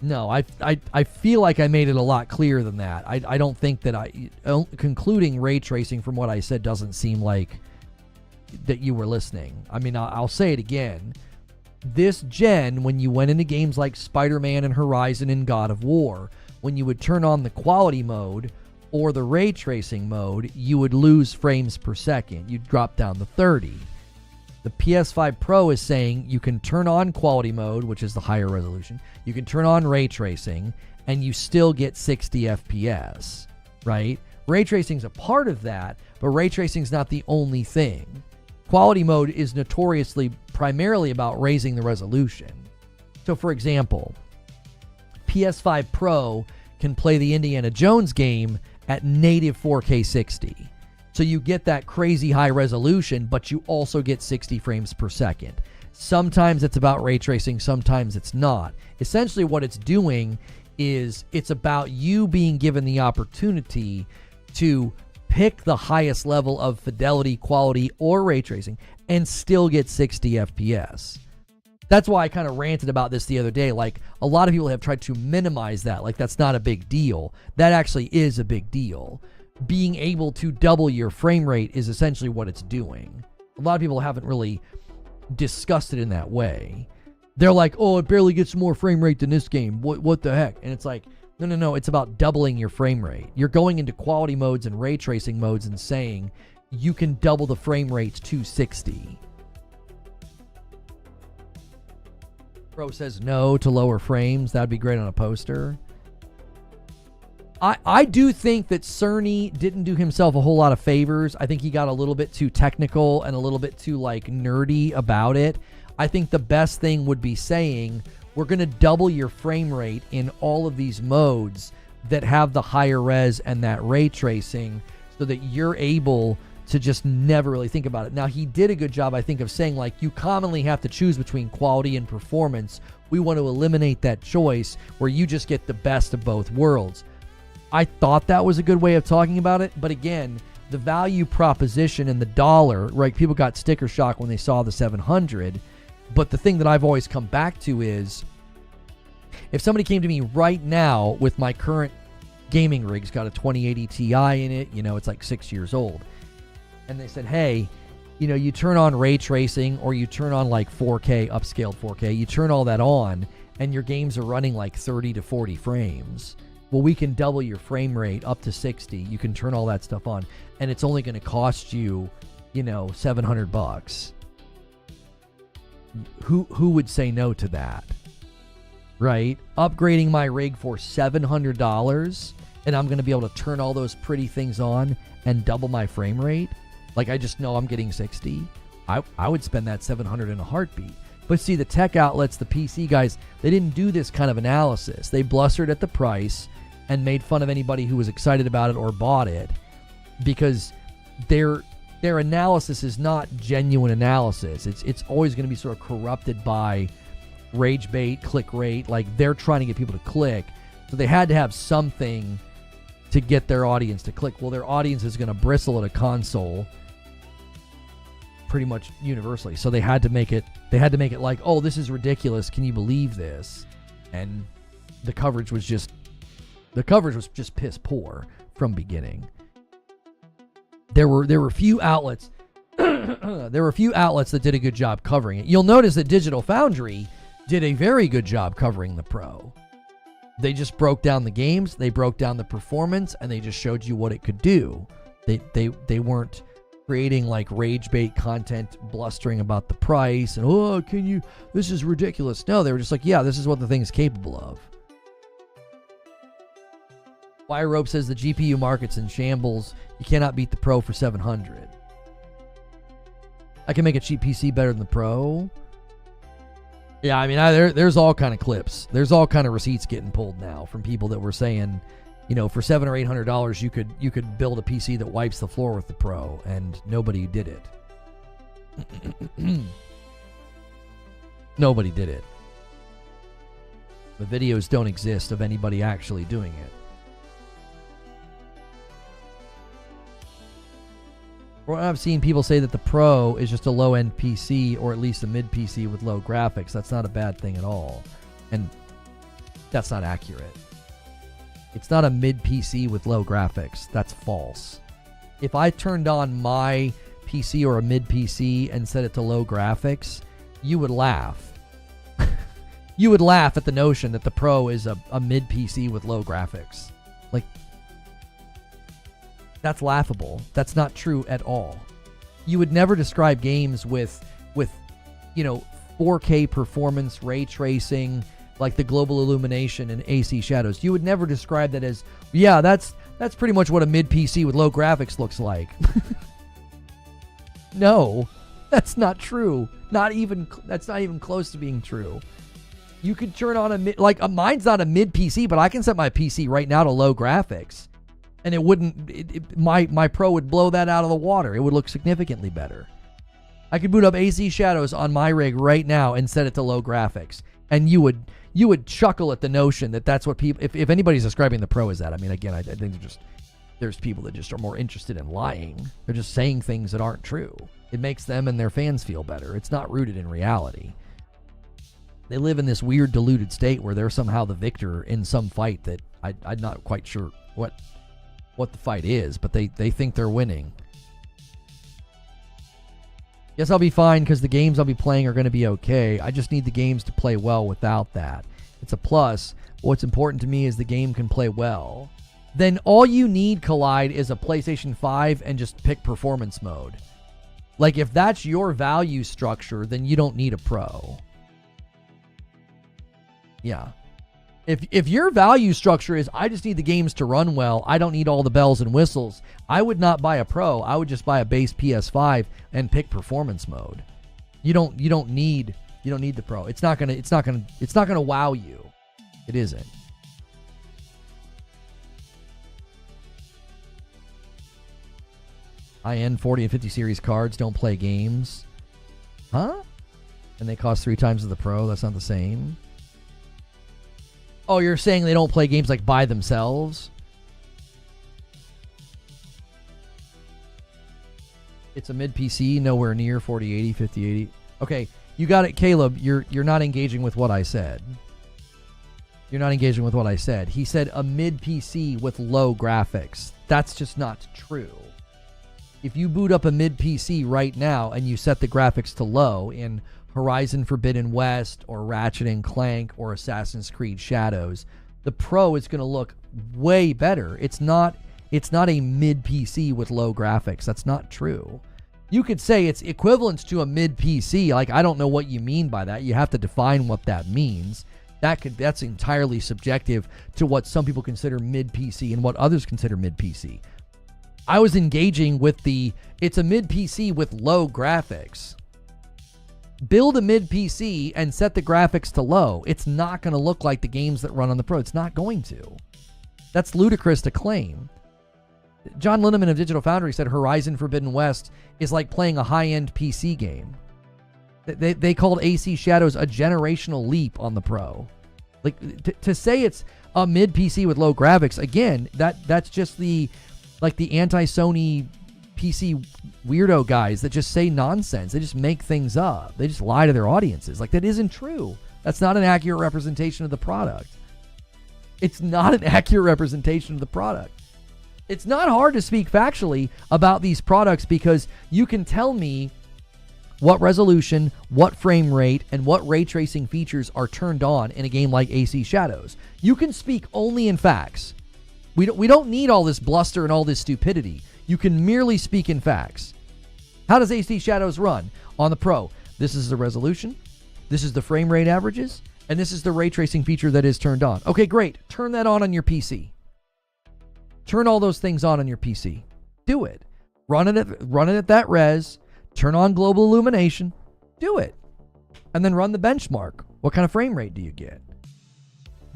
No, I feel like I made it a lot clearer than that. I don't think that concluding ray tracing from what I said doesn't seem like that you were listening. I mean, I'll say it again. This gen, when you went into games like Spider-Man and Horizon and God of War, when you would turn on the quality mode or the ray tracing mode, you would lose frames per second. You'd drop down to 30. The PS5 Pro is saying you can turn on quality mode, which is the higher resolution. You can turn on ray tracing, and you still get 60 FPS, right? Ray tracing is a part of that, but ray tracing is not the only thing. Quality mode is notoriously primarily about raising the resolution. So, for example, PS5 Pro can play the Indiana Jones game at native 4K 60. So you get that crazy high resolution, but you also get 60 frames per second. Sometimes it's about ray tracing, sometimes it's not. Essentially what it's doing is it's about you being given the opportunity to pick the highest level of fidelity, quality, or ray tracing and still get 60 FPS. That's why I kind of ranted about this the other day. Like, a lot of people have tried to minimize that. Like, that's not a big deal. That actually is a big deal. Being able to double your frame rate is essentially what it's doing. A lot of people haven't really discussed it in that way. They're like, oh, it barely gets more frame rate than this game. What the heck? And it's like, no. It's about doubling your frame rate. You're going into quality modes and ray tracing modes and saying you can double the frame rates to 60. Pro says no to lower frames. That'd be great on a poster. I do think that Cerny didn't do himself a whole lot of favors. I think he got a little bit too technical and a little bit too like nerdy about it. I think the best thing would be saying, we're going to double your frame rate in all of these modes that have the higher res and that ray tracing so that you're able to just never really think about it. Now, he did a good job, I think, of saying, like, you commonly have to choose between quality and performance. We want to eliminate that choice where you just get the best of both worlds. I thought that was a good way of talking about it, but again, the value proposition and the dollar, right? People got sticker shock when they saw the 700, but the thing that I've always come back to is, if somebody came to me right now with my current gaming rig, it's got a 2080 Ti in it, you know, it's like 6 years old, and they said, hey, you know, you turn on ray tracing or you turn on like 4K, upscaled 4K, you turn all that on, and your games are running like 30 to 40 frames. Well, we can double your frame rate up to 60. You can turn all that stuff on, and it's only going to cost you, you know, $700. Who would say no to that? Right? Upgrading my rig for $700, and I'm going to be able to turn all those pretty things on and double my frame rate? Like, I just know I'm getting 60. I would spend that $700 in a heartbeat. But see, the tech outlets, the PC guys, they didn't do this kind of analysis. They blustered at the price and made fun of anybody who was excited about it or bought it, because their analysis is not genuine analysis. It's always going to be sort of corrupted by rage bait, click rate. Like, they're trying to get people to click. So they had to have something to get their audience to click. Well, their audience is going to bristle at a console pretty much universally. So they had to make it like, oh, this is ridiculous. Can you believe this? And the coverage was just piss poor from beginning. There were few outlets that did a good job covering it. You'll notice that Digital Foundry did a very good job covering the Pro. They just broke down the games, they broke down the performance, and they just showed you what it could do. They weren't creating like rage bait content, blustering about the price and, oh, this is ridiculous. No, they were just like, yeah, this is what the thing is capable of. Wire Rope says the GPU market's in shambles. You cannot beat the Pro for $700. I can make a cheap PC better than the Pro. Yeah, I mean, there's all kind of clips. There's all kind of receipts getting pulled now from people that were saying, you know, for $700 or $800, you could build a PC that wipes the floor with the Pro, and nobody did it. Nobody did it. The videos don't exist of anybody actually doing it. Well, I've seen people say that the Pro is just a low-end PC, or at least a mid-PC with low graphics. That's not a bad thing at all. And That's not accurate. It's not a mid PC with low graphics. That's false. If I turned on my PC or a mid PC and set it to low graphics, you would laugh. You would laugh at the notion that the Pro is a mid PC with low graphics. Like, that's laughable. That's not true at all. You would never describe games with 4K performance, ray tracing, like the global illumination and AC shadows. You would never describe that as, yeah, that's pretty much what a mid PC with low graphics looks like. No, that's not true. That's not even close to being true. You could turn on mine's not a mid PC, but I can set my PC right now to low graphics, and it wouldn't. My Pro would blow that out of the water. It would look significantly better. I could boot up AC shadows on my rig right now and set it to low graphics, and you would chuckle at the notion that that's what people. If anybody's describing the Pro as that, I mean, again, I think there's people that just are more interested in lying. They're just saying things that aren't true. It makes them and their fans feel better. It's not rooted in reality. They live in this weird deluded state where they're somehow the victor in some fight that I'm not quite sure what the fight is, but they think they're winning. Yes, I'll be fine because the games I'll be playing are going to be okay. I just need the games to play well without that. It's a plus. What's important to me is the game can play well. Then all you need, Collide, is a PlayStation 5 and just pick performance mode. Like, if that's your value structure, then you don't need a Pro. Yeah. If your value structure is, I just need the games to run well, I don't need all the bells and whistles, I would not buy a Pro. I would just buy a base PS5 and pick performance mode. You don't need the Pro. It's not gonna wow you. It isn't. High-end 40 and 50 series cards don't play games. Huh? And they cost 3 times the Pro. That's not the same. Oh, you're saying they don't play games like by themselves? It's a mid PC, nowhere near 4080, 5080. Okay, you got it, Caleb. You're not engaging with what I said. You're not engaging with what I said. He said a mid PC with low graphics. That's just not true. If you boot up a mid PC right now and you set the graphics to low in Horizon Forbidden West or Ratchet and Clank or Assassin's Creed Shadows, the Pro is going to look way better. It's not a mid PC with low graphics. That's not true. You could say it's equivalent to a mid PC. Like, I don't know what you mean by that. You have to define what that means. That's entirely subjective to what some people consider mid PC and what others consider mid PC. I was engaging with it's a mid PC with low graphics. Build a mid PC and set the graphics to low. It's not going to look like the games that run on the Pro. It's not going to. That's ludicrous to claim. John Linneman of Digital Foundry said Horizon Forbidden West is like playing a high-end PC game. They called AC Shadows a generational leap on the Pro. Like, to say it's a mid PC with low graphics, again, that's just the anti-Sony PC weirdo guys that just say nonsense. They just make things up. They just lie to their audiences. Like, that isn't true. That's not an accurate representation of the product. It's not an accurate representation of the product. It's not hard to speak factually about these products because you can tell me what resolution, what frame rate, and what ray tracing features are turned on in a game like AC Shadows. You can speak only in facts. We don't need all this bluster and all this stupidity. You can merely speak in facts. How does AC Shadows run? On the Pro, this is the resolution, this is the frame rate averages, and this is the ray tracing feature that is turned on. Okay, great. Turn that on your PC. Turn all those things on your PC. Do it. Run it at that res. Turn on global illumination. Do it. And then run the benchmark. What kind of frame rate do you get?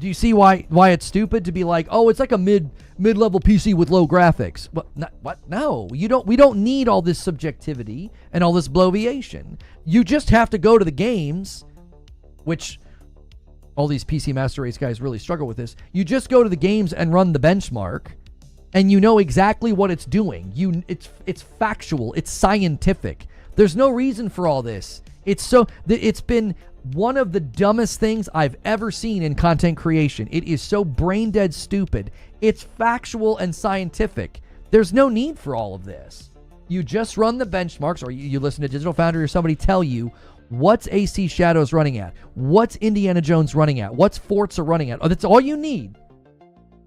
Do you see why it's stupid to be like, oh, it's like a mid-level PC with low graphics? What? No, we don't need all this subjectivity and all this bloviation. You just have to go to the games, which all these PC Master Race guys really struggle with this. You just go to the games and run the benchmark, and you know exactly what it's doing. It's factual. It's scientific. There's no reason for all this. It's been one of the dumbest things I've ever seen in content creation. It is so brain dead stupid. It's factual and scientific. There's no need for all of this. You just run the benchmarks, or you listen to Digital Foundry or somebody tell you what's AC Shadows running at, what's Indiana Jones running at, what's Forza running at. Oh, that's all you need.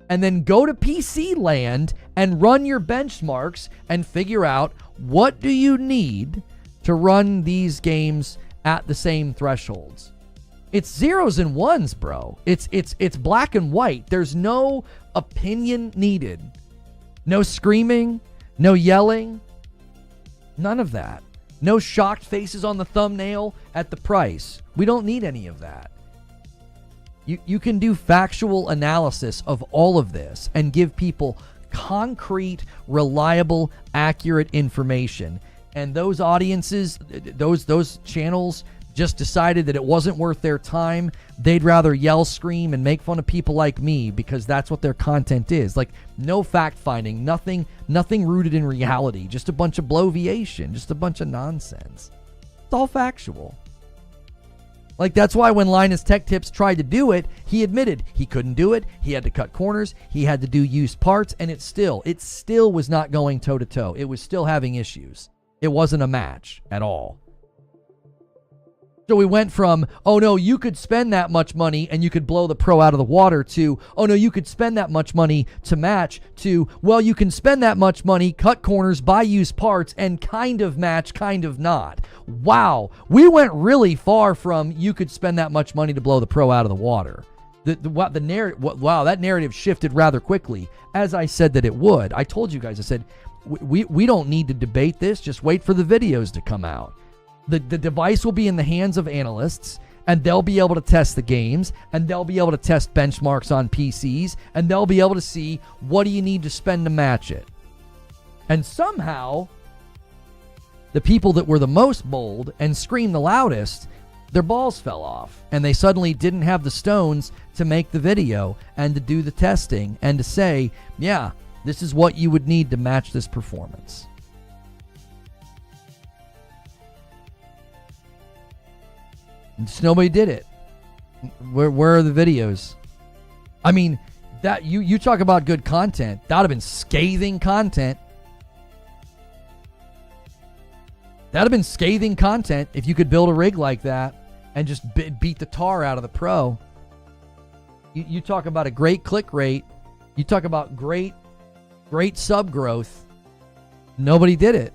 And then go to PC land and run your benchmarks and figure out what do you need to run these games at the same thresholds. It's zeros and ones, bro. It's black and white. There's no opinion needed. No screaming, no yelling, none of that. No shocked faces on the thumbnail at the price. We don't need any of that. You can do factual analysis of all of this and give people concrete, reliable, accurate information. And those audiences, those channels just decided that it wasn't worth their time. They'd rather yell, scream, and make fun of people like me because that's what their content is. Like, no fact-finding, nothing rooted in reality, just a bunch of bloviation, just a bunch of nonsense. It's all factual. Like, that's why when Linus Tech Tips tried to do it, he admitted he couldn't do it. He had to cut corners. He had to do used parts, and it still was not going toe-to-toe. It was still having issues. It wasn't a match at all. So we went from, oh no, you could spend that much money and you could blow the Pro out of the water, to, oh no, you could spend that much money to match, to, well, you can spend that much money, cut corners, buy used parts, and kind of match, kind of not. Wow. We went really far from you could spend that much money to blow the Pro out of the water. The narrative, wow, that narrative shifted rather quickly, as I said that it would. I told you guys, I said, we don't need to debate this. Just wait for the videos to come out. The device will be in the hands of analysts, and they'll be able to test the games, and they'll be able to test benchmarks on PCs, and they'll be able to see what do you need to spend to match it. And somehow, the people that were the most bold and screamed the loudest, their balls fell off, and they suddenly didn't have the stones to make the video and to do the testing and to say, yeah, this is what you would need to match this performance. Just nobody did it. Where are the videos? I mean, that you talk about good content. That would have been scathing content. That would have been scathing content if you could build a rig like that and just beat the tar out of the Pro. You talk about a great click rate. You talk about great sub growth. Nobody did it.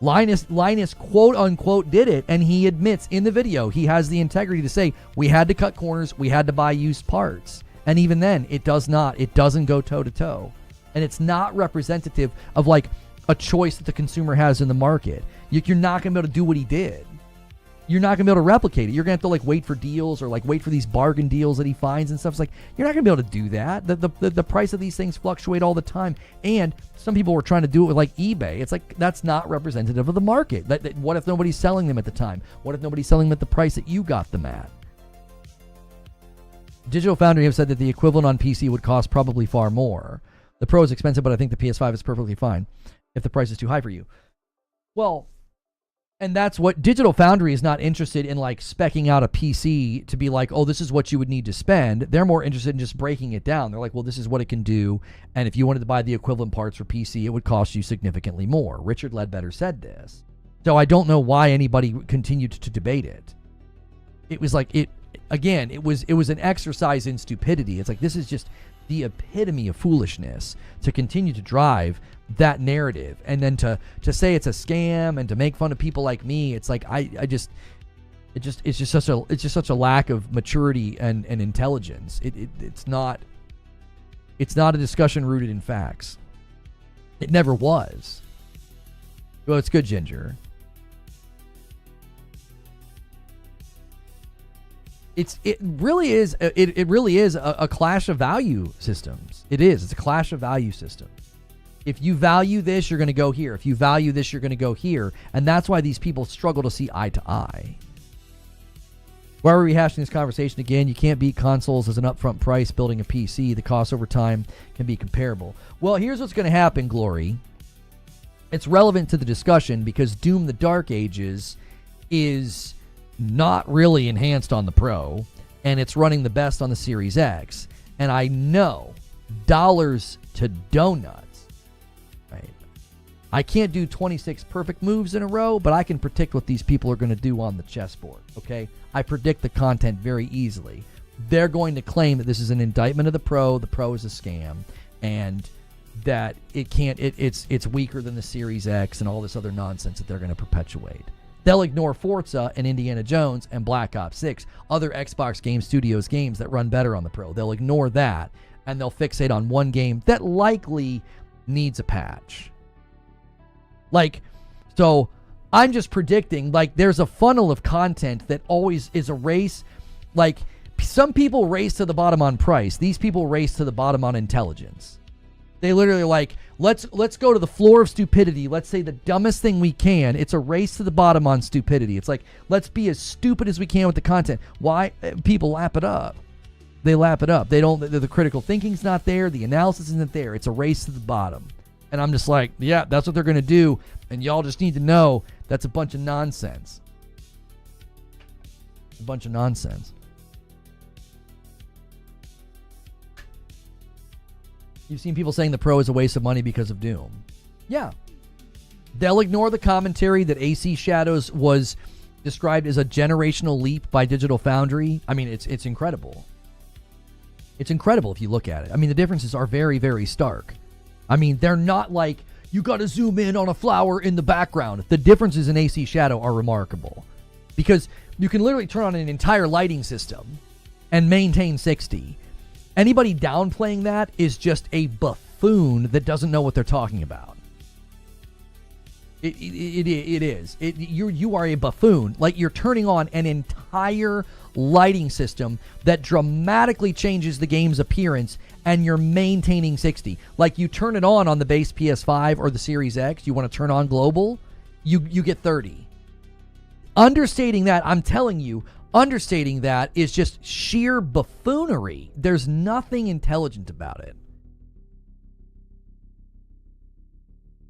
Linus quote unquote did it, and he admits in the video, he has the integrity to say, we had to cut corners, we had to buy used parts. And even then, it doesn't go toe to toe. And it's not representative of like a choice that the consumer has in the market. You're not going to be able to do what he did. You're not going to be able to replicate it. You're going to have to like wait for deals or like wait for these bargain deals that he finds and stuff. It's like, you're not going to be able to do that. The price of these things fluctuate all the time. And some people were trying to do it with like eBay. It's like, that's not representative of the market. What if nobody's selling them at the time? What if nobody's selling them at the price that you got them at? Digital Foundry have said that the equivalent on PC would cost probably far more. The Pro is expensive, but I think the PS5 is perfectly fine if the price is too high for you. Well, and that's what Digital Foundry is not interested in, like speccing out a PC to be like, oh, this is what you would need to spend. They're more interested in just breaking it down. They're like, well, this is what it can do. And if you wanted to buy the equivalent parts for PC, it would cost you significantly more. Richard Ledbetter said this. So I don't know why anybody continued to debate it. It was like, it was an exercise in stupidity. It's like, this is just the epitome of foolishness to continue to drive that narrative, and then to say it's a scam and to make fun of people like me. It's like it's just such a lack of maturity and intelligence. It's not a discussion rooted in facts. It never was. Well, it's good, Ginger. It really is a clash of value systems. It is. It's a clash of value systems. If you value this, you're going to go here. If you value this, you're going to go here. And that's why these people struggle to see eye to eye. Why are we rehashing this conversation again? You can't beat consoles as an upfront price building a PC. The cost over time can be comparable. Well, here's what's going to happen, Glory. It's relevant to the discussion because Doom the Dark Ages is not really enhanced on the Pro, and it's running the best on the Series X. And I know, dollars to donuts, right? I can't do 26 perfect moves in a row, but I can predict what these people are going to do on the chessboard, okay? I predict the content very easily. They're going to claim that this is an indictment of the Pro is a scam, and that it's weaker than the Series X and all this other nonsense that they're going to perpetuate. They'll ignore Forza and Indiana Jones and Black Ops 6, other Xbox Game Studios games that run better on the Pro. They'll ignore that, and they'll fixate on one game that likely needs a patch. So I'm just predicting, there's a funnel of content that always is a race. Some people race to the bottom on price. These people race to the bottom on intelligence. They literally let's go to the floor of stupidity. Let's say the dumbest thing we can. It's a race to the bottom on stupidity. It's let's be as stupid as we can with the content. Why? People lap it up. They lap it up. The critical thinking's not there. The analysis isn't there. It's a race to the bottom. And I'm just yeah, that's what they're going to do. And y'all just need to know that's a bunch of nonsense. A bunch of nonsense. You've seen people saying the Pro is a waste of money because of Doom. Yeah. They'll ignore the commentary that AC Shadows was described as a generational leap by Digital Foundry. I mean, it's incredible. It's incredible if you look at it. I mean, the differences are very, very stark. I mean, they're not you got to zoom in on a flower in the background. The differences in AC Shadow are remarkable because you can literally turn on an entire lighting system and maintain 60. Anybody downplaying that is just a buffoon that doesn't know what they're talking about. It is. You are a buffoon. You're turning on an entire lighting system that dramatically changes the game's appearance, and you're maintaining 60. You turn it on the base PS5 or the Series X. You want to turn on global, you get 30. Understating that, I'm telling you, understating that is just sheer buffoonery. There's nothing intelligent about it.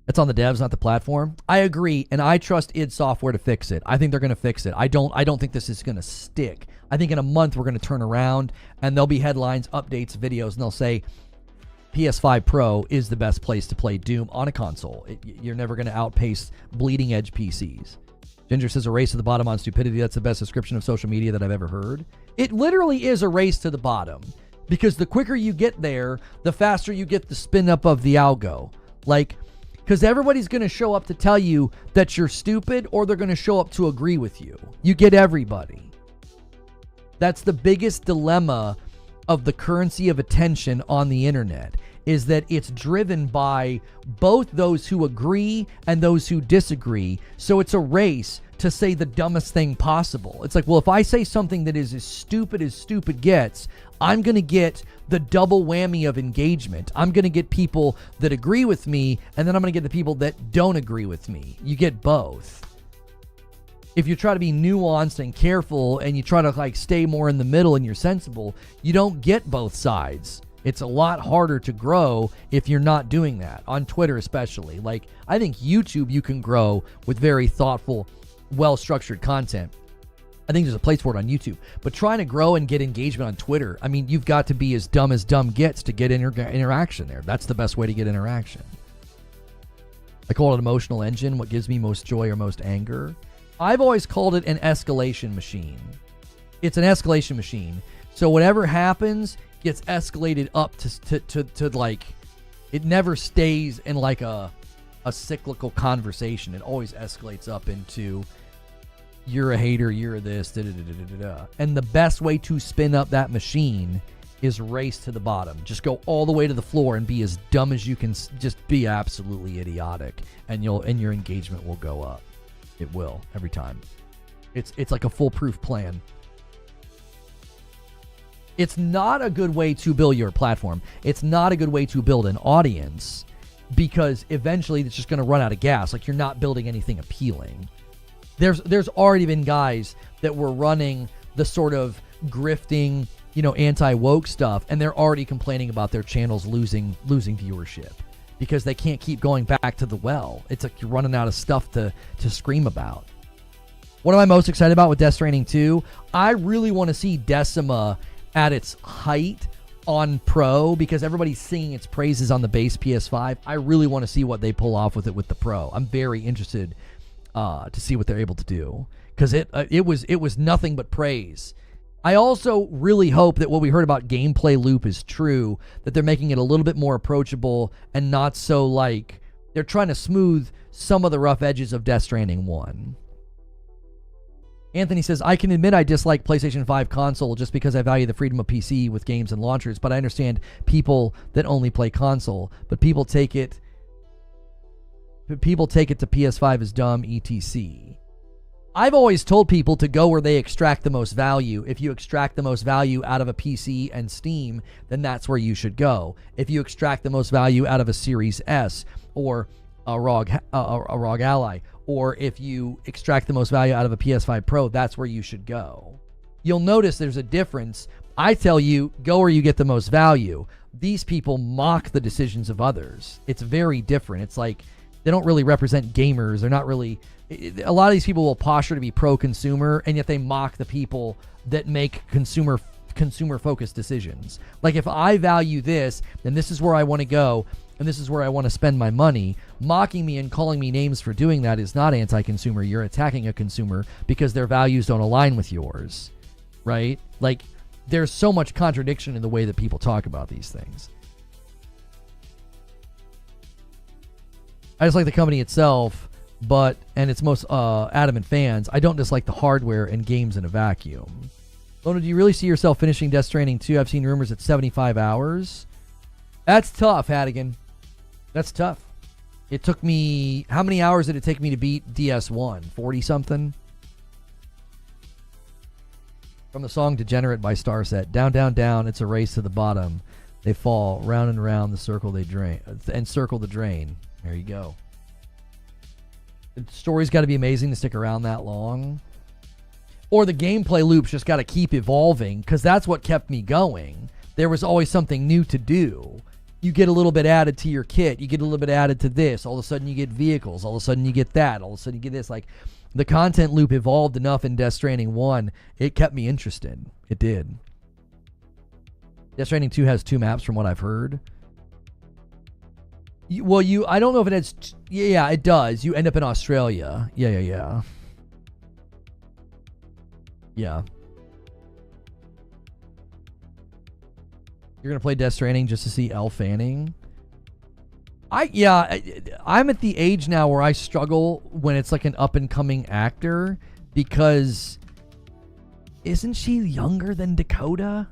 It's on the devs, not the platform. I agree, and I trust id Software to fix it. I think they're going to fix it. I don't think this is going to stick. I think in a month we're going to turn around, and there'll be headlines, updates, videos, and they'll say PS5 Pro is the best place to play Doom on a console. You're never going to outpace bleeding edge PCs. Ginger says a race to the bottom on stupidity. That's the best description of social media that I've ever heard. It literally is a race to the bottom, because the quicker you get there, the faster you get the spin up of the algo. Because everybody's going to show up to tell you that you're stupid, or they're going to show up to agree with you. You get everybody. That's the biggest dilemma of the currency of attention on the internet, is that it's driven by both those who agree and those who disagree. So it's a race to say the dumbest thing possible. It's well, if I say something that is as stupid gets, I'm going to get the double whammy of engagement. I'm going to get people that agree with me, and then I'm going to get the people that don't agree with me. You get both. If you try to be nuanced and careful, and you try to stay more in the middle and you're sensible, you don't get both sides. It's a lot harder to grow if you're not doing that, on Twitter especially. I think YouTube you can grow with very thoughtful, well-structured content. I think there's a place for it on YouTube. But trying to grow and get engagement on Twitter, I mean, you've got to be as dumb gets to get interaction there. That's the best way to get interaction. I call it emotional engine, what gives me most joy or most anger. I've always called it an escalation machine. It's an escalation machine. So whatever happens gets escalated up to it never stays in a cyclical conversation. It always escalates up into you're a hater, you're this, da-da-da-da-da-da. And the best way to spin up that machine is race to the bottom. Just go all the way to the floor and be as dumb as you can. Just be absolutely idiotic, and your engagement will go up. It will, every time. It's like a foolproof plan. It's not a good way to build your platform. It's not a good way to build an audience, because eventually it's just going to run out of gas. You're not building anything appealing. There's already been guys that were running the sort of grifting, anti-woke stuff, and they're already complaining about their channels losing viewership because they can't keep going back to the well. It's you're running out of stuff to scream about. What am I most excited about with Death Stranding 2? I really want to see Decima at its height on Pro, because everybody's singing its praises on the base PS5. I really want to see what they pull off with it with the Pro. I'm very interested to see what they're able to do, because it was nothing but praise. I also really hope that what we heard about gameplay loop is true, that they're making it a little bit more approachable and not so like they're trying to smooth some of the rough edges of Death Stranding 1. Anthony says, I can admit I dislike PlayStation 5 console just because I value the freedom of PC with games and launchers, but I understand people that only play console. But people take it to PS5 as dumb, etc. I've always told people to go where they extract the most value. If you extract the most value out of a PC and Steam, then that's where you should go. If you extract the most value out of a Series S or a ROG Ally, or if you extract the most value out of a PS5 Pro, that's where you should go. You'll notice there's a difference. I tell you, go where you get the most value. These people mock the decisions of others. It's very different. It's like they don't really represent gamers. They're not really... A lot of these people will posture to be pro-consumer, and yet they mock the people that make consumer-focused decisions. Like, if I value this, then this is where I want to go, and this is where I want to spend my money. Mocking me and calling me names for doing that is not anti-consumer. You're attacking a consumer because their values don't align with yours, right? Like, there's so much contradiction in the way that people talk about these things. I just like the company itself, and its most adamant fans. I don't dislike the hardware and games in a vacuum. Lona, do you really see yourself finishing Death Stranding 2? I've seen rumors at 75 hours. That's tough, Hadigan. That's tough. It took me... How many hours did it take me to beat DS1? 40-something? From the song Degenerate by Starset. Down, down, down, it's a race to the bottom. They fall, round and round the circle they drain. And circle the drain. There you go. The story's got to be amazing to stick around that long. Or the gameplay loop's just got to keep evolving, because that's what kept me going. There was always something new to do. You get a little bit added to your kit. You get a little bit added to this. All of a sudden you get vehicles. All of a sudden you get that. All of a sudden you get this. Like, the content loop evolved enough in Death Stranding 1. It kept me interested. It did. Death Stranding 2 has 2 maps from what I've heard. I don't know if it has... Yeah, it does. You end up in Australia. Yeah. Yeah. You're going to play Death Stranding just to see Elle Fanning? I'm at the age now where I struggle when it's like an up-and-coming actor, because isn't she younger than Dakota?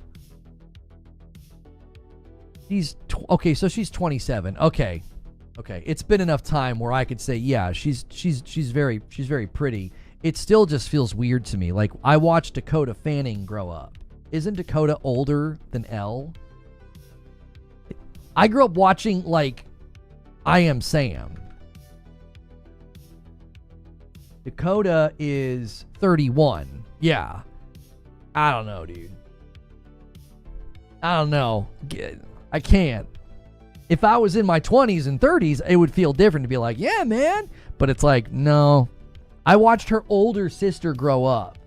Okay, so she's 27. Okay. It's been enough time where I could say, yeah, she's very pretty. It still just feels weird to me. Like, I watched Dakota Fanning grow up. Isn't Dakota older than Elle? I grew up watching, like, I Am Sam. Dakota is 31. Yeah. I don't know, dude. I don't know. I can't. If I was in my 20s and 30s, it would feel different to be like, yeah, man. But it's like, no. I watched her older sister grow up.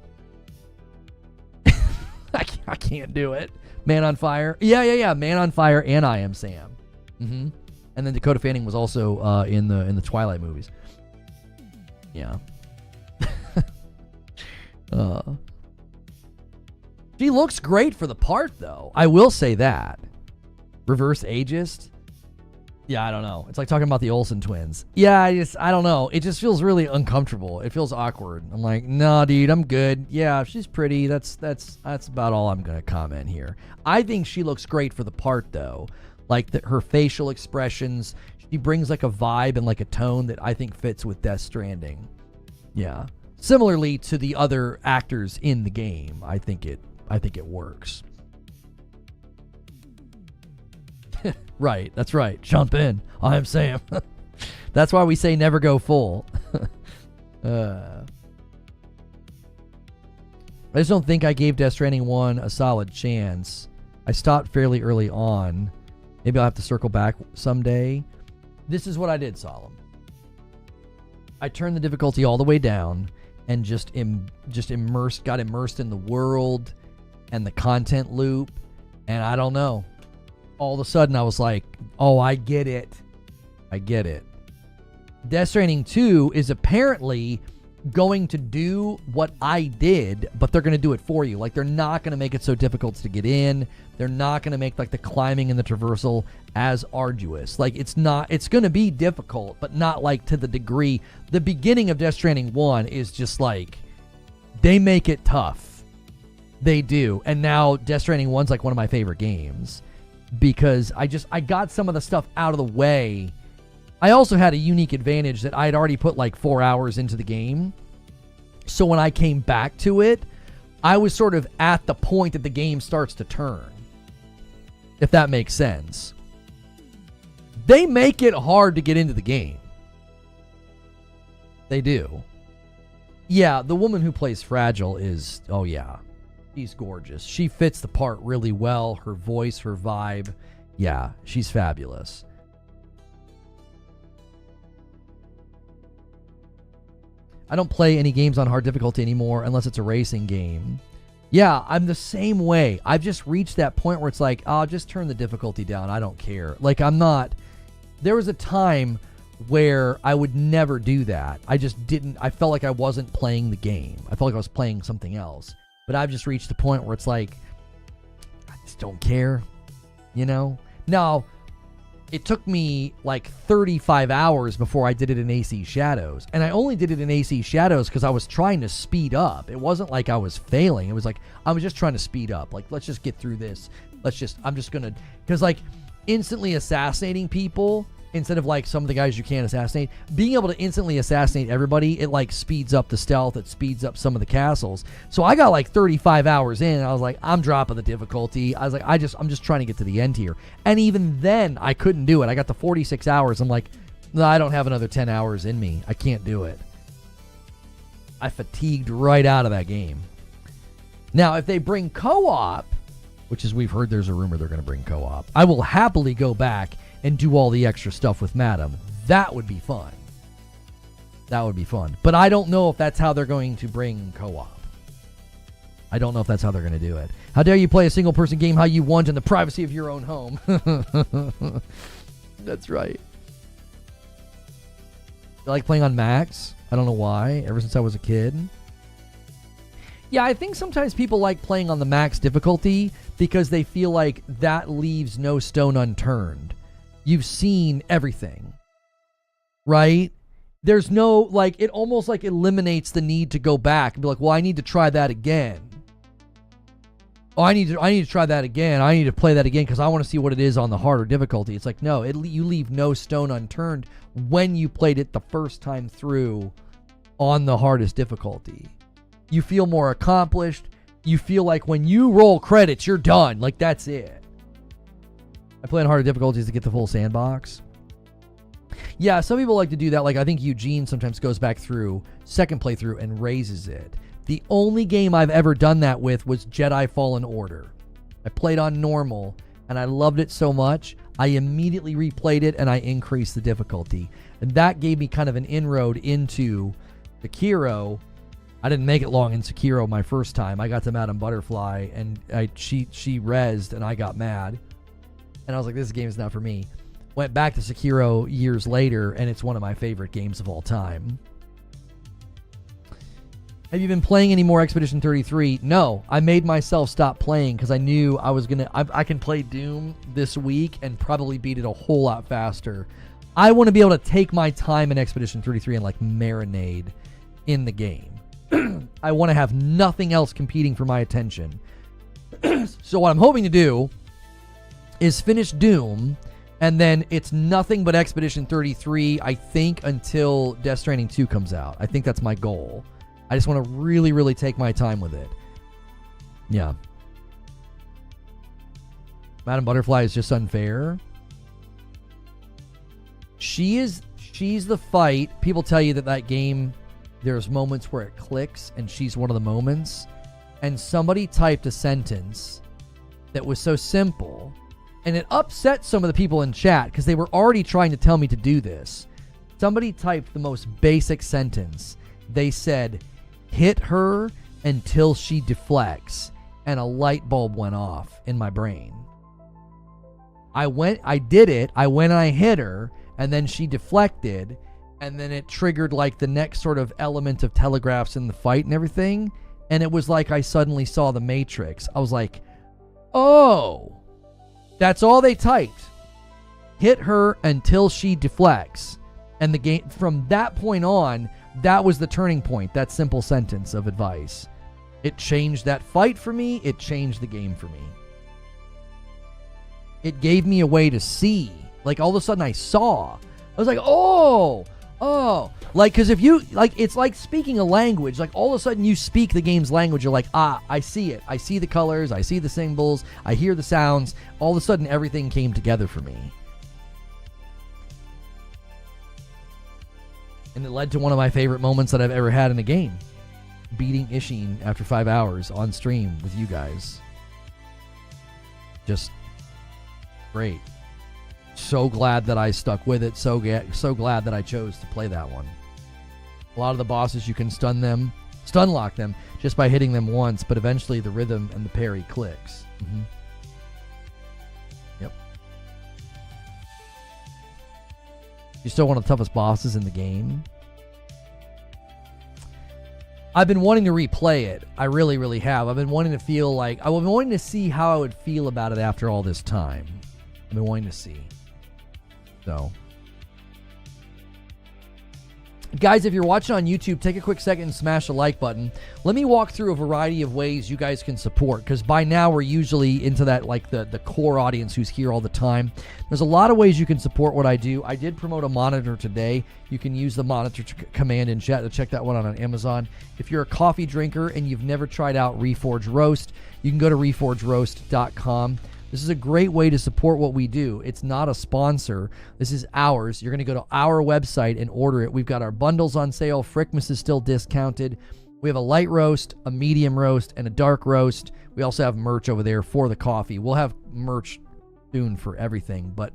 I can't do it. Man on Fire. Yeah. Man on Fire and I Am Sam. Mm-hmm. And then Dakota Fanning was also in the Twilight movies. Yeah. She looks great for the part, though. I will say that. Reverse ageist? Yeah, I don't know. It's like talking about the Olsen twins. Yeah, I don't know. It just feels really uncomfortable. It feels awkward. I'm like, no, dude, I'm good. Yeah, she's pretty. That's about all I'm gonna comment here. I think she looks great for the part, though. Like her facial expressions, she brings like a vibe and like a tone that I think fits with Death Stranding. Yeah. Similarly to the other actors in the game, I think it works. Right, that's right. Jump in. I Am Sam. That's why we say never go full. I just don't think I gave Death Stranding 1 a solid chance. I stopped fairly early on. Maybe I'll have to circle back someday. This is what I did, Solemn. I turned the difficulty all the way down, and just got immersed in the world and the content loop. And I don't know. All of a sudden, I was like, oh, I get it. I get it. Death Stranding 2 is apparently going to do what I did, but they're going to do it for you. Like, they're not going to make it so difficult to get in. They're not going to make, like, the climbing and the traversal as arduous. Like, it's going to be difficult, but not, like, to the degree. The beginning of Death Stranding 1 is just, like, they make it tough. They do. And now Death Stranding 1's, like, one of my favorite games because I got some of the stuff out of the way. I also had a unique advantage that I had already put like 4 hours into the game. So when I came back to it, I was sort of at the point that the game starts to turn. If that makes sense. They make it hard to get into the game. They do. Yeah, the woman who plays Fragile is, oh yeah, she's gorgeous. She fits the part really well. Her voice, her vibe. Yeah, she's fabulous. I don't play any games on hard difficulty anymore unless it's a racing game. Yeah, I'm the same way. I've just reached that point where it's like, I'll just turn the difficulty down. I don't care. Like, I'm not... There was a time where I would never do that. I just didn't... I felt like I wasn't playing the game. I felt like I was playing something else. But I've just reached the point where it's like, I just don't care. You know? Now... It took me like 35 hours before I did it in AC Shadows. And I only did it in AC Shadows because I was trying to speed up. It wasn't like I was failing. It was like, I was just trying to speed up. Like, let's just get through this. I'm just going to, because like instantly assassinating people instead of like some of the guys you can't assassinate, being able to instantly assassinate everybody, it like speeds up the stealth. It speeds up some of the castles. So I got like 35 hours in and I was like, I'm dropping the difficulty. I was like, I'm just trying to get to the end here. And even then I couldn't do it. I got to 46 hours. I'm like, no, I don't have another 10 hours in me. I can't do it. I fatigued right out of that game. Now, if they bring co-op, which is we've heard there's a rumor they're going to bring co-op, I will happily go back and do all the extra stuff with Madam. That would be fun. That would be fun. But I don't know if that's how they're going to bring co-op. I don't know if that's how they're going to do it. How dare you play a single-person game how you want in the privacy of your own home. That's right. I like playing on Max. I don't know why. Ever since I was a kid. Yeah, I think sometimes people like playing on the max difficulty because they feel like that leaves no stone unturned. You've seen everything, right? There's no, like, it almost like eliminates the need to go back and be like, well, I need to try that again. Oh, I need to try that again. I need to play that again because I want to see what it is on the harder difficulty. It's like, no, you leave no stone unturned when you played it the first time through on the hardest difficulty. You feel more accomplished. You feel like when you roll credits, you're done. Like, that's it. I play on harder difficulties to get the full sandbox. Yeah, some people like to do that. Like, I think Eugene sometimes goes back through second playthrough and raises it. The only game I've ever done that with was Jedi Fallen Order. I played on normal, and I loved it so much, I immediately replayed it, and I increased the difficulty. And that gave me kind of an inroad into Sekiro. I didn't make it long in Sekiro my first time. I got to Madame Butterfly, and she rezzed, and I got mad. And I was like, this game is not for me. Went back to Sekiro years later, and it's one of my favorite games of all time. Have you been playing any more Expedition 33? No, I made myself stop playing because I knew I was going to... I can play Doom this week and probably beat it a whole lot faster. I want to be able to take my time in Expedition 33 and like marinade in the game. I want to have nothing else competing for my attention. So what I'm hoping to do is finish Doom, and then it's nothing but Expedition 33, I think, until Death Stranding 2 comes out. I think that's my goal. I just want to really, really take my time with it. Yeah. Madame Butterfly is just unfair. She's the fight. People tell you that game, there's moments where it clicks, and she's one of the moments. And somebody typed a sentence that was so simple, and it upset some of the people in chat because they were already trying to tell me to do this. Somebody typed the most basic sentence. They said, hit her until she deflects, and a light bulb went off in my brain. I did it, I went and I hit her, and then she deflected, and then it triggered like the next sort of element of telegraphs in the fight and everything, and it was like I suddenly saw the Matrix. I was like, oh, that's all they typed. Hit her until she deflects. And the game, from that point on, that was the turning point, that simple sentence of advice. It changed that fight for me. It changed the game for me. It gave me a way to see. Like, all of a sudden I saw. I was like, oh. Like, because if you, like, it's like speaking a language. Like, all of a sudden you speak the game's language. You're like, I see it. I see the colors. I see the symbols. I hear the sounds. All of a sudden everything came together for me. And it led to one of my favorite moments that I've ever had in a game. Beating Ishin after 5 hours on stream with you guys. Just great. So glad that I stuck with it. So glad that I chose to play that one. A lot of the bosses, you can stun lock them just by hitting them once, but eventually the rhythm and the parry clicks. Yep. You're still one of the toughest bosses in the game. I've been wanting to replay it. I really, really have. I've been wanting to feel like... I've been wanting to see how I would feel about it after all this time. I've been wanting to see. So... Guys, if you're watching on YouTube, take a quick second and smash the like button. Let me walk through a variety of ways you guys can support, because by now we're usually into that, like the core audience who's here all the time. There's a lot of ways you can support what I do. I did promote a monitor today. You can use the monitor command in chat to check that one out on Amazon. If you're a coffee drinker and you've never tried out Reforge Roast, you can go to reforgeroast.com. This is a great way to support what we do. It's not a sponsor. This is ours. You're going to go to our website and order it. We've got our bundles on sale. Frickmas is still discounted. We have a light roast, a medium roast, and a dark roast. We also have merch over there for the coffee. We'll have merch soon for everything. But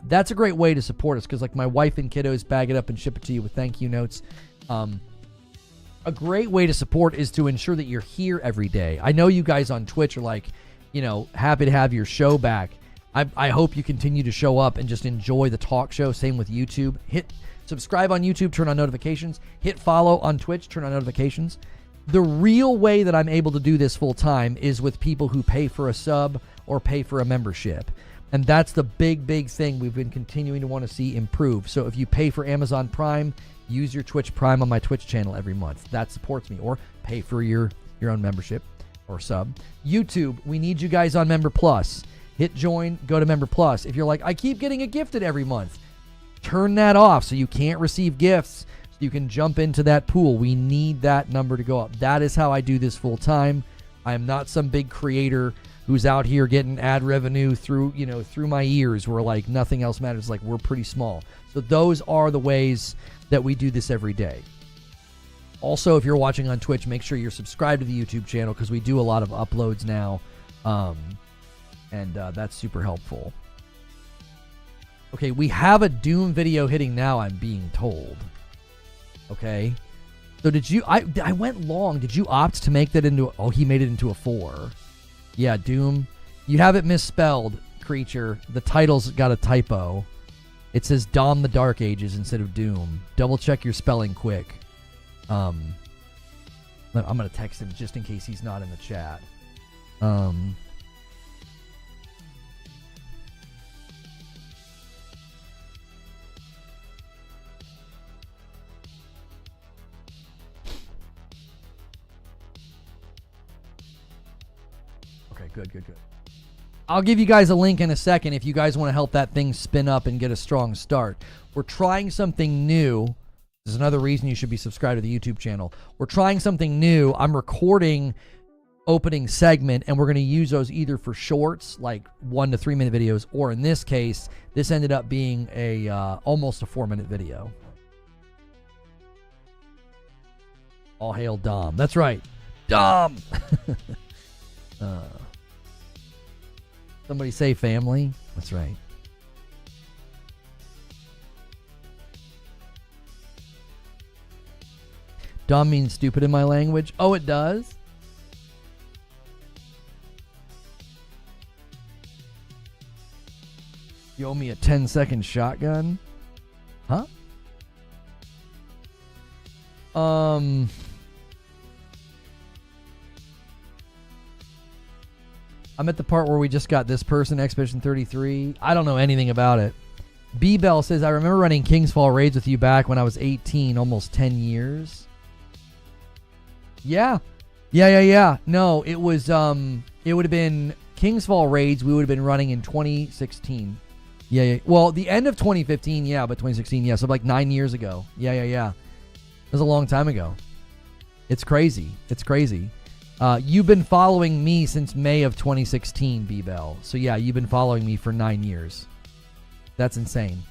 that's a great way to support us, because like my wife and kiddos bag it up and ship it to you with thank you notes. A great way to support is to ensure that you're here every day. I know you guys on Twitch are like, you know, happy to have your show back. I hope you continue to show up and just enjoy the talk show. Same with YouTube. Hit subscribe on YouTube, turn on notifications. Hit follow on Twitch, turn on notifications. The real way that I'm able to do this full time is with people who pay for a sub or pay for a membership. And that's the big thing we've been continuing to want to see improve. So if you pay for Amazon Prime, use your Twitch Prime on my Twitch channel every month. That supports me. Or pay for your own membership or sub. YouTube, we need you guys on Member Plus. Hit join, go to Member Plus. If you're like, I keep getting it gifted every month, turn that off so you can't receive gifts, so you can jump into that pool. We need that number to go up. That is how I do this full time. I am not some big creator who's out here getting ad revenue through my ears where like nothing else matters. Like, we're pretty small. So those are the ways that we do this every day. Also, if you're watching on Twitch, make sure you're subscribed to the YouTube channel, because we do a lot of uploads now, and that's super helpful. Okay, we have a Doom video hitting now, I'm being told. Okay, so did you... I went long. Did you opt to make that into... Oh, he made it into a 4. Yeah, Doom. You have it misspelled, creature. The title's got a typo. It says Dom the Dark Ages instead of Doom. Double check your spelling quick. I'm going to text him just in case he's not in the chat. Okay, good. I'll give you guys a link in a second if you guys want to help that thing spin up and get a strong start. We're trying something new. This is another reason you should be subscribed to the YouTube channel. We're trying something new. I'm recording opening segment, and we're going to use those either for shorts, like 1 to 3 minute videos, or in this case, this ended up being a almost a 4-minute video. All hail Dom. That's right. Dom! Somebody say family. That's right. Dumb means stupid in my language. Oh, it does? You owe me a 10-second shotgun? Huh? I'm at the part where we just got this person, Expedition 33. I don't know anything about it. B-Bell says, I remember running King's Fall raids with you back when I was 18, almost 10 years. Yeah. No, it was, it would have been King's Fall raids we would have been running in 2016. Yeah. Well, the end of 2015, yeah, but 2016, yeah. So like 9 years ago. Yeah. It was a long time ago. It's crazy. You've been following me since May of 2016, B-Bell. So yeah, you've been following me for 9 years. That's insane.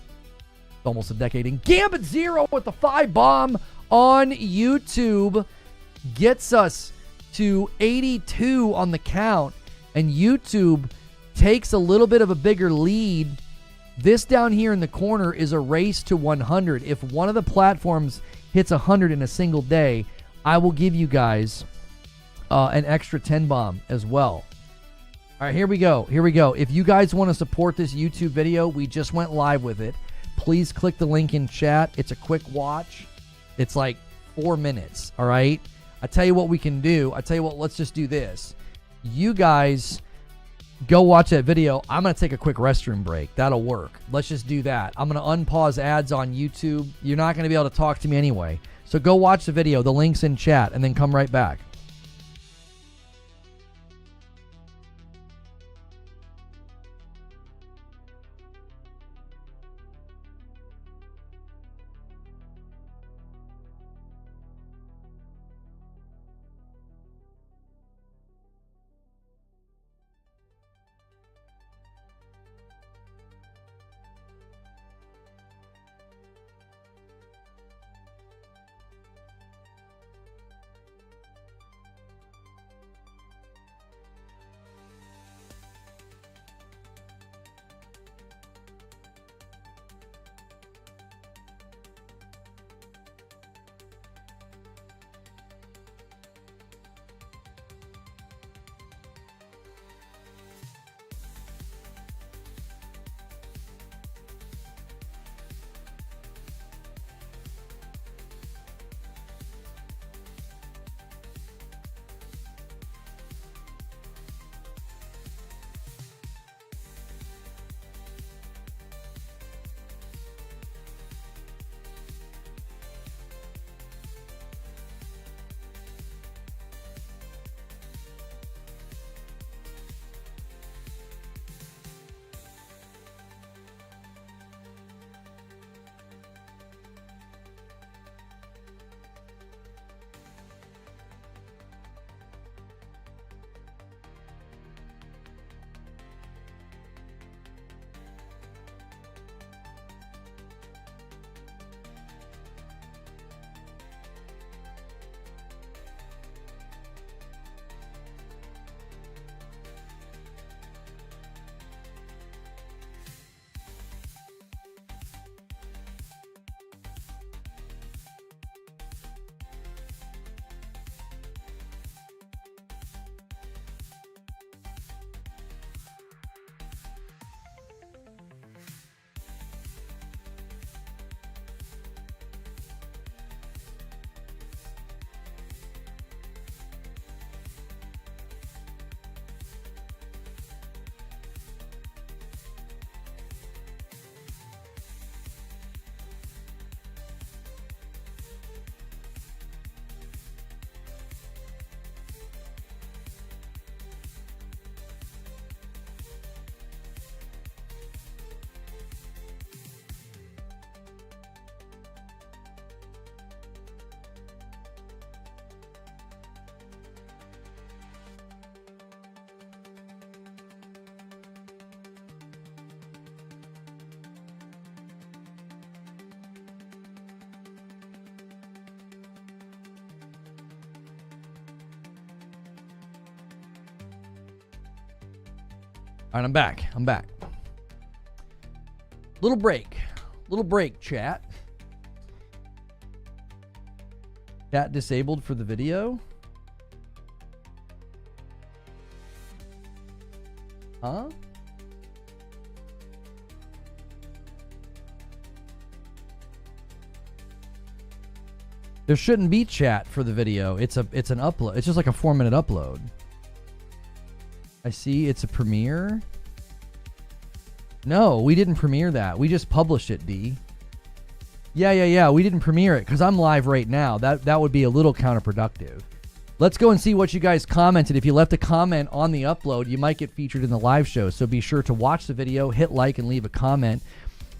Almost a decade. And Gambit Zero with the 5 bomb on YouTube gets us to 82 on the count. And YouTube takes a little bit of a bigger lead. This down here in the corner is a race to 100. If one of the platforms hits 100 in a single day, I will give you guys an extra 10 bomb as well. All right, here we go. If you guys want to support this YouTube video, we just went live with it. Please click the link in chat. It's a quick watch. It's like 4 minutes, all right? I tell you what we can do. Let's just do this. You guys go watch that video. I'm going to take a quick restroom break. That'll work. Let's just do that. I'm going to unpause ads on YouTube. You're not going to be able to talk to me anyway. So go watch the video. The link's in chat, and then come right back. All right, I'm back. Little break, chat. Chat disabled for the video? Huh? There shouldn't be chat for the video. It's an upload. It's just like a 4-minute upload. I see it's a premiere. No, we didn't premiere that. We just published it, D. Yeah. We didn't premiere it because I'm live right now. That would be a little counterproductive. Let's go and see what you guys commented. If you left a comment on the upload, you might get featured in the live show. So be sure to watch the video, hit like, and leave a comment.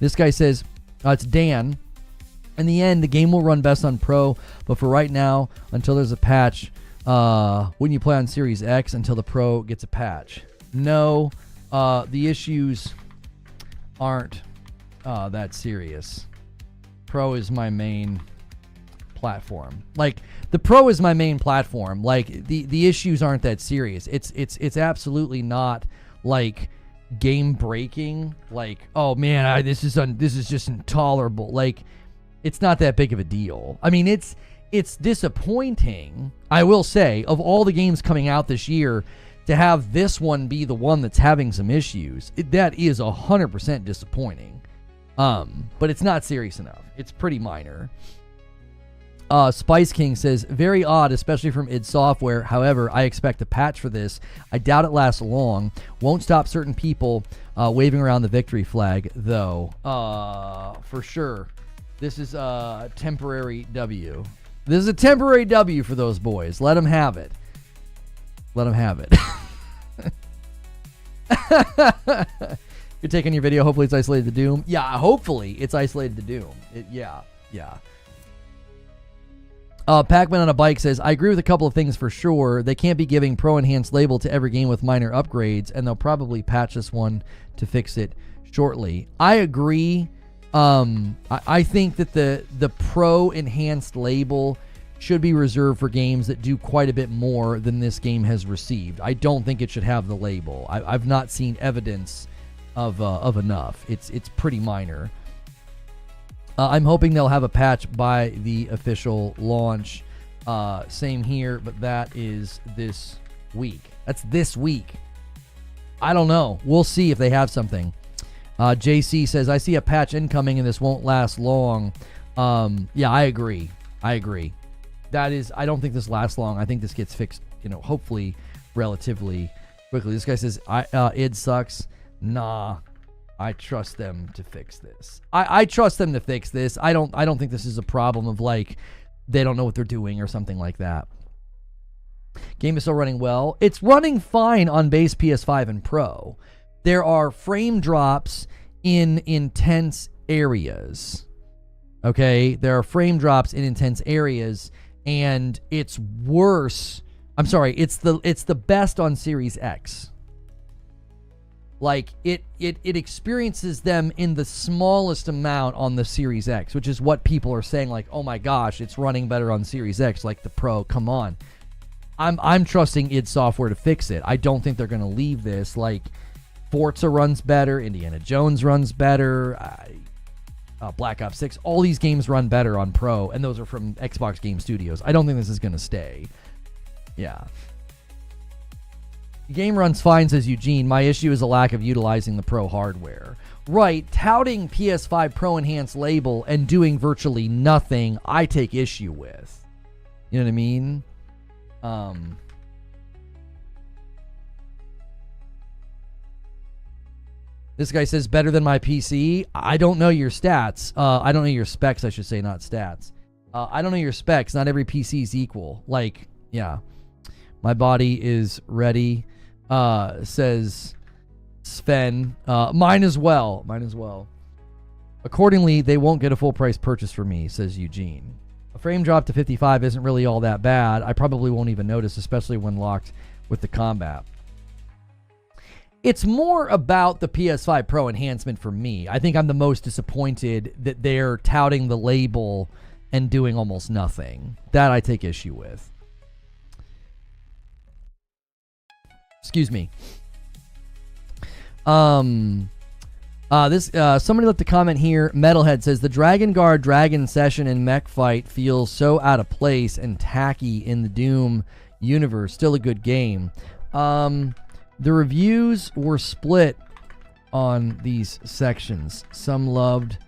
This guy says, it's Dan. In the end, the game will run best on Pro, but for right now, until there's a patch, wouldn't you play on Series X until the Pro gets a patch? No, the issues aren't that serious. Pro is my main platform. Like, the Pro is my main platform. Like, the issues aren't that serious. It's absolutely not like game breaking. Like, oh man, this is just intolerable. Like, it's not that big of a deal. I mean, it's disappointing, I will say, of all the games coming out this year, to have this one be the one that's having some issues. That is 100% disappointing. But it's not serious enough. It's pretty minor. Spice King says, very odd, especially from id Software. However, I expect a patch for this. I doubt it lasts long. Won't stop certain people waving around the victory flag, though. For sure. This is a temporary W. This is a temporary W for those boys. Let them have it. Let them have it. You're taking your video. Hopefully it's isolated to Doom. Yeah, hopefully it's isolated to Doom. Yeah. Pac-Man on a Bike says, I agree with a couple of things for sure. They can't be giving Pro Enhanced label to every game with minor upgrades, and they'll probably patch this one to fix it shortly. I agree. I think that the Pro Enhanced label should be reserved for games that do quite a bit more than this game has received. I don't think it should have the label. I've not seen evidence of enough. It's pretty minor. I'm hoping they'll have a patch by the official launch. Same here, but that is this week. That's this week. I don't know. We'll see if they have something. JC says, I see a patch incoming and this won't last long. Yeah, I agree. I don't think this lasts long. I think this gets fixed, hopefully relatively quickly. This guy says, id sucks. Nah, I trust them to fix this. I trust them to fix this. I don't think this is a problem of like, they don't know what they're doing or something like that. Game is still running well. It's running fine on base PS5 and Pro. There are frame drops in intense areas. Okay? There are frame drops in intense areas, and it's worse. I'm sorry, it's the best on Series X. Like, it experiences them in the smallest amount on the Series X, which is what people are saying, like, oh my gosh, it's running better on Series X, like the Pro, come on. I'm trusting id Software to fix it. I don't think they're going to leave this. Like, Forza runs better, Indiana Jones runs better, Black Ops 6, all these games run better on Pro, and those are from Xbox Game Studios. I don't think this is going to stay. Yeah. The game runs fine, says Eugene. My issue is a lack of utilizing the Pro hardware. Right, touting PS5 Pro Enhanced label and doing virtually nothing, I take issue with. You know what I mean? This guy says, better than my PC. I don't know your stats. I don't know your specs, I should say, not stats. I don't know your specs. Not every PC is equal. Like, yeah. My body is ready, says Sven. Mine as well. Accordingly, they won't get a full price purchase for me, says Eugene. A frame drop to 55 isn't really all that bad. I probably won't even notice, especially when locked with the combat. It's more about the PS5 Pro enhancement for me. I think I'm the most disappointed that they're touting the label and doing almost nothing. That I take issue with. Excuse me. Somebody left a comment here. Metalhead says the Dragon Guard Dragon Session and mech fight feels so out of place and tacky in the Doom universe. Still a good game. The reviews were split on these sections. Some loved,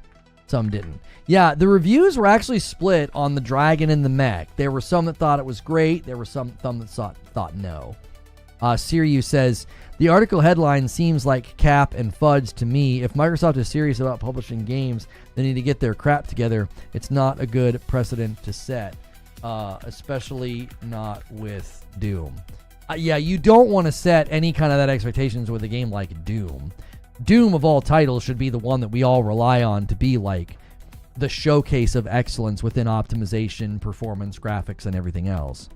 some didn't. Yeah, the reviews were actually split on the Dragon and the mech. There were some that thought it was great. There were some that thought no. Sirius says, the article headline seems like cap and fudge to me. If Microsoft is serious about publishing games, they need to get their crap together. It's not a good precedent to set, especially not with Doom. Yeah, you don't want to set any kind of that expectations with a game like Doom. Doom, of all titles, should be the one that we all rely on to be like the showcase of excellence within optimization, performance, graphics, and everything else.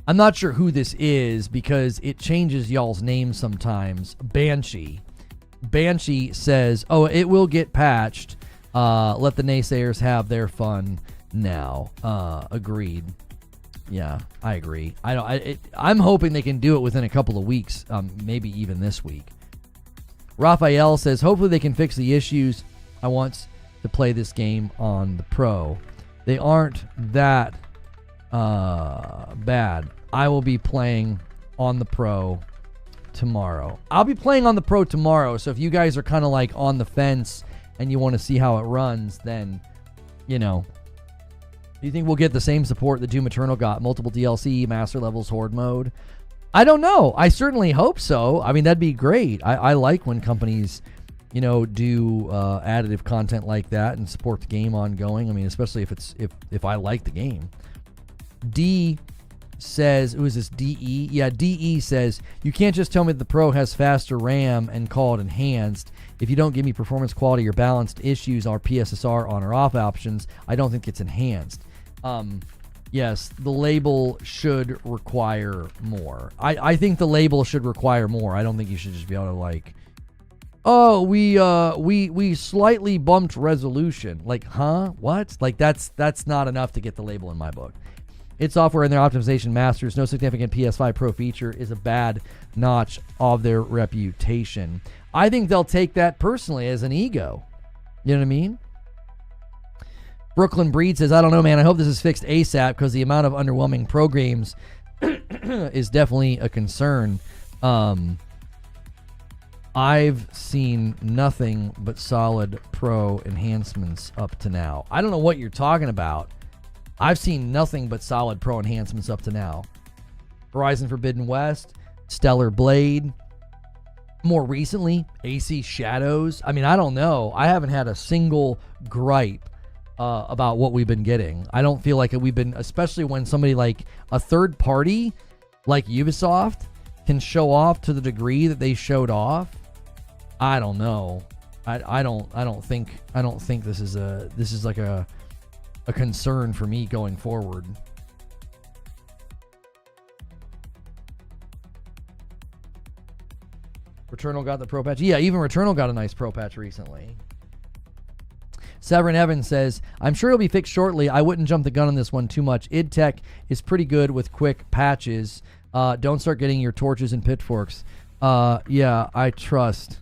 I'm not sure who this is because it changes y'all's names sometimes. Banshee says, oh, it will get patched. Let the naysayers have their fun now. Agreed. Yeah, I agree. I'm hoping they can do it within a couple of weeks, maybe even this week. Raphael says, hopefully they can fix the issues. I want to play this game on the Pro. They aren't that bad. I will be playing on the Pro tomorrow. I'll be playing on the Pro tomorrow, so if you guys are kind of like on the fence and you want to see how it runs, then, you know, do you think we'll get the same support that Doom Eternal got? Multiple DLC, master levels, horde mode? I don't know. I certainly hope so. I mean, that'd be great. I like when companies, you know, do additive content like that and support the game ongoing. I mean, especially if I like the game. D says, who is this? DE? Yeah, DE says, you can't just tell me that the Pro has faster RAM and call it enhanced. If you don't give me performance, quality, or balanced issues or PSSR on or off options, I don't think it's enhanced. Yes, the label should require more. I think the label should require more. I don't think you should just be able to like, oh, we slightly bumped resolution. Like, huh? What? Like that's not enough to get the label in my book. Its software and their optimization masters. No significant PS5 Pro feature is a bad notch of their reputation. I think they'll take that personally as an ego. You know what I mean? Brooklyn Breed says, I don't know, man. I hope this is fixed ASAP because the amount of underwhelming pro games is definitely a concern. I've seen nothing but solid pro enhancements up to now. I don't know what you're talking about. I've seen nothing but solid pro enhancements up to now. Horizon Forbidden West, Stellar Blade, more recently, AC Shadows. I mean, I don't know. I haven't had a single gripe about what we've been getting. I don't feel like we've been, especially when somebody like a third party like Ubisoft can show off to the degree that they showed off. I don't know. I don't think this is like a concern for me going forward. Returnal got the pro patch. Yeah, even Returnal got a nice pro patch recently. Severin Evans says, I'm sure it'll be fixed shortly. I wouldn't jump the gun on this one too much. id Tech is pretty good with quick patches. Don't start getting your torches and pitchforks. Yeah, I trust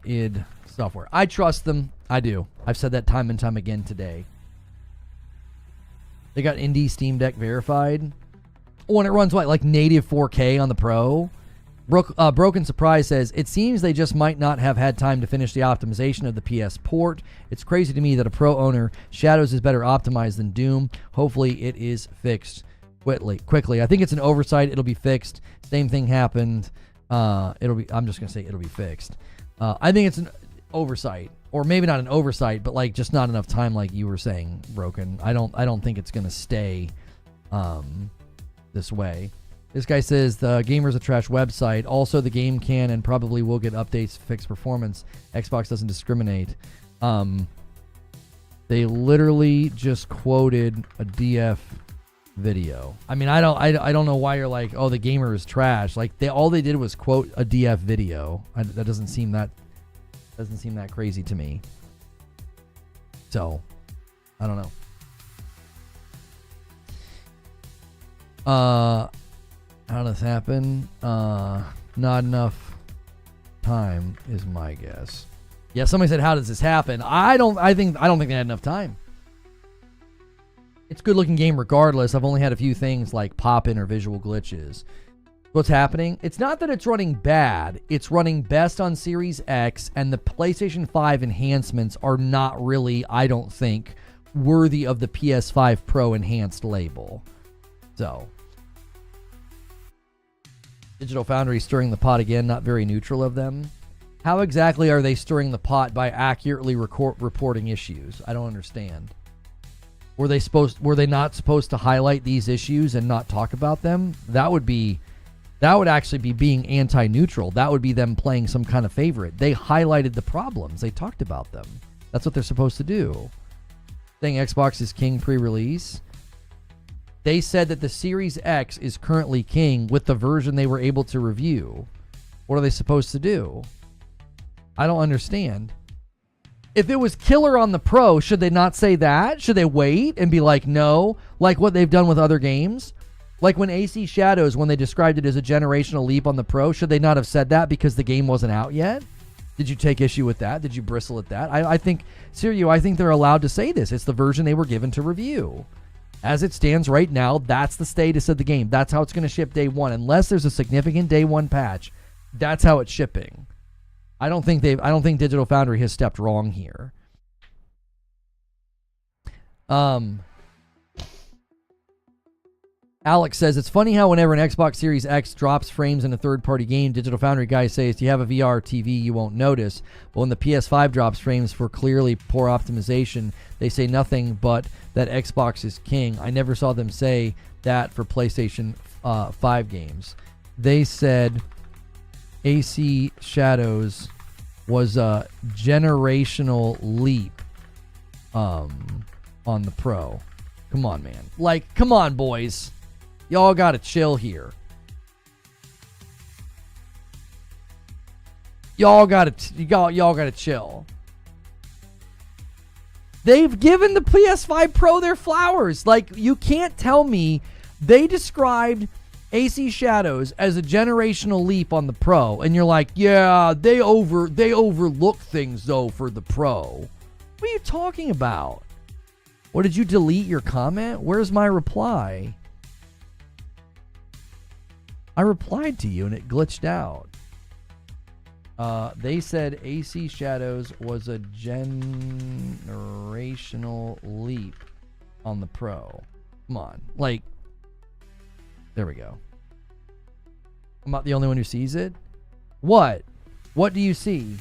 id Software. I trust them. I do. I've said that time and time again today. They got Indie Steam Deck verified. Oh, and it runs what, like native 4K on the Pro? Broken Surprise says, it seems they just might not have had time to finish the optimization of the PS port. It's crazy to me that a Pro owner, Shadows is better optimized than Doom. Hopefully it is fixed quickly. I think it's an oversight. It'll be fixed. Same thing happened. I'm just going to say it'll be fixed. I think it's an oversight. Or maybe not an oversight, but like just not enough time, like you were saying, Broken. I don't think it's gonna stay this way. This guy says the Gamer's a trash website. Also, the game can and probably will get updates to fix performance. Xbox doesn't discriminate. They literally just quoted a DF video. I mean, I don't know why you're like, oh, the Gamer is trash. Like all they did was quote a DF video. That doesn't seem that crazy to me. So, I don't know. How did this happen? Not enough time is my guess. Yeah, somebody said, how does this happen? I don't think they had enough time. It's a good looking game regardless. I've only had a few things like pop-in or visual glitches. What's happening? It's not that it's running bad. It's running best on Series X, and the PlayStation 5 enhancements are not really, I don't think, worthy of the PS5 Pro enhanced label. So, Digital Foundry stirring the pot again, not very neutral of them. How exactly are they stirring the pot by accurately reporting issues? I don't understand. Were they not supposed to highlight these issues and not talk about them? That would actually be being anti-neutral. That would be them playing some kind of favorite. They highlighted the problems. They talked about them. That's what they're supposed to do. Saying Xbox is king pre-release. They said that the Series X is currently king with the version they were able to review. What are they supposed to do? I don't understand. If it was killer on the Pro, should they not say that? Should they wait and be like, no, like what they've done with other games? Like when AC Shadows, when they described it as a generational leap on the Pro, should they not have said that because the game wasn't out yet? Did you take issue with that? Did you bristle at that? I think, Sirio, I think they're allowed to say this. It's the version they were given to review. As it stands right now, that's the status of the game. That's how it's going to ship day one. Unless there's a significant day one patch, that's how it's shipping. I don't think Digital Foundry has stepped wrong here. Alex says, it's funny how whenever an Xbox Series X drops frames in a third-party game, Digital Foundry guys say, if you have a VR TV, you won't notice. But when the PS5 drops frames for clearly poor optimization, they say nothing but that Xbox is king. I never saw them say that for PlayStation 5 games. They said AC Shadows was a generational leap on the Pro. Come on, man. Like, come on, boys. Y'all gotta chill here. Y'all gotta chill. They've given the PS5 Pro their flowers. Like, you can't tell me they described AC Shadows as a generational leap on the Pro, and you're like, yeah, they overlook things though for the Pro. What are you talking about? What, did you delete your comment? Where's my reply? I replied to you and it glitched out. They said AC Shadows was a generational leap on the Pro. Come on. Like, there we go. I'm not the only one who sees it. What? What do you see?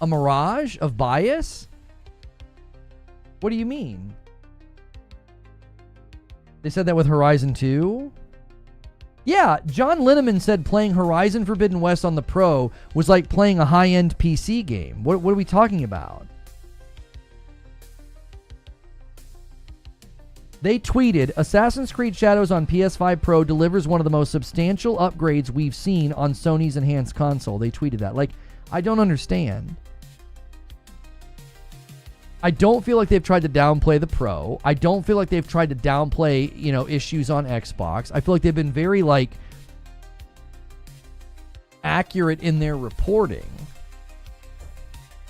A mirage of bias? What do you mean? They said that with Horizon 2? Yeah, John Linneman said playing Horizon Forbidden West on the Pro was like playing a high-end PC game. What are we talking about? They tweeted, Assassin's Creed Shadows on PS5 Pro delivers one of the most substantial upgrades we've seen on Sony's enhanced console. They tweeted that. Like, I don't understand. I don't feel like they've tried to downplay the Pro. I don't feel like they've tried to downplay, issues on Xbox. I feel like they've been very, accurate in their reporting.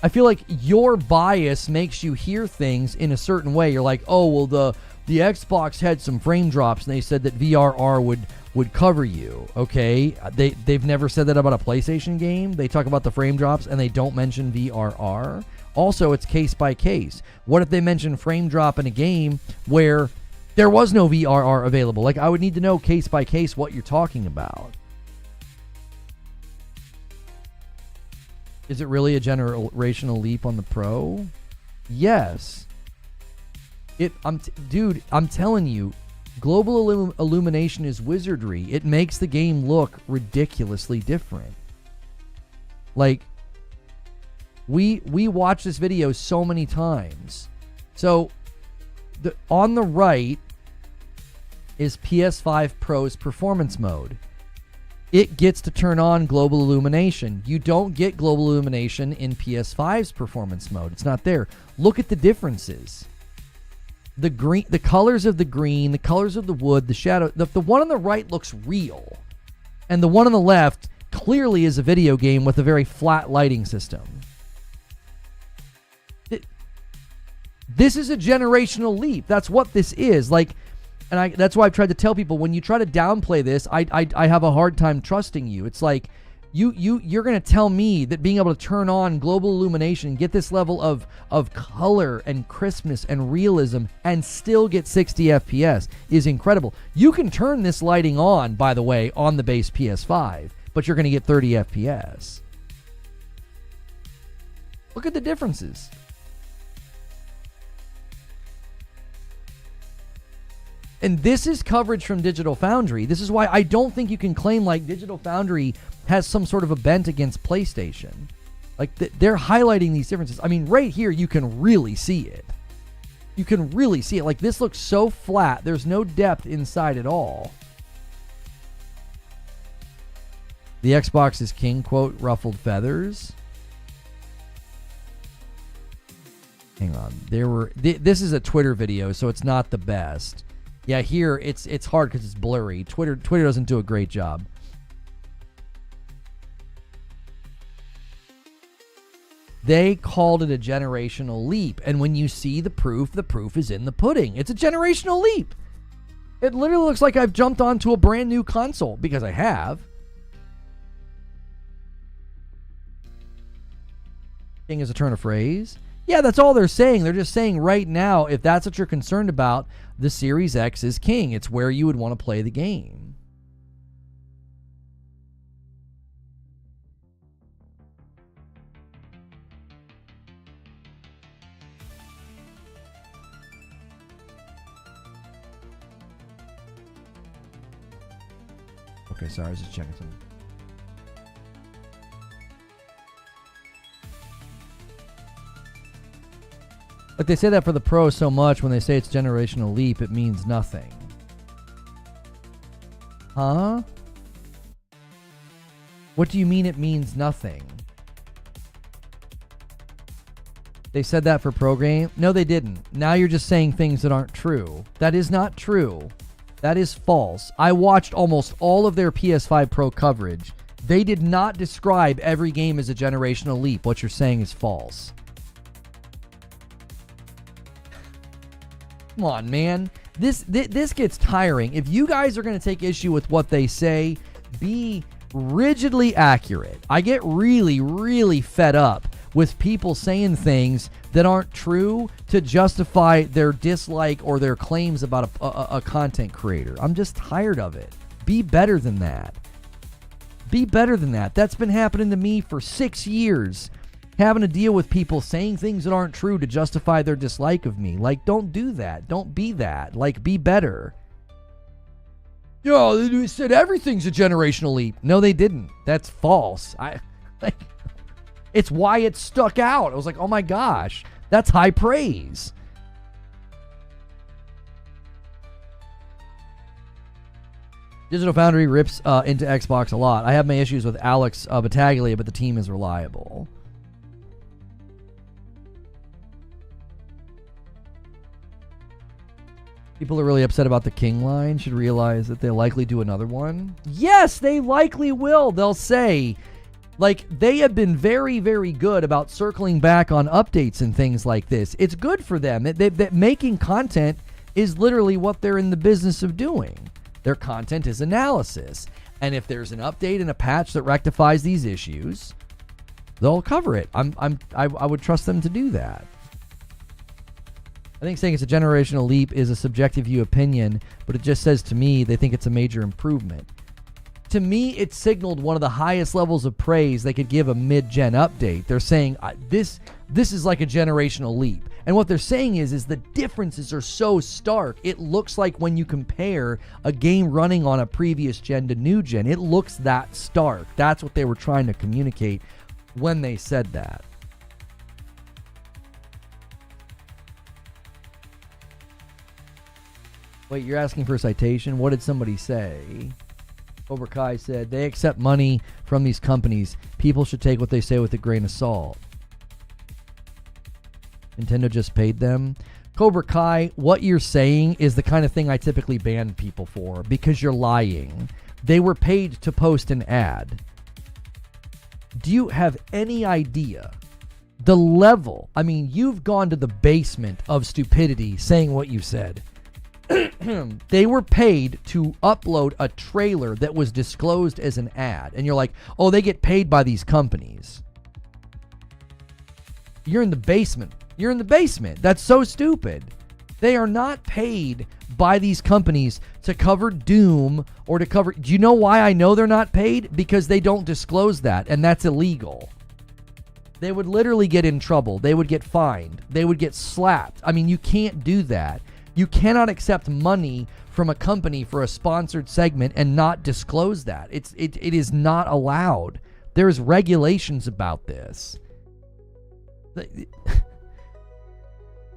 I feel like your bias makes you hear things in a certain way. You're like, oh, well, the Xbox had some frame drops, and they said that VRR would cover you. Okay, they've never said that about a PlayStation game. They talk about the frame drops, and they don't mention VRR. Also, it's case by case. What if they mention frame drop in a game where there was no VRR available? Like, I would need to know case by case what you're talking about. Is it really a generational leap on the Pro? Yes. Dude, I'm telling you, global illumination is wizardry. It makes the game look ridiculously different. Like, we watched this video so many times. So, on the right is PS5 Pro's performance mode. It gets to turn on global illumination. You don't get global illumination in PS5's performance mode. It's not there. Look at the differences. The green, the colors of the green, the colors of the wood, the shadow. The one on the right looks real, and the one on the left clearly is a video game with a very flat lighting system. This is a generational leap. That's what this is. Like, and that's why I've tried to tell people, when you try to downplay this, I have a hard time trusting you. It's like, you're going to tell me that being able to turn on global illumination and get this level of color and crispness and realism and still get 60 FPS is incredible. You can turn this lighting on, by the way, on the base PS5, but you're going to get 30 FPS. Look at the differences. And this is coverage from Digital Foundry. This is why I don't think you can claim like Digital Foundry has some sort of a bent against PlayStation. Like they're highlighting these differences. I mean, right here, you can really see it. You can really see it. Like, this looks so flat. There's no depth inside at all. The Xbox is king, quote, ruffled feathers. Hang on. This is a Twitter video, so it's not the best. Yeah, here it's hard because it's blurry. Twitter doesn't do a great job. They called it a generational leap, and when you see the proof is in the pudding. It's a generational leap. It literally looks like I've jumped onto a brand new console, because I have. King is a turn of phrase. Yeah, that's all they're saying. They're just saying right now, if that's what you're concerned about, the Series X is king. It's where you would want to play the game. Okay, sorry, I was just checking something. Like, they say that for the Pro so much. When they say it's generational leap, it means nothing. Huh? What do you mean it means nothing? They said that for Pro game? No, they didn't. Now you're just saying things that aren't true. That is not true. That is false. I watched almost all of their PS5 Pro coverage. They did not describe every game as a generational leap. What you're saying is false. Come on, man. This gets tiring. If you guys are going to take issue with what they say, be rigidly accurate. I get really, really fed up with people saying things that aren't true to justify their dislike or their claims about a content creator. I'm just tired of it. Be better than that. Be better than that. That's been happening to me for 6 years. Having to deal with people saying things that aren't true to justify their dislike of me. Like, don't do that. Don't be that. Like, be better. Yo, they said everything's a generational leap. No, they didn't. That's false. It's why it stuck out. I was like, oh my gosh, that's high praise. Digital Foundry rips into Xbox a lot. I have my issues with Alex Battaglia, but the team is reliable. People are really upset about the King line should realize that they'll likely do another one. Yes, they likely will. They'll say, like, they have been very, very good about circling back on updates and things like this. It's good for them. That making content is literally what they're in the business of doing. Their content is analysis. And if there's an update and a patch that rectifies these issues, they'll cover it. I would trust them to do that. I think saying it's a generational leap is a subjective view opinion, but it just says to me they think it's a major improvement. To me, it signaled one of the highest levels of praise they could give a mid-gen update. They're saying this is like a generational leap. And what they're saying is the differences are so stark. It looks like when you compare a game running on a previous gen to new gen, it looks that stark. That's what they were trying to communicate when they said that. Wait, you're asking for a citation? What did somebody say? Cobra Kai said, they accept money from these companies. People should take what they say with a grain of salt. Nintendo just paid them. Cobra Kai, what you're saying is the kind of thing I typically ban people for because you're lying. They were paid to post an ad. Do you have any idea the level? I mean, you've gone to the basement of stupidity saying what you said. They were paid to upload a trailer that was disclosed as an ad. And you're like, oh, they get paid by these companies. You're in the basement. You're in the basement. That's so stupid. They are not paid by these companies to cover Doom or to cover... Do you know why I know they're not paid? Because they don't disclose that, and that's illegal. They would literally get in trouble. They would get fined. They would get slapped. I mean, you can't do that. You cannot accept money from a company for a sponsored segment and not disclose that. It is not allowed. There's regulations about this.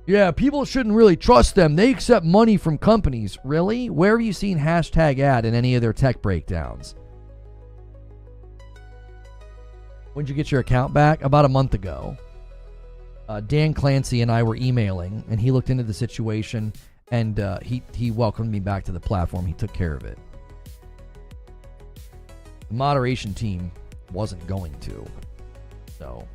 Yeah, people shouldn't really trust them. They accept money from companies. Really? Where have you seen hashtag ad in any of their tech breakdowns? When did you get your account back? About a month ago. Dan Clancy and I were emailing, and he looked into the situation, and he welcomed me back to the platform. He took care of it. The moderation team wasn't going to. So...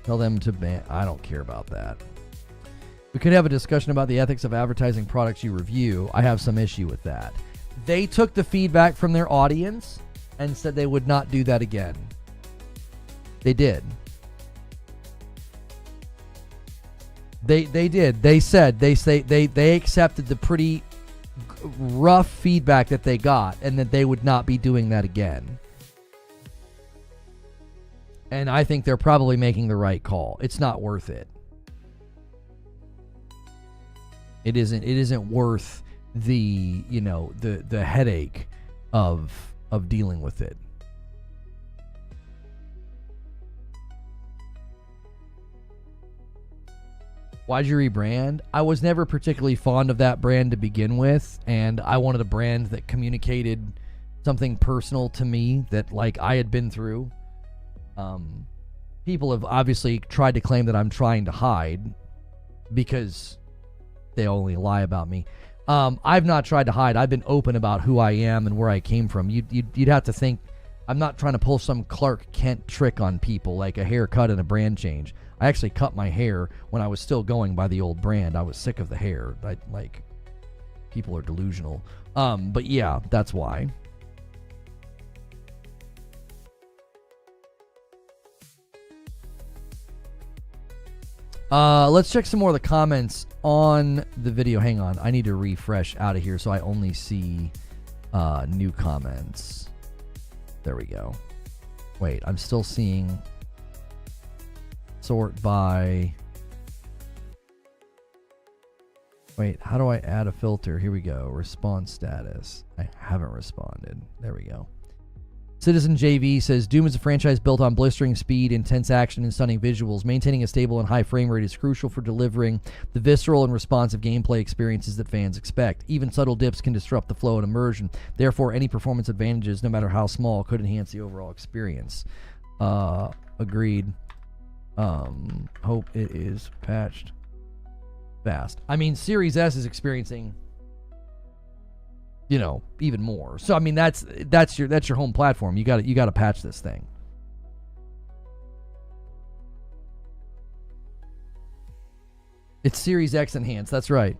tell them to ban. I don't care about that. We could have a discussion about the ethics of advertising products you review. I have some issue with that. They took the feedback from their audience and said they would not do that again. They did. They did. They said they accepted the pretty rough feedback that they got and that they would not be doing that again. And I think they're probably making the right call. It's not worth it. It isn't worth the, the headache of dealing with it. Why'd you rebrand? I was never particularly fond of that brand to begin with, and I wanted a brand that communicated something personal to me that I had been through. People have obviously tried to claim that I'm trying to hide because they only lie about me. I've not tried to hide. I've been open about who I am and where I came from. You'd have to think I'm not trying to pull some Clark Kent trick on people like a haircut and a brand change. I actually cut my hair when I was still going by the old brand. I was sick of the hair. People are delusional. But yeah, that's why. Let's check some more of the comments on the video. Hang on. I need to refresh out of here so I only see new comments. There we go. Wait, I'm still seeing sort by... Wait, how do I add a filter? Here we go. Response status. I haven't responded. There we go. Citizen JV says, Doom is a franchise built on blistering speed, intense action, and stunning visuals. Maintaining a stable and high frame rate is crucial for delivering the visceral and responsive gameplay experiences that fans expect. Even subtle dips can disrupt the flow and immersion. Therefore, any performance advantages, no matter how small, could enhance the overall experience. Agreed. Hope it is patched fast. I mean, Series S is experiencing... even more. So I mean, that's your home platform. You got to patch this thing. It's Series X enhanced. That's right.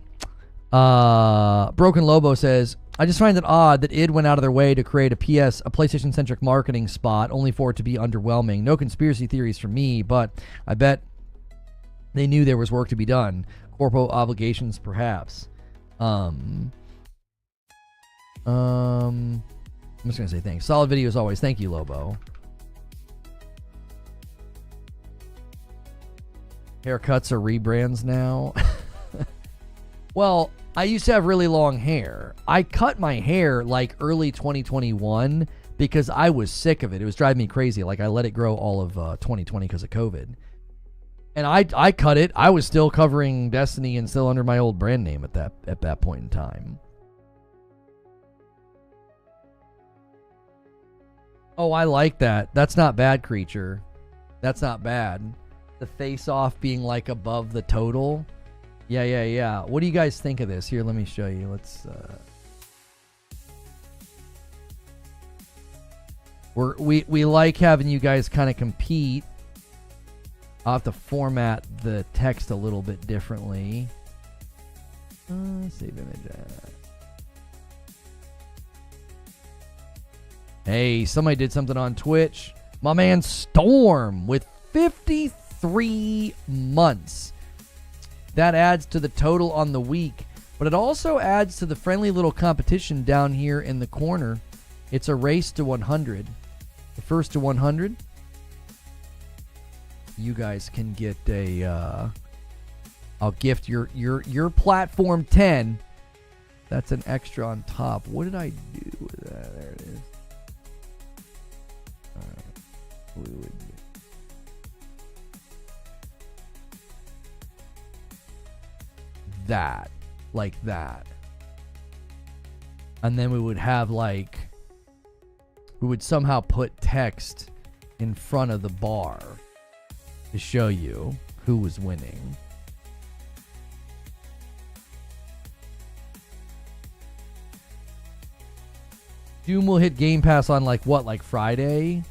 Broken Lobo says, I just find it odd that id went out of their way to create a PlayStation centric marketing spot only for it to be underwhelming. No conspiracy theories from me, but I bet they knew there was work to be done. Corpo obligations, perhaps. I'm just going to say thanks. Solid video as always. Thank you, Lobo. Haircuts are rebrands now. Well, I used to have really long hair. I cut my hair early 2021 because I was sick of it. It was driving me crazy. I let it grow all of 2020 because of COVID. And I cut it. I was still covering Destiny and still under my old brand name at that point in time. Oh, I like that. That's not bad, Creature. That's not bad. The face-off being above the total. Yeah. What do you guys think of this? Here, let me show you. Let's We like having you guys kind of compete. I'll have to format the text a little bit differently. Save image. Hey, somebody did something on Twitch. My man Storm with 53 months. That adds to the total on the week, but it also adds to the friendly little competition down here in the corner. It's a race to 100. The first to 100, you guys can get a I'll gift your platform 10. That's an extra on top. What did I do with that? There it is. Fluid. That, like that. And then we would have like, we would somehow put text in front of the bar to show you who was winning. Doom will hit Game Pass on like what, like Friday?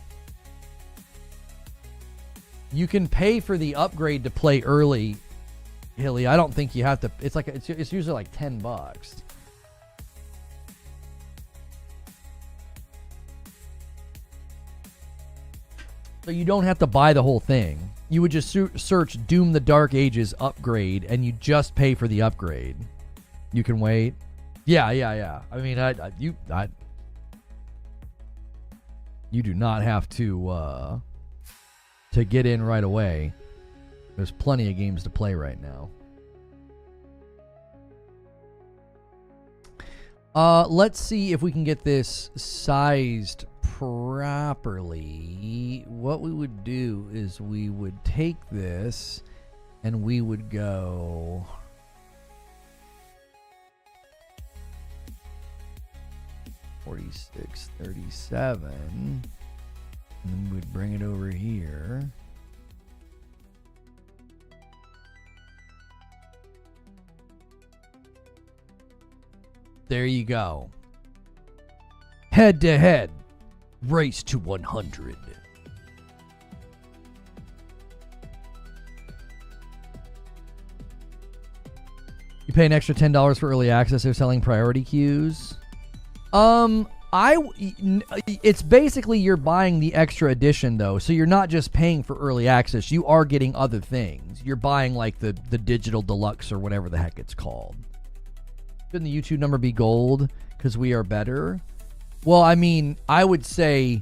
You can pay for the upgrade to play early, Hilly. I don't think you have to. It's like it's usually like $10. So you don't have to buy the whole thing. You would just search Doom the Dark Ages upgrade, and you just pay for the upgrade. You can wait. Yeah. I mean, you do not have to get in right away. There's plenty of games to play right now. Let's see if we can get this sized properly. What we would do is we would take this and we would go 46, 37, and then we'd bring it over here. There you go. Head to head. Race to 100. You pay an extra $10 for early access. They're selling priority queues. It's basically you're buying the extra edition though, so you're not just paying for early access. You are getting other things. You're buying like the digital deluxe or whatever the heck it's called. Shouldn't the YouTube number be gold because we are better? Well, I mean, I would say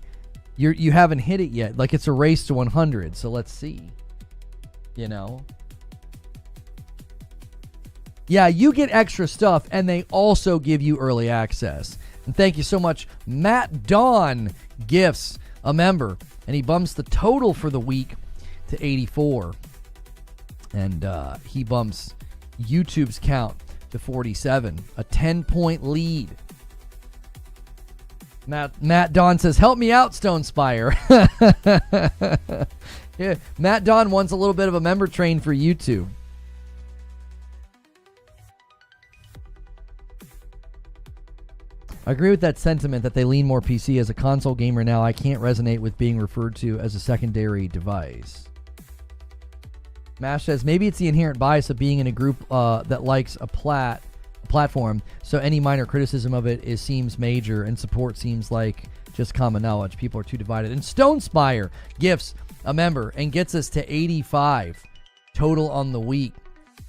you haven't hit it yet. Like it's a race to 100. So let's see. You know. Yeah, you get extra stuff, and they also give you early access. And thank you so much, Matt Dawn Gifts, a member, and he bumps the total for the week to 84, and he bumps YouTube's count to 47, a 10-point lead. Matt Dawn says, "Help me out, Stone Spire." Yeah, Matt Dawn wants a little bit of a member train for YouTube. I agree with that sentiment that they lean more PC. As a console gamer now, I can't resonate with being referred to as a secondary device. Mash says, maybe it's the inherent bias of being in a group that likes a platform, so any minor criticism of it seems major, and support seems like just common knowledge. People are too divided. And Stone Spire gifts a member and gets us to 85 total on the week.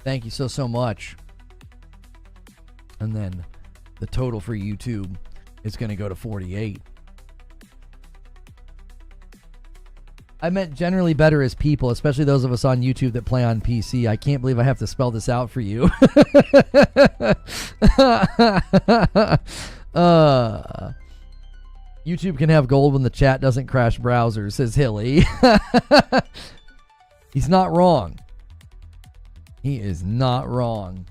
Thank you so much. And then the total for YouTube is going to go to 48. I meant generally better as people, especially those of us on YouTube that play on PC. I can't believe I have to spell this out for you. YouTube can have gold when the chat doesn't crash browsers, says Hilly. He's not wrong. He is not wrong.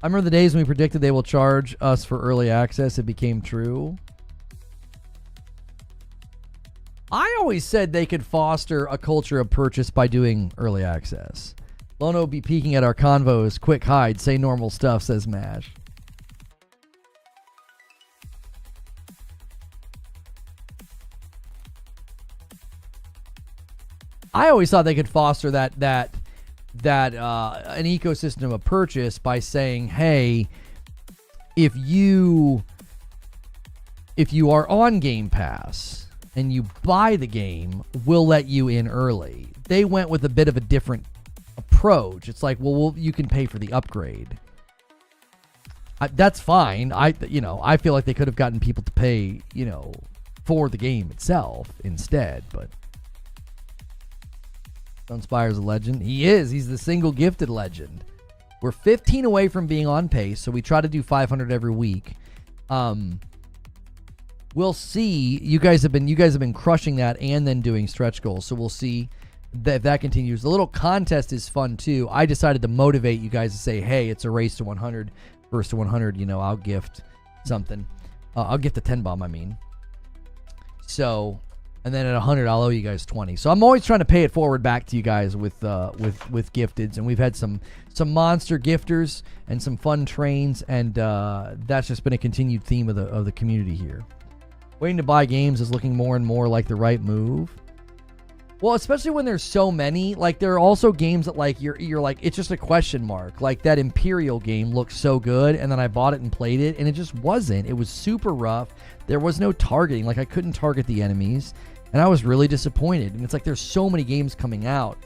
I remember the days when we predicted they will charge us for early access. It became true. I always said they could foster a culture of purchase by doing early access. Lono be peeking at our convos. Quick hide. Say normal stuff, says Mash. I always thought they could foster that an ecosystem of purchase by saying, hey, if you are on Game Pass and you buy the game, we'll let you in early. They went with a bit of a different approach. It's like, well, you can pay for the upgrade. That's fine. I feel like they could have gotten people to pay, for the game itself instead, but Sunspire's a legend. He is. He's the single gifted legend. We're 15 away from being on pace, so we try to do 500 every week. We'll see. You guys have been crushing that and then doing stretch goals, so we'll see if that continues. The little contest is fun too. I decided to motivate you guys to say, hey, it's a race to 100. First to 100, I'll gift something. I'll gift a 10 bomb, I mean. So, and then at 100, I'll owe you guys 20. So I'm always trying to pay it forward back to you guys with gifteds, and we've had some monster gifters and some fun trains, and that's just been a continued theme of the community here. Waiting to buy games is looking more and more like the right move. Well, especially when there's so many. Like, there are also games that, like, you're like, it's just a question mark. Like, that Imperial game looked so good, and then I bought it and played it, and it just wasn't. It was super rough. There was no targeting. Like, I couldn't target the enemies, and I was really disappointed. And it's like, there's so many games coming out.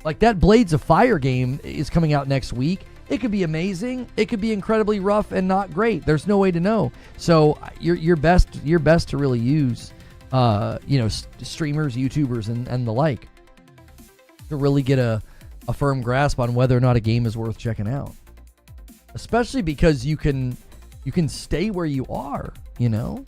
Like, that Blades of Fire game is coming out next week. It could be amazing. It could be incredibly rough and not great. There's no way to know. So, you're best to really use streamers, YouTubers, and the like, to really get a firm grasp on whether or not a game is worth checking out. Especially because you can stay where you are, The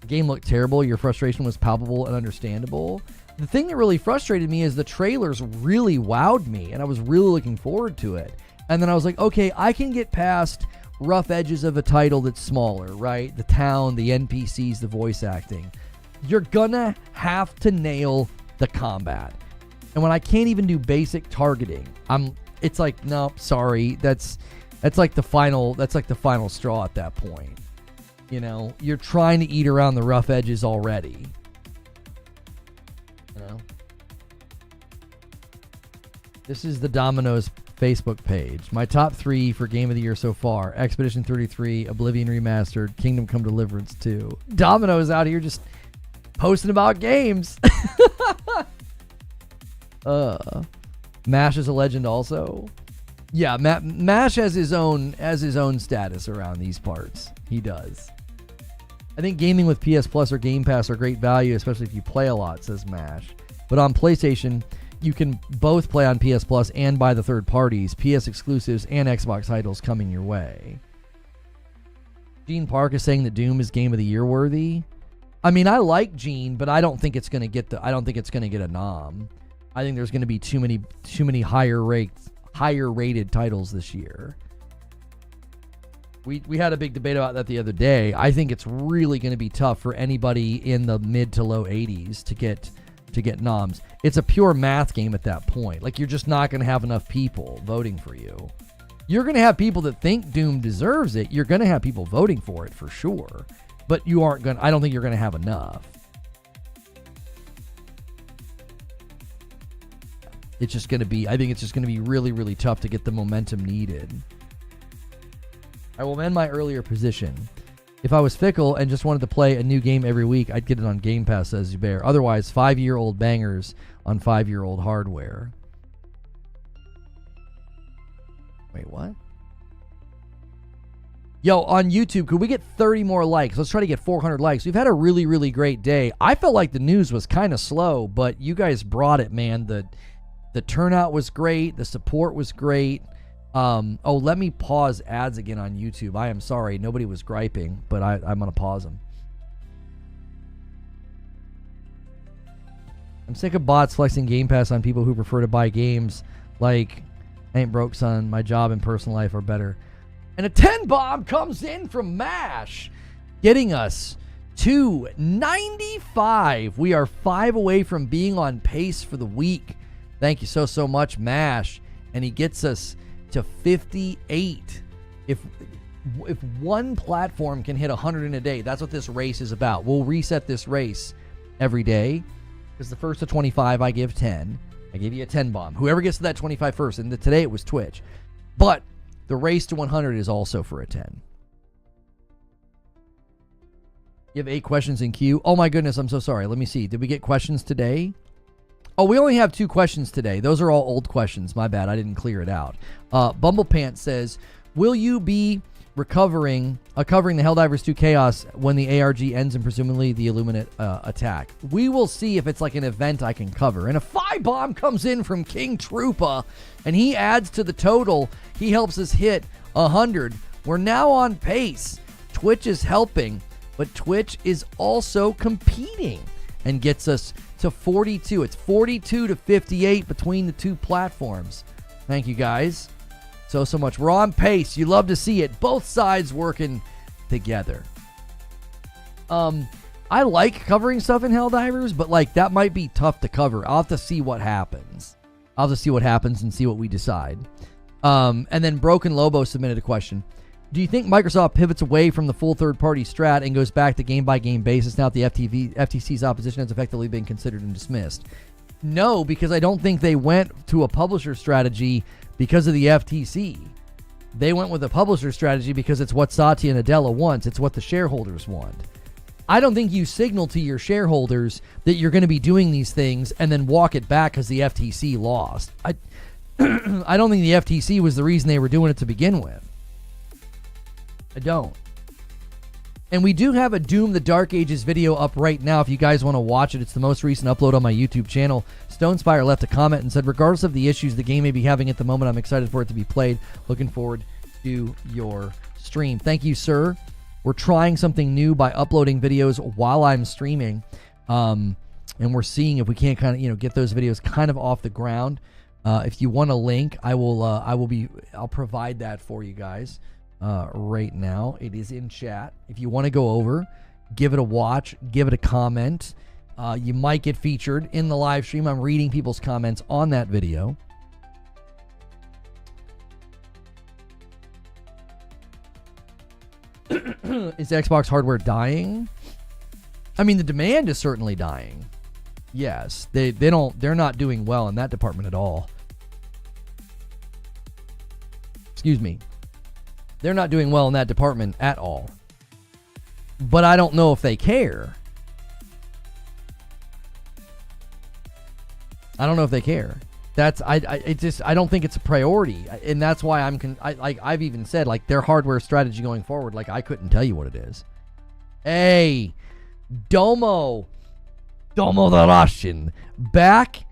game looked terrible. Your frustration was palpable and understandable. The thing that really frustrated me is the trailers really wowed me, and I was really looking forward to it. And then I was like, okay, I can get past rough edges of a title that's smaller, right? The town, the NPCs, the voice acting. You're gonna have to nail the combat. And when I can't even do basic targeting, it's like, no, sorry, that's like the final straw at that point. You're trying to eat around the rough edges already. This is the Domino's Facebook page. My top 3 for Game of the Year so far: Expedition 33, Oblivion Remastered, Kingdom Come Deliverance 2. Domino's out here just posting about games. MASH is a legend also. Yeah, MASH has his own status around these parts. He does. I think gaming with PS Plus or Game Pass are great value, especially if you play a lot, says MASH. But on PlayStation, you can both play on PS Plus and buy the third parties, PS exclusives, and Xbox titles coming your way. Gene Park is saying that Doom is Game of the Year worthy. I mean, I like Gene, but I don't think it's going to get a nom. I think there's going to be too many higher rated titles this year. We had a big debate about that the other day. I think it's really going to be tough for anybody in the mid to low 80s to get noms. It's a pure math game at that point. Like, you're just not going to have enough people voting for you. You're going to have people that think Doom deserves it. You're going to have people voting for it for sure. But I don't think you're going to have enough. I think it's just going to be really, really tough to get the momentum needed. I will amend my earlier position. If I was fickle and just wanted to play a new game every week, I'd get it on Game Pass, says Zubair. Otherwise, 5-year-old bangers on 5-year-old hardware. Wait, what? Yo, on YouTube, could we get 30 more likes? Let's try to get 400 likes. We've had a really, really great day. I felt like the news was kind of slow, but you guys brought it, man. The turnout was great. The support was great. Let me pause ads again on YouTube. I am sorry. Nobody was griping, but I'm going to pause them. I'm sick of bots flexing Game Pass on people who prefer to buy games. Like, ain't broke, son. My job and personal life are better. And a 10 bomb comes in from MASH, getting us to 95. We are 5 away from being on pace for the week. Thank you so much, MASH. And he gets us to 58. If one platform can hit 100 in a day, that's what this race is about. We'll reset this race every day. Because the first to 25, I give 10. I give you a 10 bomb. Whoever gets to that 25 first, and today it was Twitch. But the race to 100 is also for a 10. You have 8 questions in queue. Oh my goodness, I'm so sorry. Let me see. Did we get questions today? Oh, we only have 2 questions today. Those are all old questions. My bad. I didn't clear it out. Bumblepants says, will you be covering the Helldivers 2 Chaos when the ARG ends and presumably the Illuminate attack? We will see if it's like an event I can cover. And a 5 bomb comes in from King Troopa, and he adds to the total. He helps us hit 100. We're now on pace. Twitch is helping, but Twitch is also competing and gets us to 42. It's 42 to 58 between the 2 platforms. Thank you, guys. So much. We're on pace. You love to see it. Both sides working together. I like covering stuff in Helldivers, but like that might be tough to cover. I'll have to see what happens. And see what we decide. And then Broken Lobo submitted a question. Do you think Microsoft pivots away from the full third-party strat and goes back to game-by-game basis now that the FTC's opposition has effectively been considered and dismissed? No, because I don't think they went to a publisher strategy because of the FTC. They went with a publisher strategy because it's what Satya Nadella wants. It's what the shareholders want. I don't think you signal to your shareholders that you're going to be doing these things and then walk it back because the FTC lost. I don't think the FTC was the reason they were doing it to begin with. I don't. And we do have a Doom the Dark Ages video up right now if you guys want to watch it. It's the most recent upload on my YouTube channel. Stonespire left a comment and said, regardless of the issues the game may be having at the moment, I'm excited for it to be played. Looking forward to your stream. Thank you, sir. We're trying something new by uploading videos while I'm streaming. And we're seeing if we can't kind of, get those videos kind of off the ground. If you want a link, I'll provide that for you guys. Right now. It is in chat. If you want to go over, give it a watch, give it a comment. You might get featured in the live stream. I'm reading people's comments on that video. Is Xbox hardware dying? I mean, the demand is certainly dying. Yes, they're not doing well in that department at all. Excuse me. They're not doing well in that department at all. But I don't know if they care. I don't know if they care. I don't think it's a priority, and that's why I've even said like their hardware strategy going forward. Like I couldn't tell you what it is. Hey, Domo the Russian back.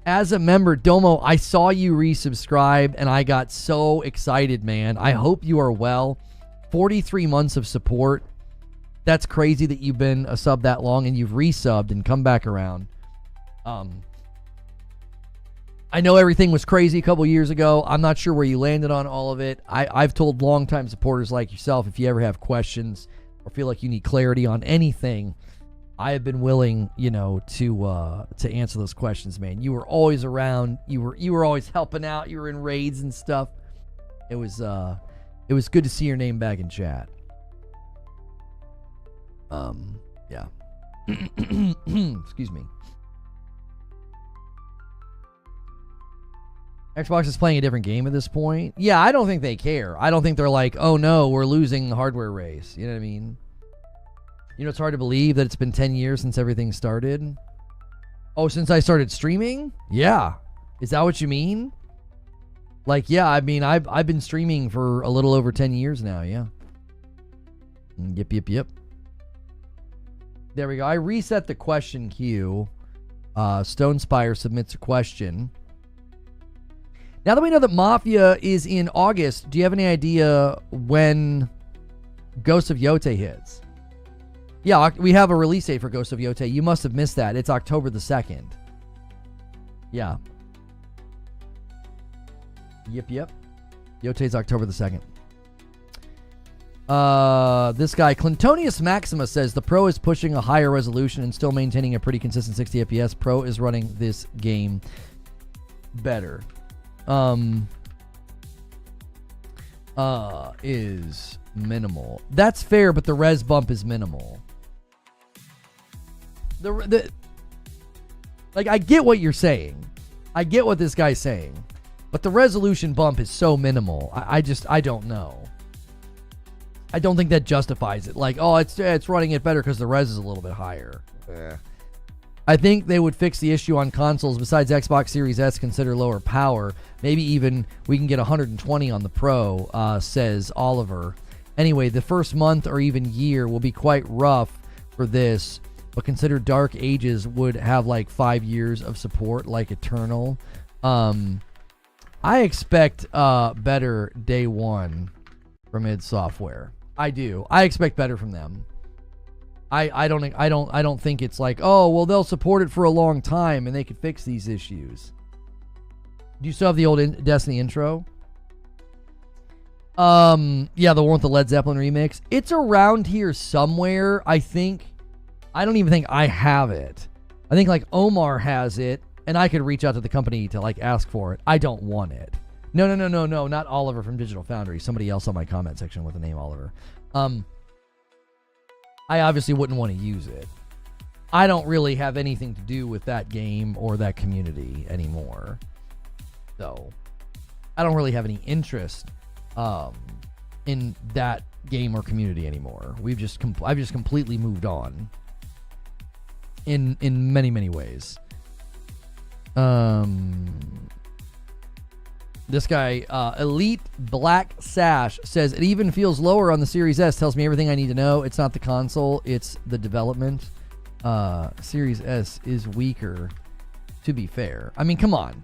As a member, Domo, I saw you resubscribe, and I got so excited, man. I hope you are well. 43 months of support. That's crazy that you've been a sub that long, and you've resubbed and come back around. I know everything was crazy a couple years ago. I'm not sure where you landed on all of it. I've told longtime supporters like yourself, if you ever have questions or feel like you need clarity on anything, I have been willing, to answer those questions, man. You were always around. You were always helping out. You were in raids and stuff. It was good to see your name back in chat. Yeah. Excuse me. Xbox is playing a different game at this point. Yeah, I don't think they care. I don't think they're like, oh no, we're losing the hardware race. You know what I mean? It's hard to believe that it's been 10 years since everything started. Oh, since I started streaming? Yeah. Is that what you mean? Like, yeah, I mean, I've been streaming for a little over 10 years now, yeah. Yep. There we go. I reset the question queue. Stonespire submits a question. Now that we know that Mafia is in August, do you have any idea when Ghost of Yote hits? Yeah, we have a release date for Ghost of Yote. You must have missed that. It's October the 2nd. Yeah. Yep. Yote's October the 2nd. This guy, Clintonius Maxima, says the Pro is pushing a higher resolution and still maintaining a pretty consistent 60 FPS. Pro is running this game better. Is minimal. That's fair, but the res bump is minimal. Like, I get what you're saying. I get what this guy's saying. But the resolution bump is so minimal. I don't know. I don't think that justifies it. Like, oh, it's running it better because the res is a little bit higher. I think they would fix the issue on consoles. Besides Xbox Series S, consider lower power. Maybe even we can get 120 on the Pro, says Oliver. Anyway, the first month or even year will be quite rough for this, but consider Dark Ages would have like 5 years of support, like Eternal. I expect better day one from id Software. I do. I expect better from them. I don't think it's like, oh, well, they'll support it for a long time and they could fix these issues. Do you still have the old Destiny intro? Yeah, the one with the Led Zeppelin remix. It's around here somewhere, I think. I don't even think I have it. I think like Omar has it, and I could reach out to the company to like ask for it. I don't want it. No, not Oliver from Digital Foundry. Somebody else on my comment section with the name Oliver. I obviously wouldn't want to use it. I don't really have anything to do with that game or that community anymore. So, I don't really have any interest in that game or community anymore. I've just completely moved on in many, many ways. This guy, Elite Black Sash, says, it even feels lower on the Series S. Tells me everything I need to know. It's not the console, it's the development. Series S is weaker, to be fair. I mean, come on.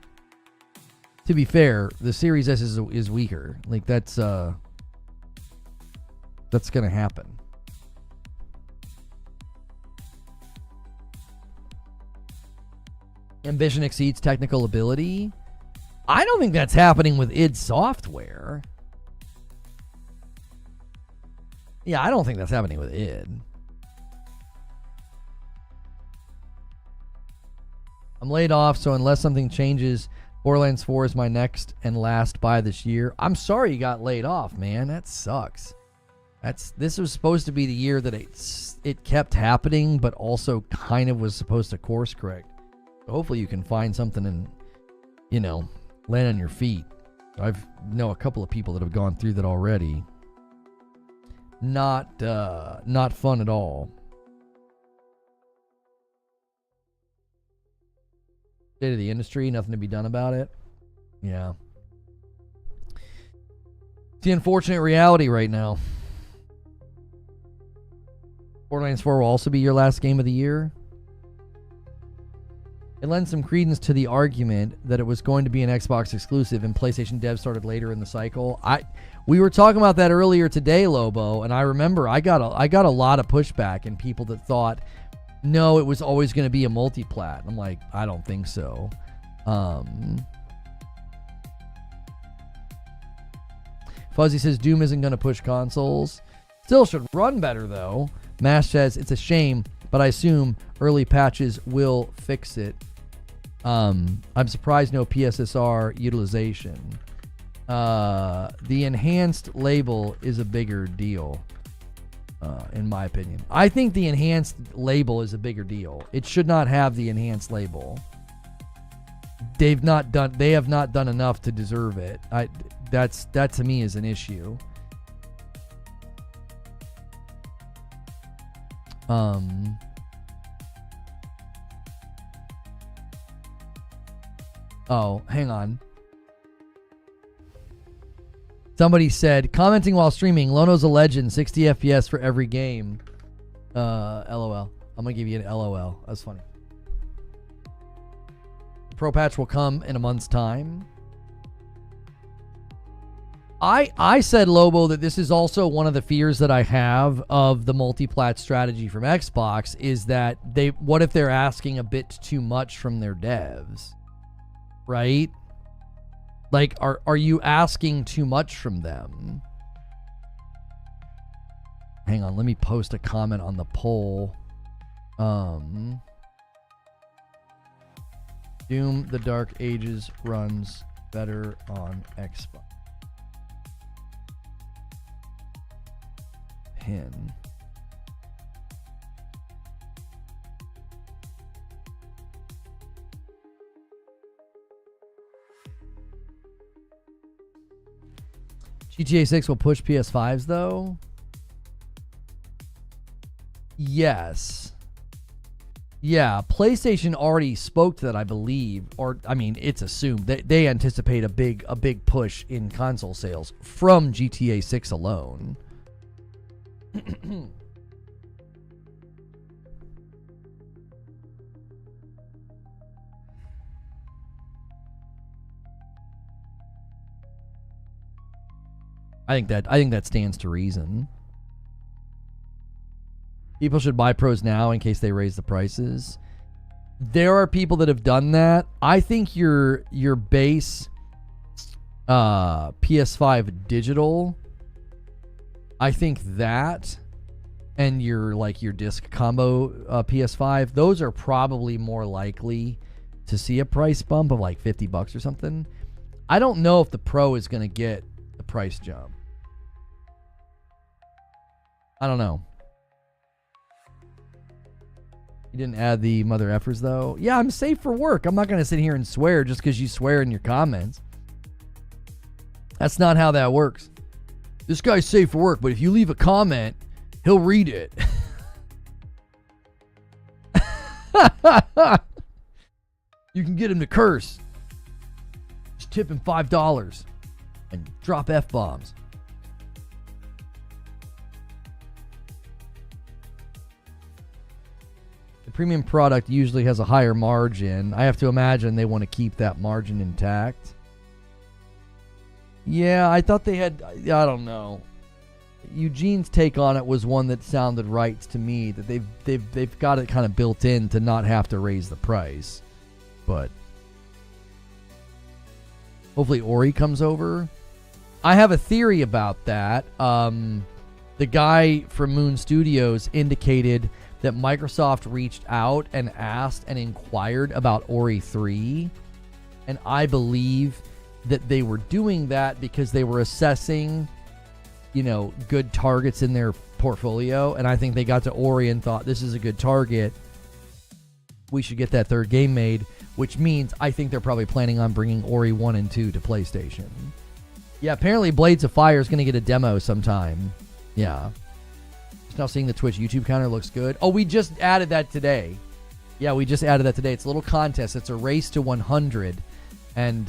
To be fair, the Series S is weaker. Like, that's going to happen. Ambition exceeds technical ability. I don't think that's happening with id Software. Yeah, I don't think that's happening with id. I'm laid off, so unless something changes, Borderlands 4 is my next and last buy this year. I'm sorry you got laid off, man. That sucks. This was supposed to be the year that it kept happening, but also kind of was supposed to course correct. So hopefully you can find something and, land on your feet. I know a couple of people that have gone through that already. Not fun at all. State of the industry, nothing to be done about it. Yeah. It's the unfortunate reality right now. Borderlands 4 will also be your last game of the year. It lends some credence to the argument that it was going to be an Xbox exclusive and PlayStation devs started later in the cycle. We were talking about that earlier today, Lobo, and I remember I got a lot of pushback and people that thought, no, it was always going to be a multi-plat. I'm like, I don't think so. Fuzzy says Doom isn't going to push consoles. Still should run better though. Mash says it's a shame, but I assume early patches will fix it. I'm surprised no PSSR utilization. The enhanced label is a bigger deal, in my opinion. I think the enhanced label is a bigger deal. It should not have the enhanced label. They have not done enough to deserve it. That to me is an issue. Oh, hang on. Somebody said, commenting while streaming, Lono's a legend, 60 FPS for every game. LOL. I'm going to give you an LOL. That's funny. Pro patch will come in a month's time. I said, Lobo, that this is also one of the fears that I have of the multi-plat strategy from Xbox is that what if they're asking a bit too much from their devs? Right? Like, are you asking too much from them? Hang on, let me post a comment on the poll. Doom the Dark Ages runs better on Xbox. Pin. GTA 6 will push PS5s, though? Yes. Yeah, PlayStation already spoke to that, I believe. Or, I mean, it's assumed. They anticipate a big push in console sales from GTA 6 alone. I think that stands to reason. People should buy pros now in case they raise the prices. There are people that have done that. I think your base PS5 digital, I think that, and your disc combo PS5, those are probably more likely to see a price bump of like $50 or something. I don't know if the Pro is going to get the price jump. I don't know. You didn't add the mother effers, though? Yeah, I'm safe for work. I'm not going to sit here and swear just because you swear in your comments. That's not how that works. This guy's safe for work, but if you leave a comment, he'll read it. You can get him to curse. Just tip him $5 and drop F-bombs. Premium product usually has a higher margin. I have to imagine they want to keep that margin intact. Yeah, I thought they had, I don't know. Eugene's take on it was one that sounded right to me, that they've got it kind of built in to not have to raise the price. But hopefully Ori comes over. I have a theory about that. The guy from Moon Studios indicated that Microsoft reached out and asked and inquired about Ori 3. And I believe that they were doing that because they were assessing, good targets in their portfolio. And I think they got to Ori and thought, this is a good target. We should get that third game made, which means I think they're probably planning on bringing Ori 1 and 2 to PlayStation. Yeah, apparently Blades of Fire is going to get a demo sometime. Yeah. Now seeing the Twitch YouTube counter looks good. Oh, we just added that today. Yeah, we just added that today. It's a little contest. It's a race to 100. And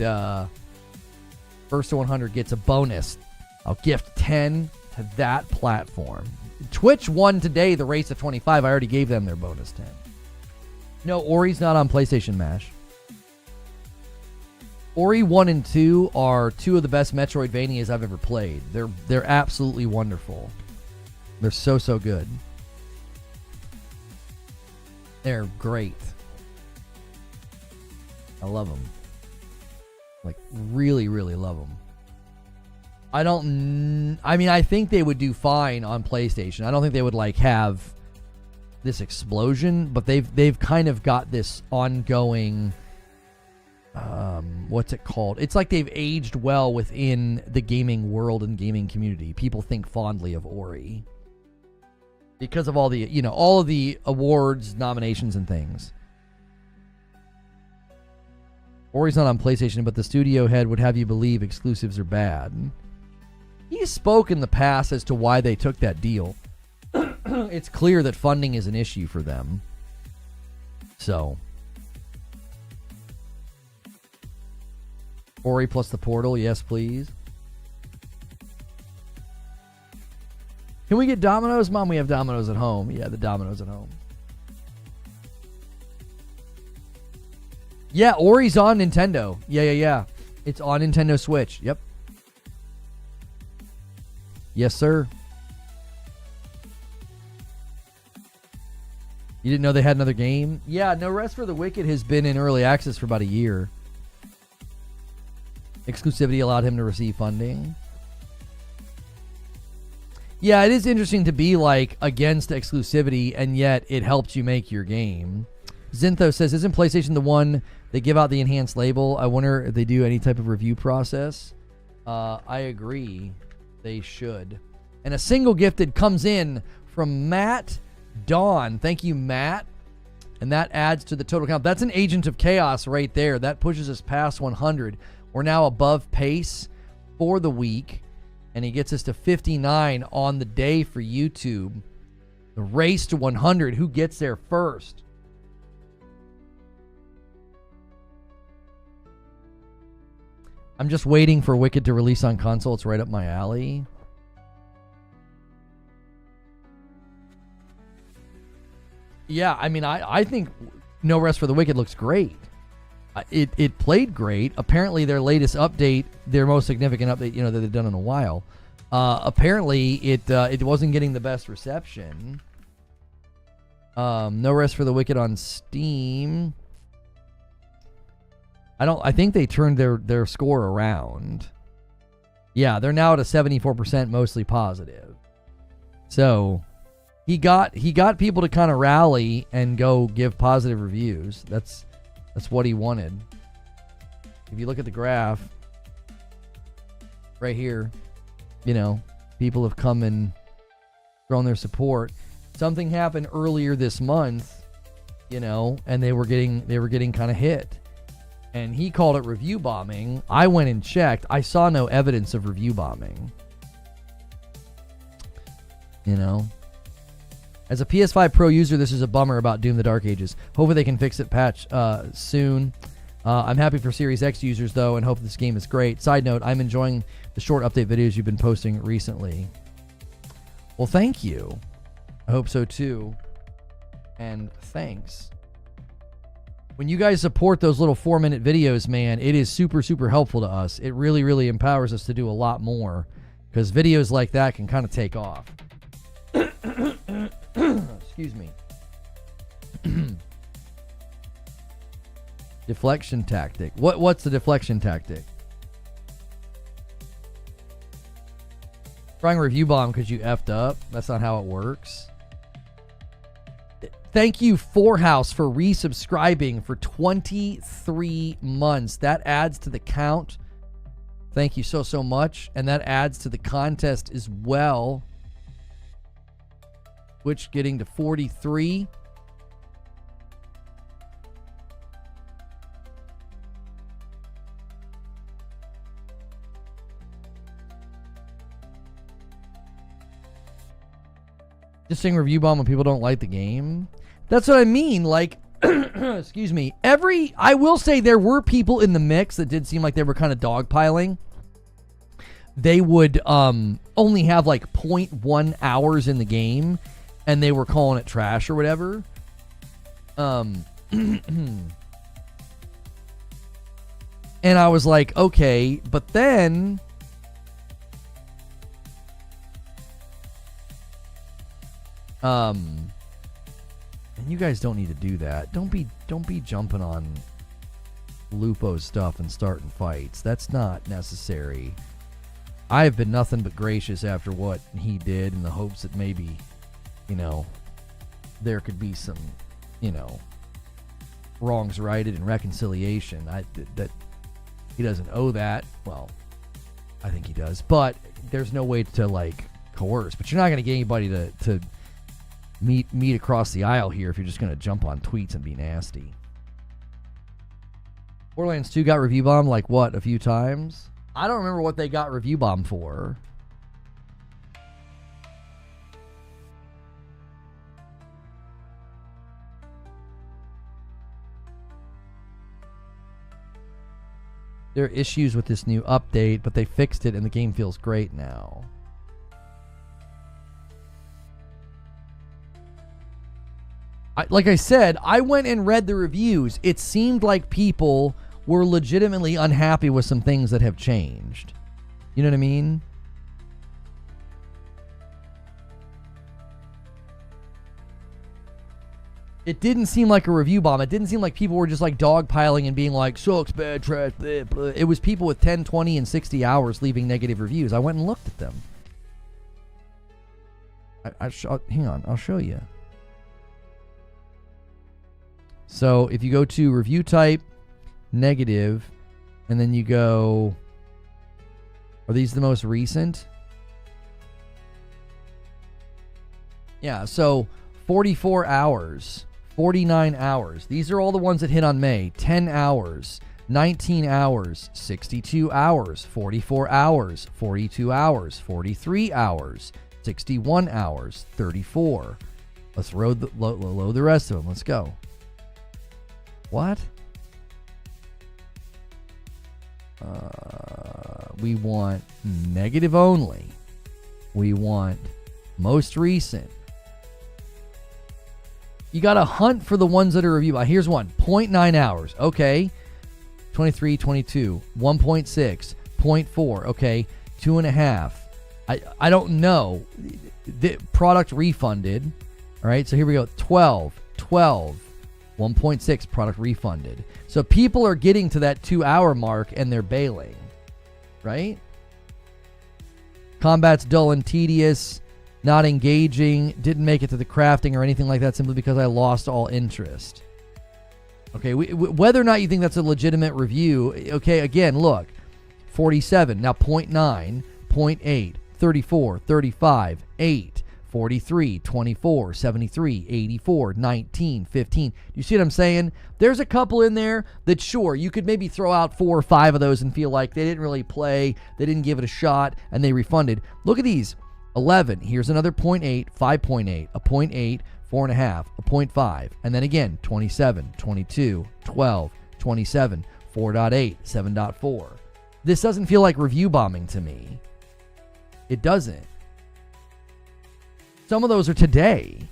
first to 100 gets a bonus. I'll gift 10 to that platform. Twitch won today the race to 25. I already gave them their bonus 10. No, Ori's not on PlayStation Mash. Ori 1 and 2 are two of the best Metroidvanias I've ever played. They're absolutely wonderful. They're so good. They're great. I love them. Like, really, really love them. I think they would do fine on PlayStation. I don't think they would, have this explosion, but they've kind of got this ongoing, what's it called? It's like they've aged well within the gaming world and gaming community. People think fondly of Ori because of all of the awards, nominations, and things. Ori's not on PlayStation, but the studio head would have you believe exclusives are bad. He spoke in the past as to why they took that deal. It's clear that funding is an issue for them. So, Ori plus the Portal, yes please. Can we get Domino's? Mom, we have Domino's at home. Yeah, the Domino's at home. Yeah, Ori's on Nintendo. Yeah. It's on Nintendo Switch. Yep. Yes, sir. You didn't know they had another game? Yeah, No Rest for the Wicked has been in early access for about a year. Exclusivity allowed him to receive funding. Yeah, it is interesting to be against exclusivity, and yet it helps you make your game. Zinthos says, isn't PlayStation the one they give out the enhanced label? I wonder if they do any type of review process. I agree. They should. And a single gifted comes in from Matt Dawn. Thank you, Matt. And that adds to the total count. That's an Agent of Chaos right there. That pushes us past 100. We're now above pace for the week. And he gets us to 59 on the day for YouTube. The race to 100. Who gets there first? I'm just waiting for Wicked to release on console. It's right up my alley. Yeah, I mean, I think No Rest for the Wicked looks great. It played great. Apparently, their latest update, their most significant update, that they've done in a while, apparently it wasn't getting the best reception. No Rest for the Wicked on Steam. I think they turned their score around. Yeah, they're now at a 74%, mostly positive. So he got people to kind of rally and go give positive reviews. That's what he wanted. If you look at the graph right here, people have come and thrown their support. Something happened earlier this month, and they were getting kind of hit. And he called it review bombing. I went and checked. I saw no evidence of review bombing. As a PS5 Pro user, this is a bummer about Doom the Dark Ages. Hopefully they can fix it soon. I'm happy for Series X users, though, and hope this game is great. Side note, I'm enjoying the short update videos you've been posting recently. Well, thank you. I hope so, too. And thanks. When you guys support those little 4-minute videos, man, it is super, super helpful to us. It really, really empowers us to do a lot more because videos like that can kind of take off. Excuse me. Deflection tactic. What's the deflection tactic? Trying review bomb because you effed up. That's not how it works. Thank you, Forehouse, for resubscribing for 23 months. That adds to the count. Thank you so much. And that adds to the contest as well. Twitch getting to 43. Just saying review bomb when people don't like the game. That's what I mean. Like, excuse me. I will say there were people in the mix that did seem like they were kind of dogpiling. They would only have like 0.1 hours in the game, and they were calling it trash or whatever. And I was like, okay, but then and you guys don't need to do that. Don't be jumping on Lupo's stuff and starting fights. That's not necessary. I have been nothing but gracious after what he did in the hopes that maybe, there could be some, wrongs righted and reconciliation. That he doesn't owe that. Well, I think he does. But there's no way to, coerce. But you're not going to get anybody to meet across the aisle here if you're just going to jump on tweets and be nasty. Borderlands 2 got review bombed a few times? I don't remember what they got review bombed for. There are issues with this new update, but they fixed it and the game feels great now. Like I said, I went and read the reviews. It seemed like people were legitimately unhappy with some things that have changed. You know what I mean? It didn't seem like a review bomb. It didn't seem like people were just dogpiling and being like, sucks, bad, trash, blah, blah. It was people with 10, 20, and 60 hours leaving negative reviews. I went and looked at them. Hang on, I'll show you. So if you go to review type, negative, and then you go, are these the most recent? Yeah, so 44 hours, 49 hours. These are all the ones that hit on May. 10 hours, 19 hours, 62 hours, 44 hours, 42 hours, 43 hours, 61 hours, 34. Let's load the rest of them. Let's go. What? We want negative only. We want most recent. You got to hunt for the ones that are reviewable. Here's one. 0.9 hours. Okay. 23, 22. 1.6. 0.4. Okay. 2.5. I don't know. The product refunded. All right. So here we go. 12. 1.6 product refunded. So people are getting to that 2-hour mark and they're bailing. Right? Combat's dull and tedious. Not engaging, didn't make it to the crafting or anything like that simply because I lost all interest. Okay, whether or not you think that's a legitimate review, okay, again, look, 47, now 0.9, 0.8, 34, 35, 8, 43, 24, 73, 84, 19, 15. You see what I'm saying? There's a couple in there that, sure, you could maybe throw out 4 or 5 of those and feel like they didn't really play, they didn't give it a shot, and they refunded. Look at these. 11, here's another 0.8, 5.8, a 0.8, 4.5, a 0.5, and then again, 27, 22, 12, 27, 4.8, 7.4. This doesn't feel like review bombing to me. It doesn't. Some of those are today.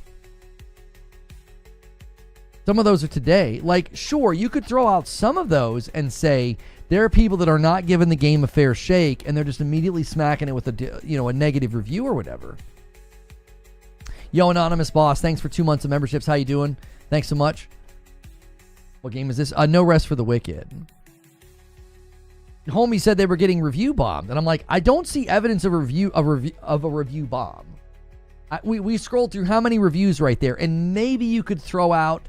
Like, sure, you could throw out some of those and say, there are people that are not giving the game a fair shake, and they're just immediately smacking it with a negative review or whatever. Yo, Anonymous Boss, thanks for 2 months of memberships. How you doing? Thanks so much. What game is this? No Rest for the Wicked. Homie said they were getting review bombed, and I'm like, I don't see evidence of a review bomb. We scrolled through how many reviews right there, and maybe you could throw out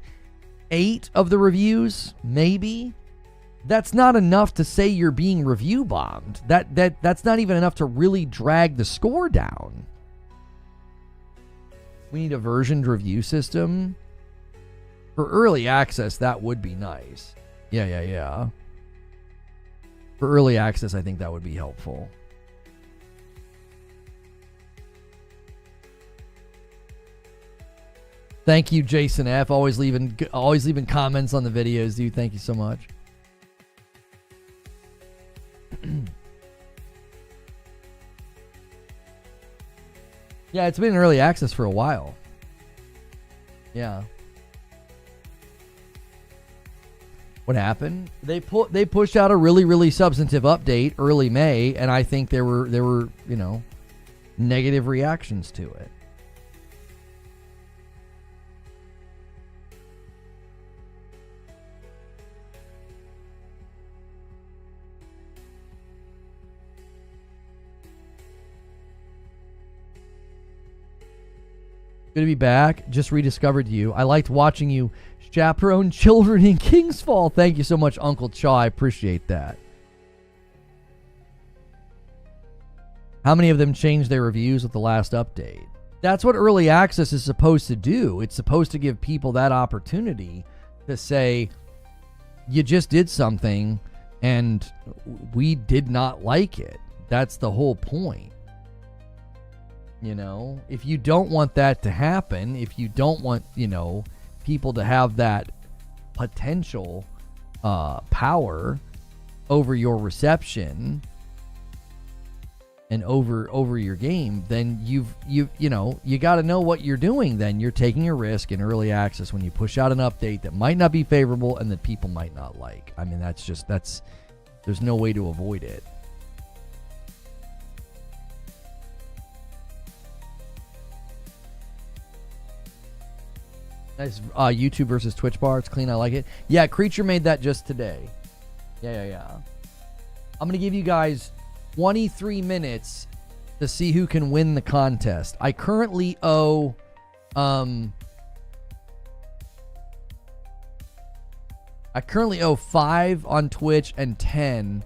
8 of the reviews, maybe. That's not enough to say you're being review bombed. That's not even enough to really drag the score down. We need a versioned review system. For early access, that would be nice. Yeah. For early access, I think that would be helpful. Thank you, Jason F. Always leaving comments on the videos, dude. Thank you so much. Yeah, it's been in early access for a while. Yeah. What happened? They pushed out a really, really substantive update early May, and I think there were negative reactions to it. Good to be back. Just rediscovered you. I liked watching you chaperone children in King's Fall. Thank you so much, Uncle Chaw. I appreciate that. How many of them changed their reviews with the last update? That's what early access is supposed to do. It's supposed to give people that opportunity to say, you just did something and we did not like it. That's the whole point. If you don't want that to happen, if you don't want, people to have that potential power over your reception and over your game, then you got to know what you're doing. Then you're taking a risk in early access when you push out an update that might not be favorable and that people might not like. I mean, there's no way to avoid it. Nice YouTube versus Twitch bar. It's clean. I like it. Yeah, Creature made that just today. Yeah. I'm going to give you guys 23 minutes to see who can win the contest. I currently owe... I currently owe 5 on Twitch and 10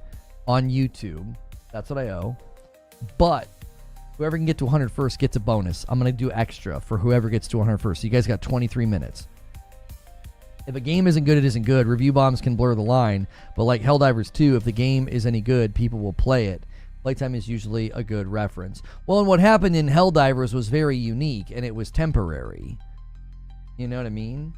on YouTube. That's what I owe. But whoever can get to 100 first gets a bonus. I'm going to do extra for whoever gets to 100 first. So you guys got 23 minutes. If a game isn't good, it isn't good. Review bombs can blur the line. But like Helldivers 2, if the game is any good, people will play it. Playtime is usually a good reference. Well, and what happened in Helldivers was very unique, and it was temporary. You know what I mean?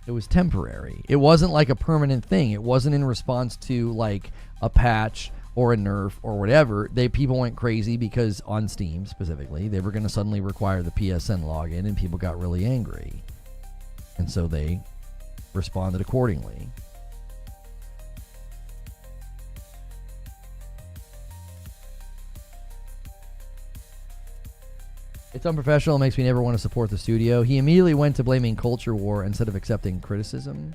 It was temporary. It wasn't like a permanent thing. It wasn't in response to like a patch or a nerf or whatever. People went crazy because on Steam specifically, they were going to suddenly require the PSN login, and people got really angry. And so they responded accordingly. It's unprofessional. It makes me never want to support the studio. He immediately went to blaming culture war instead of accepting criticism.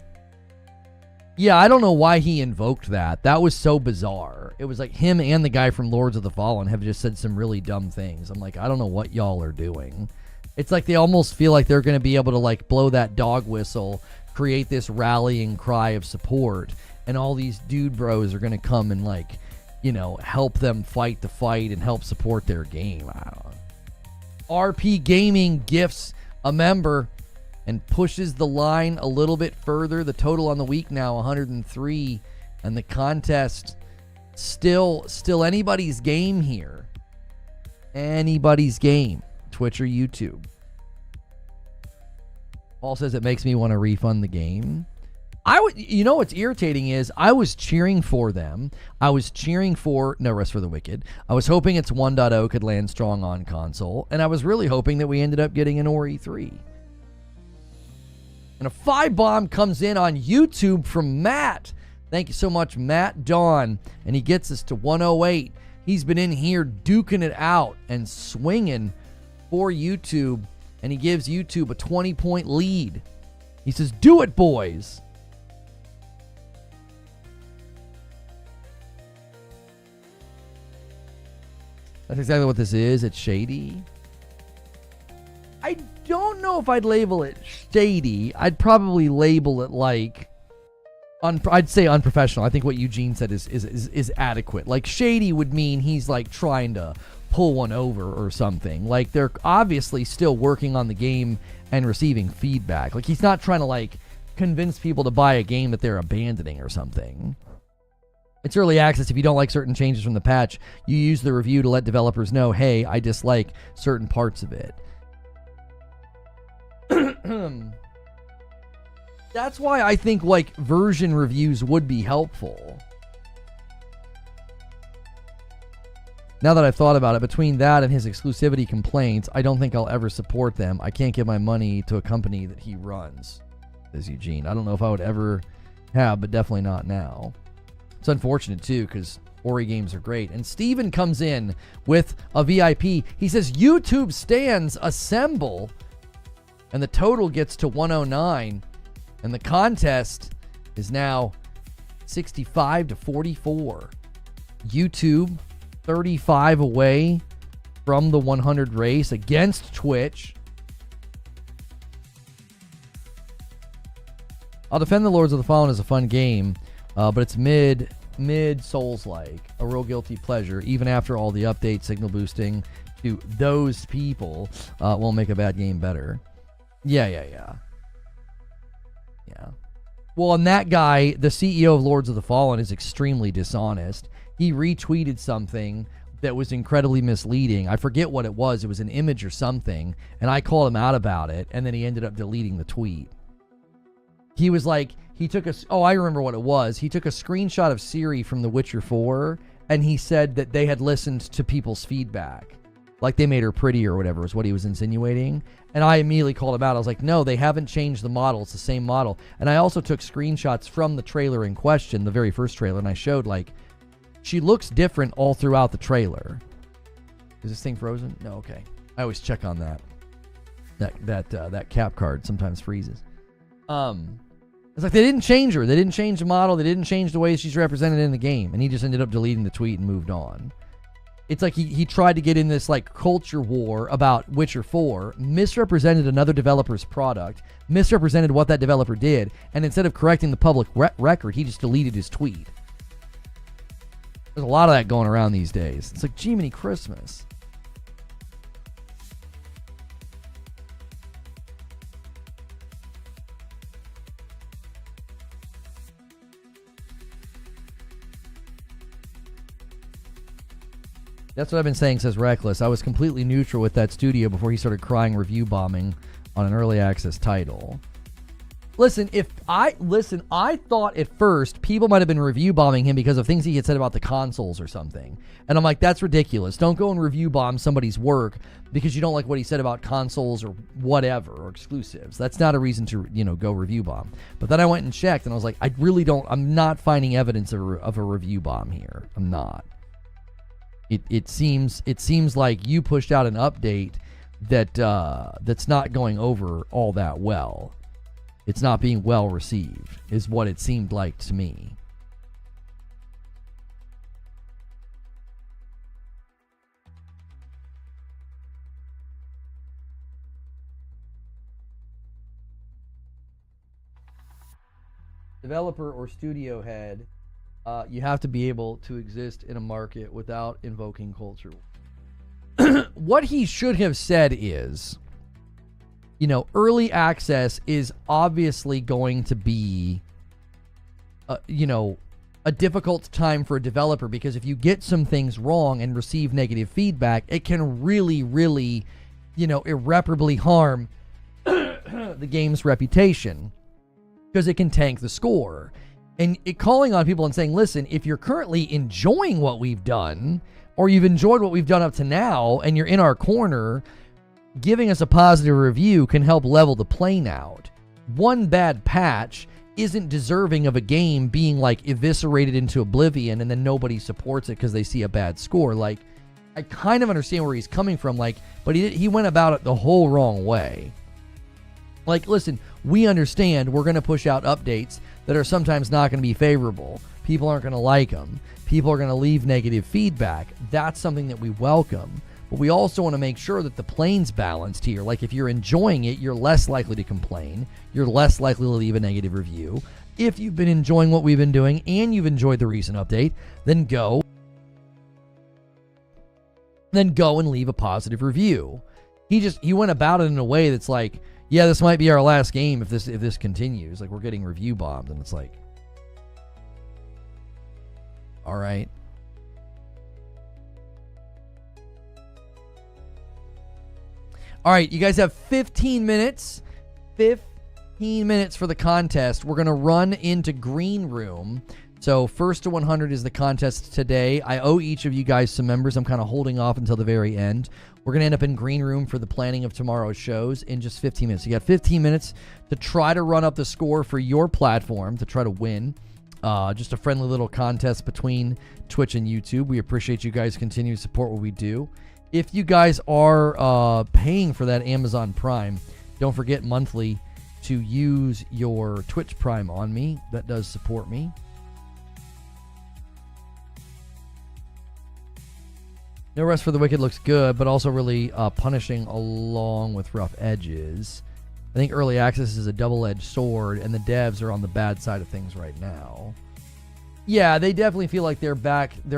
Yeah, I don't know why he invoked that. That was so bizarre. It was like him and the guy from Lords of the Fallen have just said some really dumb things. I'm like, I don't know what y'all are doing. It's like they almost feel like they're going to be able to like blow that dog whistle, create this rallying cry of support, and all these dude bros are going to come and like, you know, help them fight the fight and help support their game. I don't know. RP Gaming gifts a member and pushes the line a little bit further. The total on the week now 103, and the contest still anybody's game here. Anybody's game, Twitch or YouTube. Paul says it makes me want to refund the game. You know what's irritating is I was cheering for them. I was cheering for No Rest for the Wicked. I was hoping its 1.0 could land strong on console, and I was really hoping that we ended up getting an Ori 3. And a 5-bomb comes in on YouTube from Matt. Thank you so much, Matt Dawn. And he gets us to 108. He's been in here duking it out and swinging for YouTube, and he gives YouTube a 20-point lead. He says, "Do it, boys." That's exactly what this is. It's shady. I don't know if I'd label it shady. I'd probably label it like, I'd say unprofessional. I think what Eugene said is adequate. Like shady would mean he's like trying to pull one over or something. Like they're obviously still working on the game and receiving feedback. Like he's not trying to like convince people to buy a game that they're abandoning or something. It's early access. If you don't like certain changes from the patch, you use the review to let developers know, hey, I dislike certain parts of it. That's why I think like version reviews would be helpful. Now that I've thought about it, between that and his exclusivity complaints, I don't think I'll ever support them. I can't give my money to a company that he runs, says Eugene. I don't know if I would ever have, but definitely not now. It's unfortunate, too, because Ori games are great. And Steven comes in with a VIP. He says, YouTube stands assemble. And the total gets to 109. And the contest is now 65-44. YouTube 35 away from the 100 race against Twitch. I'll defend the Lords of the Fallen as a fun game. But it's mid Souls-like, a real guilty pleasure. Even after all the updates, signal boosting to those people won't make a bad game better. Yeah. Well, and that guy, the CEO of Lords of the Fallen, is extremely dishonest. He retweeted something that was incredibly misleading. I forget what it was. It was an image or something, and I called him out about it, and then he ended up deleting the tweet. He was like, I remember what it was. He took a screenshot of Ciri from The Witcher 4, and he said that they had listened to people's feedback. Like they made her pretty or whatever is what he was insinuating. And I immediately called him out. I was like, no, they haven't changed the model. It's the same model. And I also took screenshots from the trailer in question, the very first trailer, and I showed, like, she looks different all throughout the trailer. Is this thing frozen? No, okay. I always check on that. That cap card sometimes freezes. It's like they didn't change her. They didn't change the model. They didn't change the way she's represented in the game. And he just ended up deleting the tweet and moved on. It's like he tried to get in this like culture war about Witcher 4, misrepresented another developer's product, misrepresented what that developer did, and instead of correcting the public record, he just deleted his tweet. There's a lot of that going around these days. It's like Jiminy Christmas. That's what I've been saying, says Reckless. I was completely neutral with that studio before he started crying review bombing on an early access title. Listen, I thought at first people might have been review bombing him because of things he had said about the consoles or something. And I'm like, that's ridiculous. Don't go and review bomb somebody's work because you don't like what he said about consoles or whatever, or exclusives. That's not a reason to, go review bomb. But then I went and checked and I was like, I'm not finding evidence of a review bomb here. I'm not. It seems like you pushed out an update that's not going over all that well. It's not being well received, is what it seemed like to me. Developer or studio head, you have to be able to exist in a market without invoking culture. What he should have said is, early access is obviously going to be, a difficult time for a developer, because if you get some things wrong and receive negative feedback, it can really, really, irreparably harm the game's reputation, because it can tank the score. And calling on people and saying, listen, if you're currently enjoying what we've done, or you've enjoyed what we've done up to now, and you're in our corner, giving us a positive review can help level the playing out. One bad patch isn't deserving of a game being like eviscerated into oblivion and then nobody supports it because they see a bad score. Like, I kind of understand where he's coming from, but he went about it the whole wrong way. Like, listen, we understand we're going to push out updates that are sometimes not going to be favorable. People aren't going to like them. People are going to leave negative feedback. That's something that we welcome. But we also want to make sure that the playing's balanced here. Like, if you're enjoying it, you're less likely to complain. You're less likely to leave a negative review. If you've been enjoying what we've been doing and you've enjoyed the recent update, then go and leave a positive review. He went about it in a way that's like, yeah, this might be our last game if this continues. Like, we're getting review bombed, and it's like, all right. All right, you guys have 15 minutes. 15 minutes for the contest. We're going to run into Green Room. So first to 100 is the contest today. I owe each of you guys some members. I'm kind of holding off until the very end. We're going to end up in Green Room for the planning of tomorrow's shows in just 15 minutes. You got 15 minutes to try to run up the score for your platform, to try to win. Just a friendly little contest between Twitch and YouTube. We appreciate you guys continue to support what we do. If you guys are paying for that Amazon Prime, don't forget monthly to use your Twitch Prime on me. That does support me. No Rest for the Wicked looks good, but also really punishing along with rough edges. I think early access is a double-edged sword, and the devs are on the bad side of things right now. Yeah, they definitely feel like they're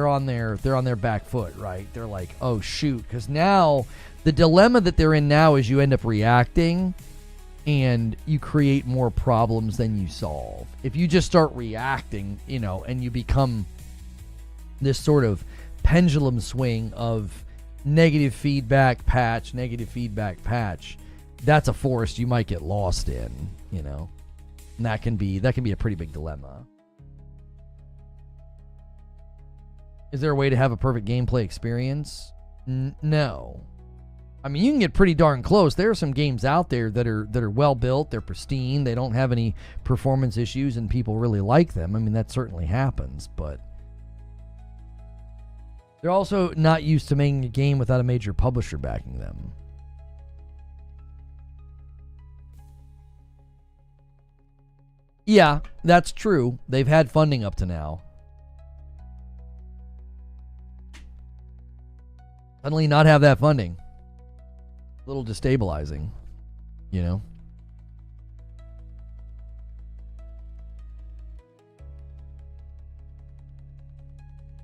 on their back foot, right? They're like, oh shoot, because now the dilemma that they're in now is you end up reacting and you create more problems than you solve. If you just start reacting, and you become this sort of pendulum swing of negative feedback patch, that's a forest you might get lost in, and that can be a pretty big dilemma. Is there a way to have a perfect gameplay experience? No. I mean, you can get pretty darn close. There are some games out there that are well built, they're pristine, they don't have any performance issues, and people really like them. I mean, that certainly happens, but they're also not used to making a game without a major publisher backing them. Yeah, that's true. They've had funding up to now. Suddenly not have that funding. A little destabilizing,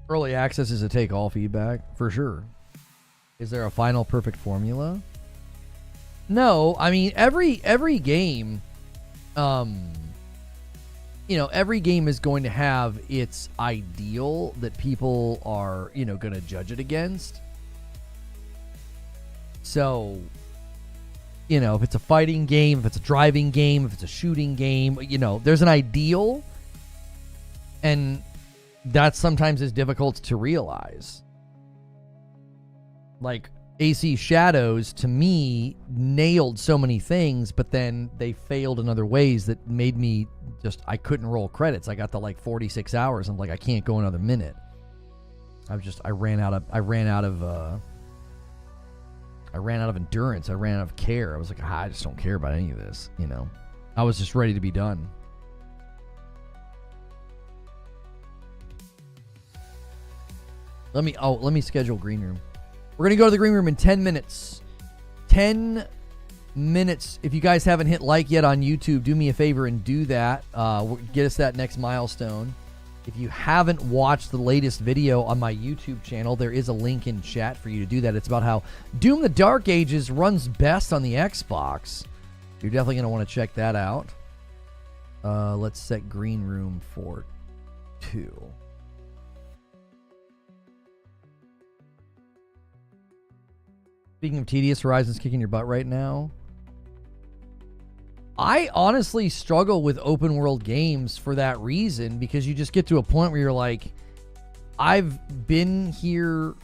Early access is a take-all feedback, for sure. Is there a final perfect formula? No, I mean, every game, every game is going to have its ideal that people are, going to judge it against. So, if it's a fighting game, if it's a driving game, if it's a shooting game, there's an ideal, and that sometimes is difficult to realize. Like, AC Shadows, to me, nailed so many things, but then they failed in other ways that made me I couldn't roll credits. I got to like 46 hours. I'm like, I can't go another minute. I ran out of endurance. I ran out of care. I was like, I just don't care about any of this. I was just ready to be done. Let me schedule green room. We're going to go to the green room in 10 minutes. 10 minutes. If you guys haven't hit like yet on YouTube, do me a favor and do that. Get us that next milestone. If you haven't watched the latest video on my YouTube channel, there is a link in chat for you to do that. It's about how Doom the Dark Ages runs best on the Xbox. You're definitely going to want to check that out. Let's set green room for 2. Speaking of tedious, Horizon's kicking your butt right now. I honestly struggle with open world games for that reason, because you just get to a point where you're like, I've been here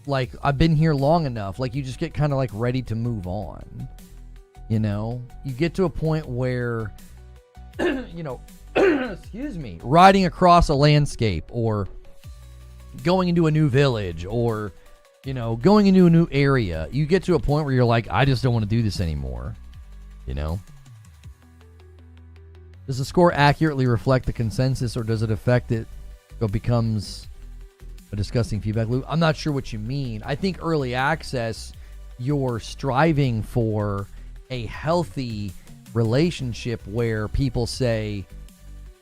long enough. Like, you just get kind of like ready to move on. You get to a point where, excuse me, riding across a landscape, or going into a new village, or going into a new area, you get to a point where you're like, I just don't want to do this anymore. Does the score accurately reflect the consensus, or does it affect it so it becomes a disgusting feedback loop? I'm not sure what you mean. I think early access, you're striving for a healthy relationship where people say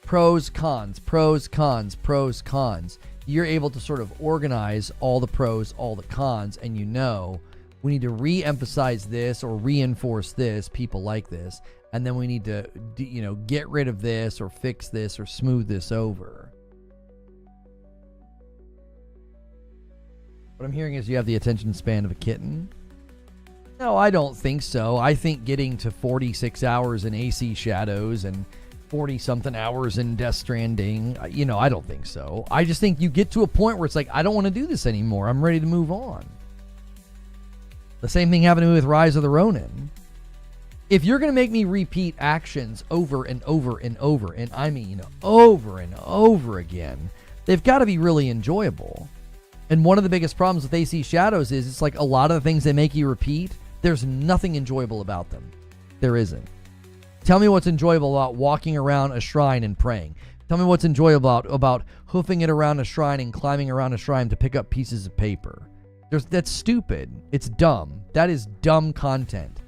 pros, cons, pros, cons, pros, cons. You're able to sort of organize all the pros, all the cons, and we need to re-emphasize this or reinforce this. People like this. And then we need to, get rid of this or fix this or smooth this over. What I'm hearing is you have the attention span of a kitten. No, I don't think so. I think getting to 46 hours in AC Shadows and 40-something hours in Death Stranding, I don't think so. I just think you get to a point where it's like, I don't want to do this anymore. I'm ready to move on. The same thing happened to me with Rise of the Ronin. If you're going to make me repeat actions over and over and over, and I mean over and over again, they've got to be really enjoyable. And one of the biggest problems with AC Shadows is it's like a lot of the things they make you repeat, there's nothing enjoyable about them. There isn't. Tell me what's enjoyable about walking around a shrine and praying. Tell me what's enjoyable about hoofing it around a shrine and climbing around a shrine to pick up pieces of paper. That's stupid. It's dumb. That is dumb content.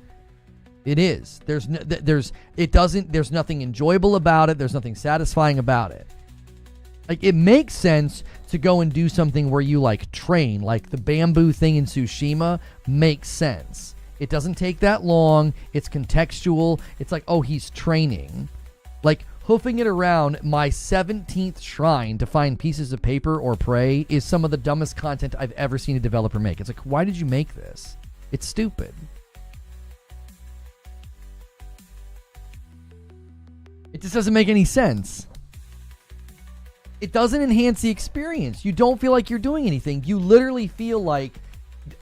It is. There's nothing enjoyable about it. There's nothing satisfying about it. Like, it makes sense to go and do something where you train, like the bamboo thing in Tsushima makes sense. It doesn't take that long. It's contextual. It's like, oh, he's training. Like, hoofing it around my 17th shrine to find pieces of paper or pray is some of the dumbest content I've ever seen a developer make. It's like, why did you make this? It's stupid. It just doesn't make any sense. It doesn't enhance the experience. You don't feel like you're doing anything. You literally feel like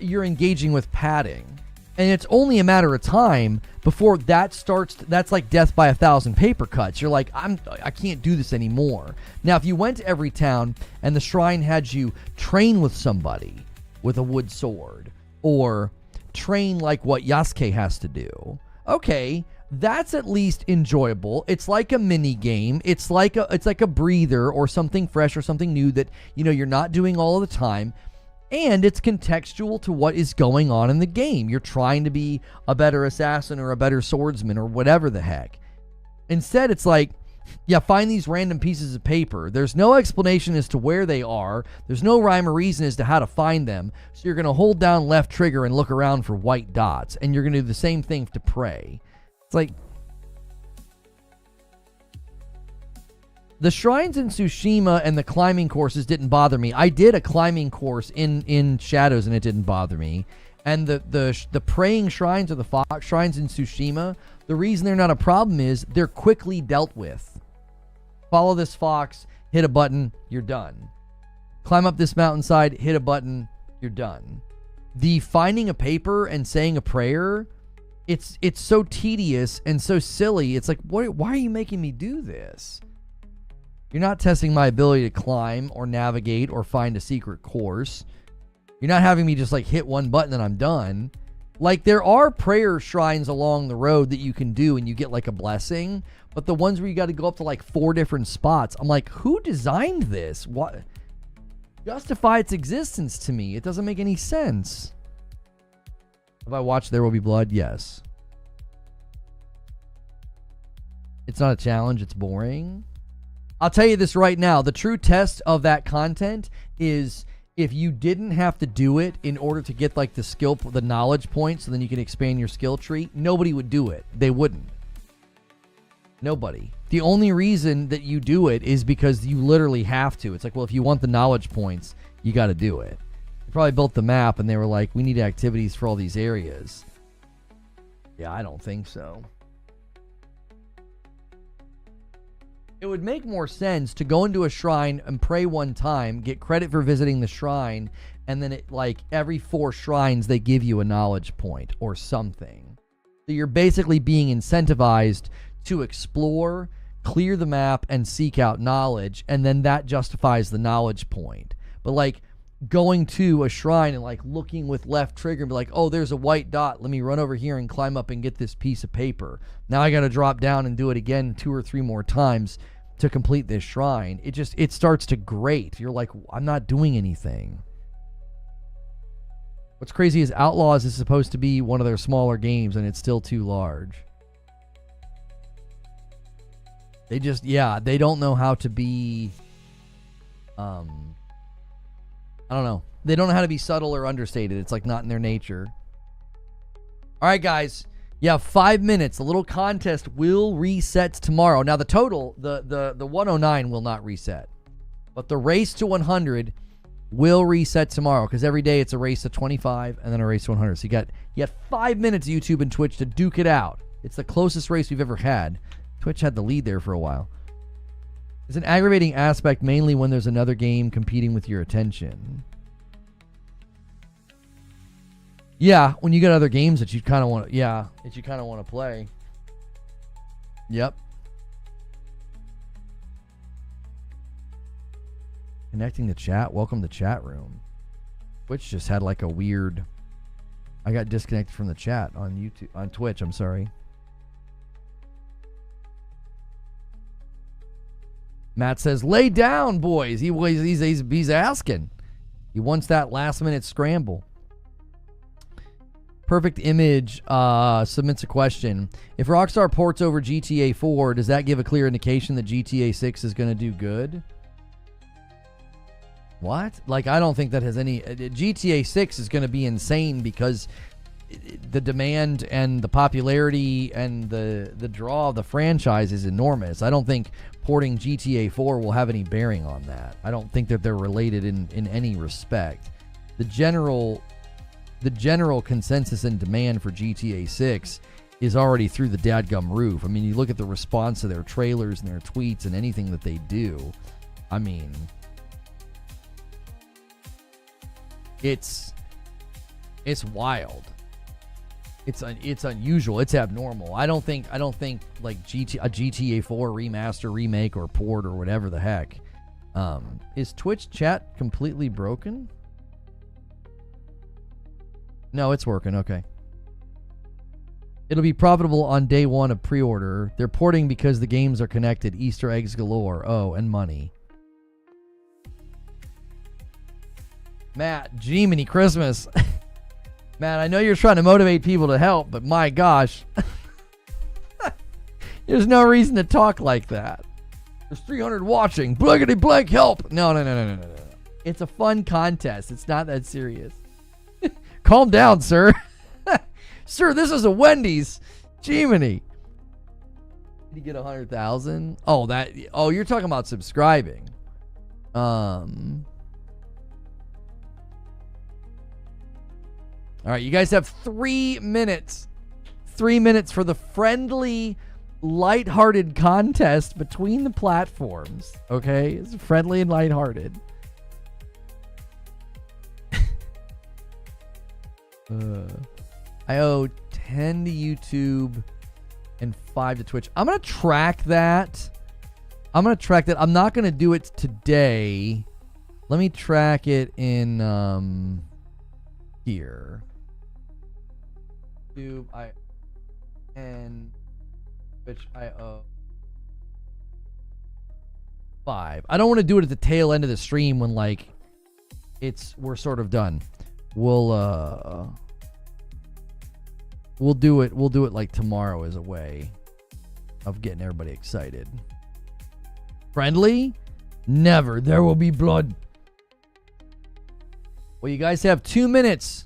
you're engaging with padding. And it's only a matter of time before that starts. That's like death by 1,000 paper cuts. You're like, I can't do this anymore. Now, if you went to every town and the shrine had you train with somebody with a wood sword, or train like what Yasuke has to do, okay, that's at least enjoyable. It's like a mini game. It's like a breather or something fresh or something new that you're not doing all of the time. And it's contextual to what is going on in the game. You're trying to be a better assassin or a better swordsman or whatever the heck. Instead, it's like, yeah, find these random pieces of paper. There's no explanation as to where they are. There's no rhyme or reason as to how to find them. So you're going to hold down left trigger and look around for white dots. And you're going to do the same thing to pray. It's like, The shrines in Tsushima and the climbing courses didn't bother me. I did a climbing course in Shadows and it didn't bother me. And the praying shrines or the fox shrines in Tsushima, the reason they're not a problem is they're quickly dealt with. Follow this fox, hit a button, you're done. Climb up this mountainside, hit a button, you're done. The finding a paper and saying a prayer, it's so tedious and so silly. It's like, why are you making me do this? You're not testing my ability to climb or navigate or find a secret course. You're not having me just like hit one button and I'm done. Like, there are prayer shrines along the road that you can do and you get like a blessing, but the ones where you got to go up to like 4 different spots, I'm like, who designed this? What? Justify its existence to me. It doesn't make any sense. Have I watched There Will Be Blood? Yes. It's not a challenge. It's boring. I'll tell you this right now. The true test of that content is if you didn't have to do it in order to get like the knowledge points so then you can expand your skill tree, nobody would do it. They wouldn't. Nobody. The only reason that you do it is because you literally have to. It's like, well, if you want the knowledge points, you got to do it. They probably built the map and they were like, we need activities for all these areas. Yeah, I don't think so. It would make more sense to go into a shrine and pray one time, get credit for visiting the shrine, and then it like every 4 shrines they give you a knowledge point or something. So you're basically being incentivized to explore, clear the map, and seek out knowledge, and then that justifies the knowledge point. But like going to a shrine and like looking with left trigger and be like, oh, there's a white dot, let me run over here and climb up and get this piece of paper. Now I got to drop down and do it again 2 or 3 more times to complete this shrine. It starts to grate. You're like, I'm not doing anything. What's crazy is Outlaws is supposed to be one of their smaller games and it's still too large. They just, they don't know how to be, I don't know. They don't know how to be subtle or understated. It's like not in their nature. All right, guys. You have 5 minutes. The little contest will reset tomorrow. Now, the total, the 109 will not reset. But the race to 100 will reset tomorrow because every day it's a race to 25 and then a race to 100. So you have 5 minutes, YouTube and Twitch, to duke it out. It's the closest race we've ever had. Twitch had the lead there for a while. It's an aggravating aspect mainly when there's another game competing with your attention. Yeah, when you got other games that you kind of want to, play. Yep. Connecting the chat. Welcome to chat room. Twitch just had like a weird. I got disconnected from the chat on YouTube, on Twitch. I'm sorry. Matt says, "Lay down, boys." He's asking. He wants that last minute scramble. Perfect Image submits a question. If Rockstar ports over GTA 4, does that give a clear indication that GTA 6 is going to do good? What? Like, I don't think that has any... GTA 6 is going to be insane because the demand and the popularity and the draw of the franchise is enormous. I don't think porting GTA 4 will have any bearing on that. I don't think that they're related in any respect. The general consensus and demand for GTA 6 is already through the dadgum roof. I mean, you look at the response to their trailers and their tweets and anything that they do. I mean, it's wild. It's unusual. It's abnormal. I don't think like a GTA 4 remaster, remake, or port or whatever the heck. Is Twitch chat completely broken? No, it's working. Okay. It'll be profitable on day 1 of pre-order. They're porting because the games are connected. Easter eggs galore. Oh, and money. Matt, Jiminy Christmas. Matt, I know you're trying to motivate people to help, but my gosh. There's no reason to talk like that. There's 300 watching. Blankety blank help. No. It's a fun contest. It's not that serious. Calm down, sir. Sir, this is a Wendy's. Jiminy. You get 100,000. Oh, that. Oh, you're talking about subscribing. All right, you guys have 3 minutes. 3 minutes for the friendly, lighthearted contest between the platforms. Okay, it's friendly and lighthearted. I owe 10 to YouTube and 5 to Twitch. I'm gonna track that. I'm not gonna do it today. Let me track it in here. YouTube, and Twitch, I owe 5. I don't want to do it at the tail end of the stream when like we're sort of done. We'll do it like tomorrow as a way of getting everybody excited. Friendly? Never. There will be blood. Well, you guys have 2 minutes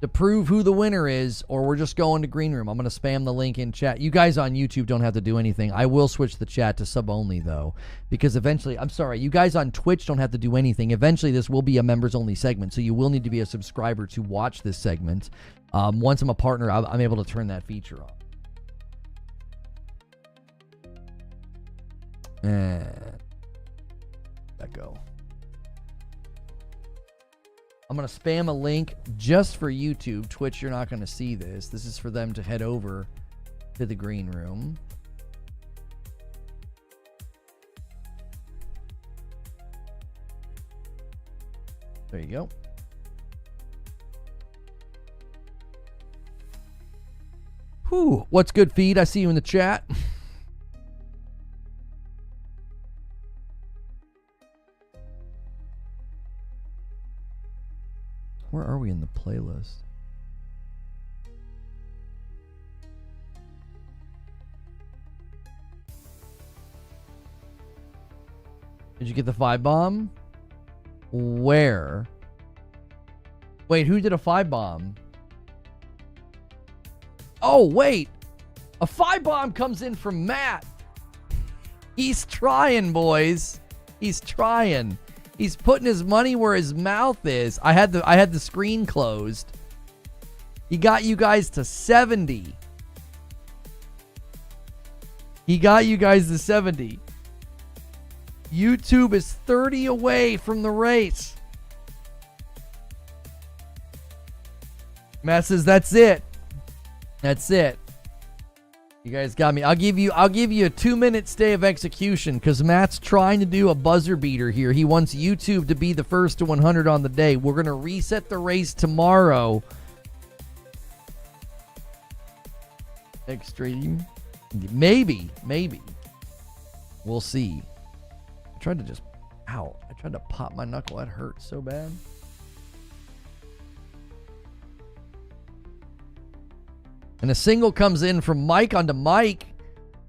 to prove who the winner is, or we're just going to green room. I'm going to spam the link in chat. You guys on YouTube don't have to do anything. I will switch the chat to sub only though, because eventually, I'm sorry, you guys on Twitch don't have to do anything. Eventually this will be a members only segment, so you will need to be a subscriber to watch this segment. Once I'm a partner, I'm able to turn that feature on. And let go. I'm going to spam a link just for YouTube. Twitch, you're not going to see this. This is for them to head over to the green room. There you go. Whew. What's good, feed? I see you in the chat. Where are we in the playlist? Did you get the 5 bomb? Where? Wait, who did a 5 bomb? Oh, wait. A 5 bomb comes in from Matt. He's trying, boys. He's trying. He's putting his money where his mouth is. I had the screen closed. He got you guys to 70. He got you guys to 70. YouTube is 30 away from the race. Matt says that's it. That's it. You guys got me. I'll give you a 2-minute stay of execution because Matt's trying to do a buzzer beater here. He wants YouTube to be the first to 100 on the day. We're going to reset the race tomorrow. Extreme. Maybe. We'll see. I tried to pop my knuckle. That hurt so bad. And a single comes in from Mike onto Mike.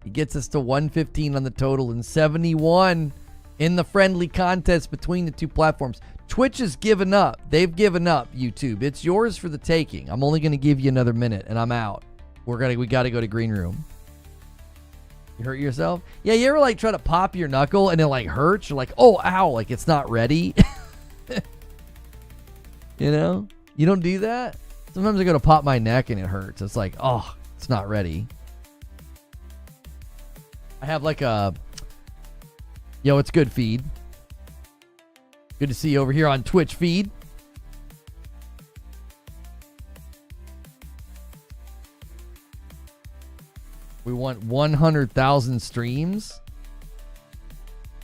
He gets us to 115 on the total and 71 in the friendly contest between the two platforms. Twitch has given up. They've given up, YouTube. It's yours for the taking. I'm only going to give you another minute and I'm out. We got to go to green room. You hurt yourself? Yeah, you ever like try to pop your knuckle and it like hurts? You're like, oh, ow, like it's not ready. You know? You don't do that? Sometimes I go to pop my neck and it hurts. It's like, oh, it's not ready. I have like a... Yo, it's good, feed. Good to see you over here on Twitch feed. We want 100,000 streams.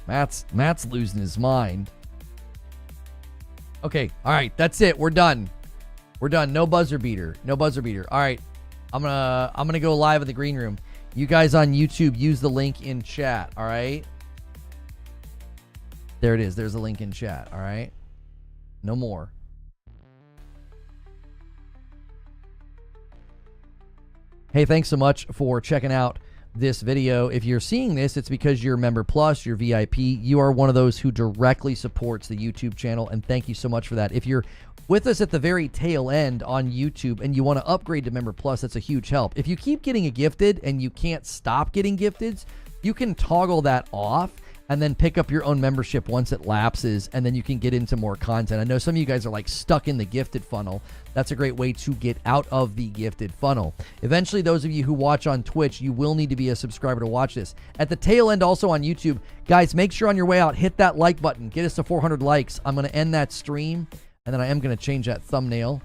Matt's losing his mind. Okay, all right, that's it. We're done. We're done. No buzzer beater. No buzzer beater. All right. I'm gonna go live in the green room. You guys on YouTube, use the link in chat, all right? There it is. There's a link in chat, all right? No more. Hey, thanks so much for checking out this video. If you're seeing this, it's because you're Member Plus, you're VIP. You are one of those who directly supports the YouTube channel, and thank you so much for that. If you're with us at the very tail end on YouTube and you want to upgrade to Member Plus, that's a huge help. If you keep getting a gifted and you can't stop getting gifteds, you can toggle that off and then pick up your own membership once it lapses, and then you can get into more content. I know some of you guys are like stuck in the gifted funnel. That's a great way to get out of the gifted funnel. Eventually, those of you who watch on Twitch, you will need to be a subscriber to watch this. At the tail end, also on YouTube, guys, make sure on your way out, hit that like button. Get us to 400 likes. I'm going to end that stream, and then I am going to change that thumbnail